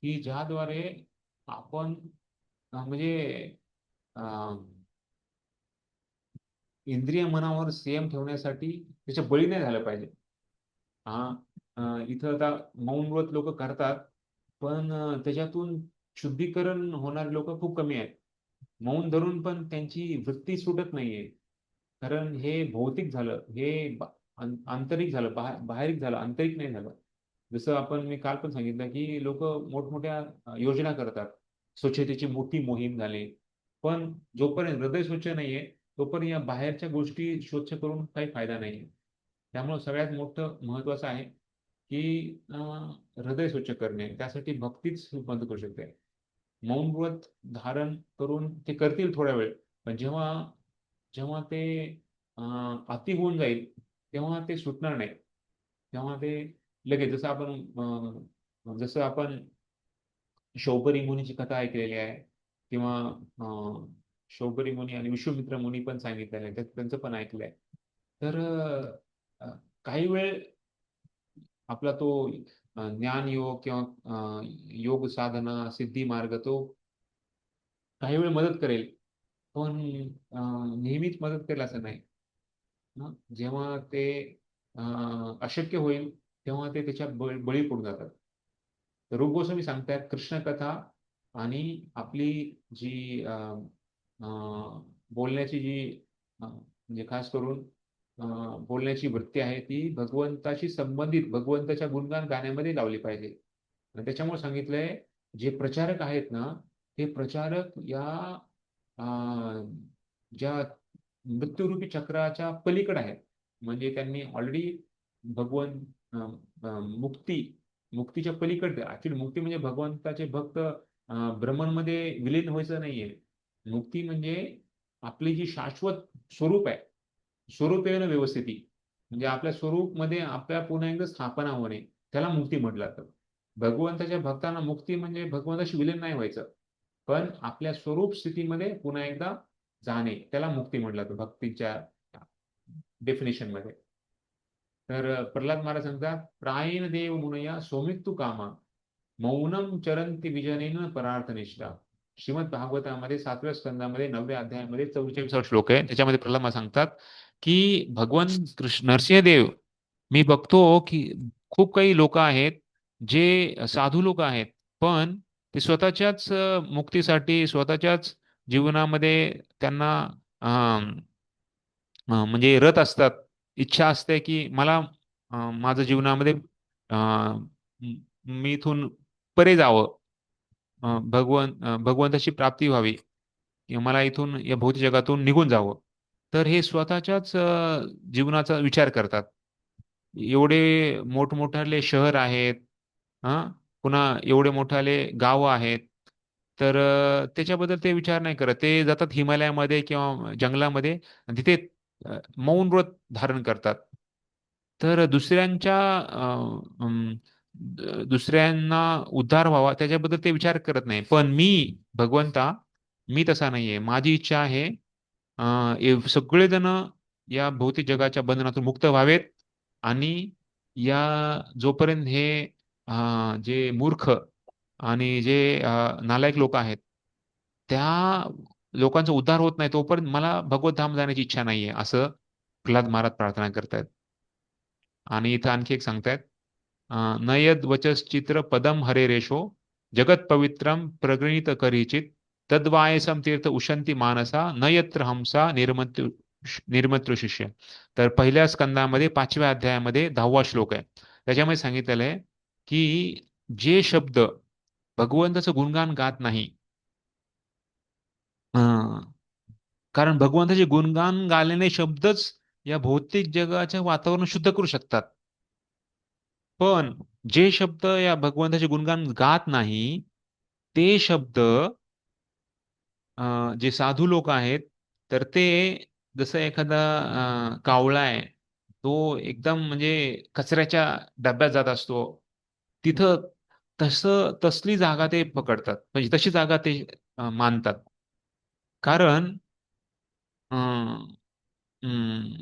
की ज्याद्वारे आपण म्हणजे इंद्रिय मनावर संयम ठेवण्यासाठी त्याच्या बळी नाही झालं पाहिजे. हा इथं आता मौन व्रत लोक करतात पण त्याच्यातून शुद्धीकरण होणारे लोक खूप कमी आहेत. मौन धरून पण त्यांची वृत्ती सुटत नाहीये. कारण हे भौतिक झालं हे आंतरिक झालं बाहेरिक झालं आंतरिक नाही झालं. जसं आपण मी काल पण सांगितलं की लोक मोठमोठ्या योजना करतात. स्वच्छतेची मोठी मोहीम झाली. पण जोपर्यंत हृदय स्वच्छ नाहीये तोपर्यंत या बाहेरच्या गोष्टी स्वच्छ करून काही फायदा नाहीये. त्यामुळे सगळ्यात मोठं महत्वाचं आहे की हृदय स्वच्छ करणे. त्यासाठी भक्तीच मदत करू शकते. मौन व्रत धारण करून ते करतील थोड्या वेळ पण जेव्हा जेव्हा ते अति होऊन जाईल तेव्हा ते सुटणार नाही. तेव्हा ते लगेच जसं आपण शौबरी मुनीची कथा ऐकलेली आहे किंवा शौबरी मुनी आणि विश्वामित्र मुनी पण सांगितलेलं आहे त्यांचं पण ऐकलंय. तर काही वेळ आपला तो ज्ञान योग किंवा योग साधना सिद्धी मार्ग तो काही वेळ मदत करेल. पण नेहमीच मदत करेल असं नाही. जेव्हा ते अशक्य होईल तेव्हा ते त्याच्या बळी पडून जातात. तर रूप गोस्वामी सांगतायत कृष्ण कथा आणि आपली जी बोलण्याची जी म्हणजे खास करून बोलण्याची वृत्ती आहे ती भगवंताशी संबंधित भगवंताच्या गुणगान गाण्यामध्ये लावली पाहिजे. आणि त्याच्यामुळे सांगितलंय जे प्रचारक आहेत ना ते प्रचारक या ज्या मृत्यूरूपी चक्राच्या पलीकडे आहेत. म्हणजे त्यांनी ऑलरेडी भगवन मुक्तीच्या पलीकडे ऍक्च्युली मुक्ती म्हणजे भगवंताचे भक्त ब्रह्ममध्ये विलीन व्हायचं नाहीये. मुक्ती म्हणजे आपली जी शाश्वत स्वरूप आहे स्वरूपेण व्यवस्थिती म्हणजे आपल्या स्वरूप मध्ये आपल्या पुन्हा एकदा स्थापना होणे त्याला मुक्ती म्हटलं जातं. भगवंताच्या भक्तांना मुक्ती म्हणजे भगवंताशी विलीन नाही व्हायचं पण आपल्या स्वरूप स्थितीमध्ये पुन्हा एकदा जाणे त्याला मुक्ती म्हटलं जातं भक्तीच्या डेफिनेशन मध्ये. तर प्रल्हाद महाराज सांगतात प्रायण देव मुनया सौमित्तू कामा मौनम चरंती विजनेन परार्थनिष्ठा. श्रीमद भागवतामध्ये 7व्या स्कंदामध्ये 9व्या अध्यायामध्ये 44 श्लोक आहे. त्याच्यामध्ये प्रल्हाद महाराज सांगतात की भगवान कृष्ण नरसिंहदेव मी बघतो की खूप काही लोक आहेत जे साधू लोक आहेत पण ते स्वतःच्याच मुक्तीसाठी स्वतःच्याच जीवनामध्ये त्यांना म्हणजे रत असतात. इच्छा असते की मला माझं जीवनामध्ये मी इथून परे जावं भगवंताची प्राप्ती व्हावी किंवा मला इथून या भौतिक जगातून निघून जावं. तर हे स्वतःच्याच जीवनाचा विचार करतात. एवढे मोठमोठाले शहर आहेत हा पुन्हा एवढे मोठाले गाव आहेत तर त्याच्याबद्दल ते विचार नाही करत. ते जातात हिमालयामध्ये किंवा जंगलामध्ये आणि तिथे मौन व्रत धारण करतात. तर दुसऱ्यांना उद्धार व्हावा त्याच्याबद्दल ते विचार करत नाही. पण भगवंता मी तसा नाहीये. माझी इच्छा आहे सगळेजण या भौतिक जगाच्या बंधनातून मुक्त व्हावेत आणि या जोपर्यंत हे जे मूर्ख आणि जे नालायक लोक आहेत त्या लोकांचा उद्धार होत नाही तोपर्यंत मला भगवत धाम जाण्याची इच्छा नाहीये असं प्रल्हाद महाराज प्रार्थना करतायत. आणि इथं आणखी एक सांगतायत नयद वचश्चित्र पदम हरे रेशो जगत पवित्रम प्रगणित करीचित तद्वायसम तीर्थ उशंती मानसा नयत्र हमसा निर्मतृ शिष्य. तर पहिल्या स्कंदामध्ये 5व्या अध्यायामध्ये 10वा श्लोक आहे. त्याच्यामध्ये सांगितलेलं आहे की जे शब्द भगवंताचं गुणगान गात नाही कारण भगवंताचे गुणगान गाल्याने शब्दच या भौतिक जगाचे वातावरण शुद्ध करू शकतात. पण जे शब्द या भगवंताचे गुणगान गात नाही ते शब्द जे साधू लोक आहेत तर ते जसं एखादा कावळा आहे तो एकदम म्हणजे कचऱ्याच्या डब्यात जात असतो तिथं तसली जागा ते पकडतात म्हणजे तशी जागा ते मानतात. कारण अं, अं,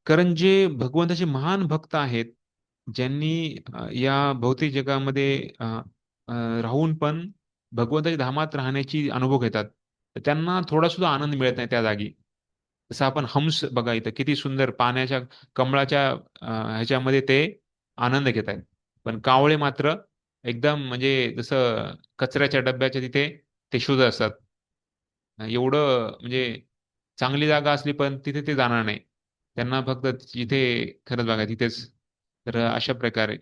कारण जे भगवंताचे महान भक्त आहेत ज्यांनी या भौतिक जगामध्ये राहून पण भगवंताच्या धामात राहण्याची अनुभव घेतात तर त्यांना थोडा सुद्धा आनंद मिळत नाही त्या जागी. जसं आपण हंस बघा इथं किती सुंदर पाण्याच्या कमळाच्या ह्याच्यामध्ये ते आनंद घेत आहेत. पण कावळे मात्र एकदम म्हणजे जसं कचऱ्याच्या डब्याच्या तिथे ते शोध असतात. एवढं म्हणजे चांगली जागा असली पण तिथे ते जाणार नाही. त्यांना फक्त जिथे खरंच बघा तिथेच. तर अशा प्रकारे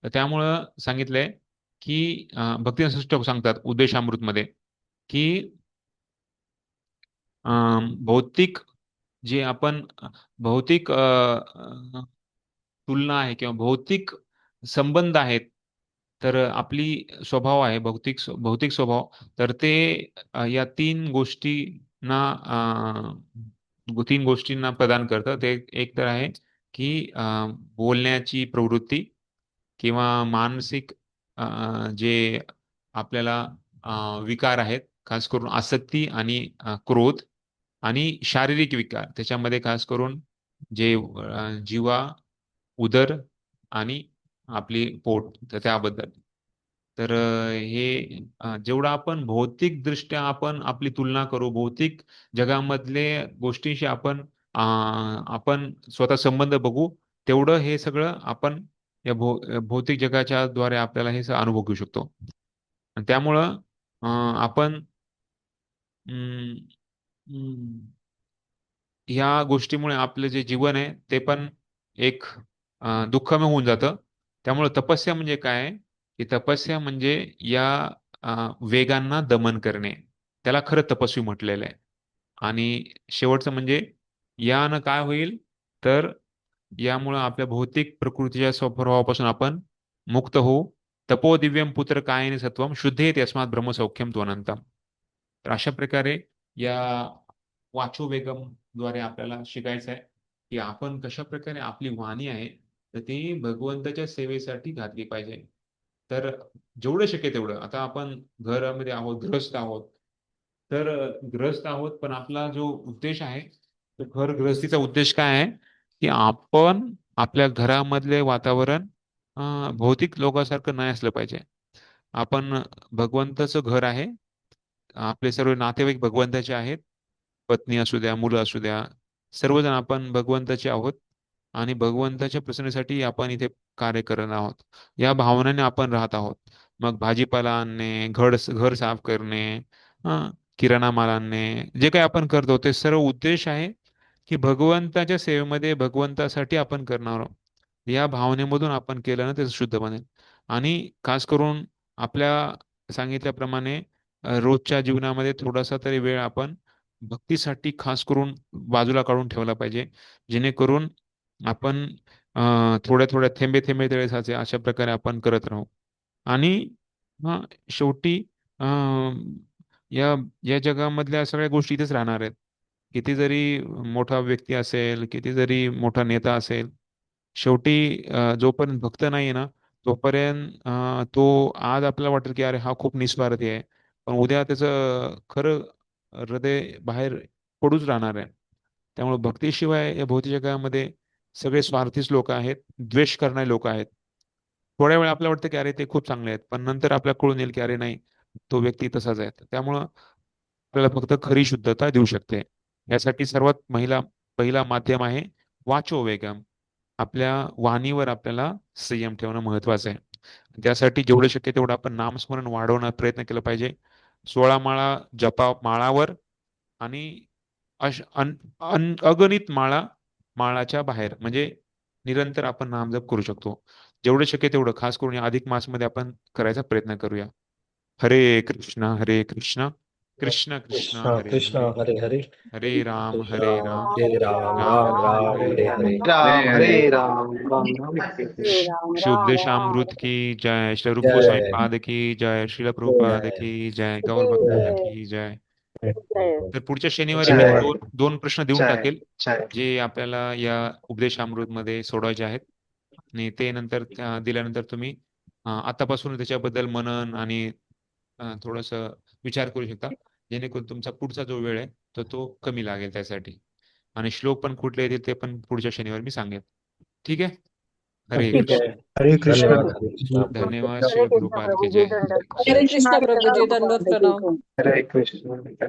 तर त्यामुळं सांगितलंय की भक्ती सांगतात उद्देशामृतमध्ये की भौतिक जे आपण भौतिक तुलना आहे किंवा भौतिक संबंध आहेत तर आपली स्वभाव आहे भौतिक स्वभाव तर ते या तीन गोष्टींना प्रदान करतं. ते एक तर आहे की बोलण्याची प्रवृत्ती किंवा मानसिक जे आपल्याला विकार आहेत खास करून आसक्ती आणि क्रोध आणि शारीरिक विकार त्याच्यामध्ये खास करून जे जिवा उदर आणि आपली पोट तर त्याबद्दल. तर हे जेवढं आपण भौतिक दृष्ट्या आपण आपली तुलना करू भौतिक जगामधले गोष्टींशी आपण स्वतः संबंध बघू तेवढं हे सगळं आपण या भौतिक जगाच्या द्वारे आपल्याला हे अनुभव घेऊ शकतो. आणि त्यामुळं आपण ह्या गोष्टीमुळे आपलं जे जीवन आहे ते पण एक दुःखमय होऊन जातं. त्यामुळे तपस्या म्हणजे काय आहे? की तपस्या म्हणजे या वेगांना दमन करणे. त्याला खरं तपस्वी म्हटलेलं आहे. आणि शेवटचं म्हणजे यानं काय होईल तर यामुळं आपल्या भौतिक प्रकृतीच्या स्वभावापासून आपण मुक्त होऊ. तपो दिव्यम पुत्र कायेन सत्वम शुद्धेत यस्मात ब्रह्मसौख्यम त्वनंतम. तर अशा प्रकारे या वाचो वेगम द्वारे आपल्याला शिकायचं आहे की आपण कशा प्रकारे आपली वाणी आहे तर ती भगवंताच्या सेवेसाठी घातली पाहिजे. तर जेवढं शक्य तेवढं आता आपण घरामध्ये आहोत, ग्रस्त आहोत, तर ग्रस्त आहोत पण आपला जो उद्देश आहे तो घर गृहस्थीचा उद्देश काय आहे की आपण आपल्या घरामधले वातावरण भौतिक लोकांसारखं नाही असलं पाहिजे. आपण भगवंताचं घर आहे. आपले सर्व नातेवाईक भगवंताचे आहेत. पत्नी असू द्या, मुलं असू द्या, सर्वजण आपण भगवंताचे आहोत आणि भगवंताच्या प्रसन्नीसाठी आपण इथे कार्य करत आहोत. या भावनेने आपण राहत आहोत. मग भाजीपाला आणणे, घर साफ करणे, किराणा माल आणणे, जे काही आपण करतो ते सर्व उद्देश आहे की भगवंताच्या सेवेमध्ये भगवंतासाठी आपण करणार आहोत. या भावनेमधून आपण केलं ना ते शुद्ध बनेल. आणि खास करून आपल्या सांगितल्याप्रमाणे रोजच्या जीवनामध्ये थोडासा तरी वेळ आपण भक्तीसाठी खास करून बाजूला काढून ठेवला पाहिजे. जेणेकरून आपण थोड्या थोड्या थेंबे थेंबे तळे साचे अशा प्रकारे आपण करत राहू. आणि शेवटी अं, या या जगामधल्या सगळ्या गोष्टी इथेच राहणार आहेत. किती जरी मोठा व्यक्ती असेल, किती जरी मोठा नेता असेल, शेवटी जोपर्यंत भक्त नाही ना तोपर्यंत तो आज आपल्याला वाटेल की अरे हा खूप निस्वार्थी आहे, पण उद्या त्याचं खरं हृदय बाहेर पडूच राहणार आहे. त्यामुळे भक्तीशिवाय या भौतिक जगामध्ये सगळे स्वार्थीच लोक आहेत, द्वेष करणारे लोक आहेत. थोड्या वेळ आपल्याला वाटतं की अरे ते खूप चांगले आहेत, पण नंतर आपल्याला कळून येईल की अरे नाही, तो व्यक्ती तसाच आहे. त्यामुळं आपल्याला फक्त खरी शुद्धता देऊ शकते. यासाठी सर्वात पहिला माध्यम आहे वाचो वेगम. आपल्या वाणीवर आपल्याला संयम ठेवणं महत्वाचं आहे. त्यासाठी जेवढं शक्य तेवढं आपण नामस्मरण वाढवण्याचा प्रयत्न केला पाहिजे. 16 माळा जपा माळावर आणि अगणित माळाच्या बाहेर म्हणजे निरंतर आपण नामजप करू शकतो. जेवढं शक्य तेवढं खास करून या अधिक मासमध्ये आपण करायचा प्रयत्न करूया. हरे कृष्ण हरे कृष्ण कृष्ण कृष्ण कृष्णा हरे कृष्णा हरे हरे हरे हरे राम हरे राम राम राम राम राम हरे हरे हरे हरे राम हरे राम राम राम हरे हरे. हरे राम श्री राम राम उपदेशामृत की जय, श्री रूप गोस्वामी जय पाद की जय, श्रील प्रभुपाद जय की जय, गौर भक्त जय की जय. जय तर पुढच्या शनिवारी मी जय दोन प्रश्न देऊन जय टाकेल जय. जे आपल्याला या उपदेशामृत मध्ये सोडवायचे आहेत. आणि ते नंतर दिल्यानंतर तुम्ही आतापासून त्याच्याबद्दल मनन आणि थोडस विचार करू शकता. जेणेकरून तुमचा पुढचा जो वेळ आहे तो कमी लागेल त्यासाठी. आणि श्लोक पण कुठले येतील ते पण पुढच्या शनिवारी मी सांगेन. ठीक आहे. हरे ठीक ठीक आहे. आहे. कृष्ण. हरे हरे कृष्ण. धन्यवाद हरे कृष्णा धन्यवाद. हरे श्री कृष्ण गुरुपाद की प्रभुजी जय. दंडक हरे हरे कृष्ण. कृष्ण कृष्ण प्रभुजी दंडोत प्रभुपाद की प्रणाम. जय. हरे कृष्ण.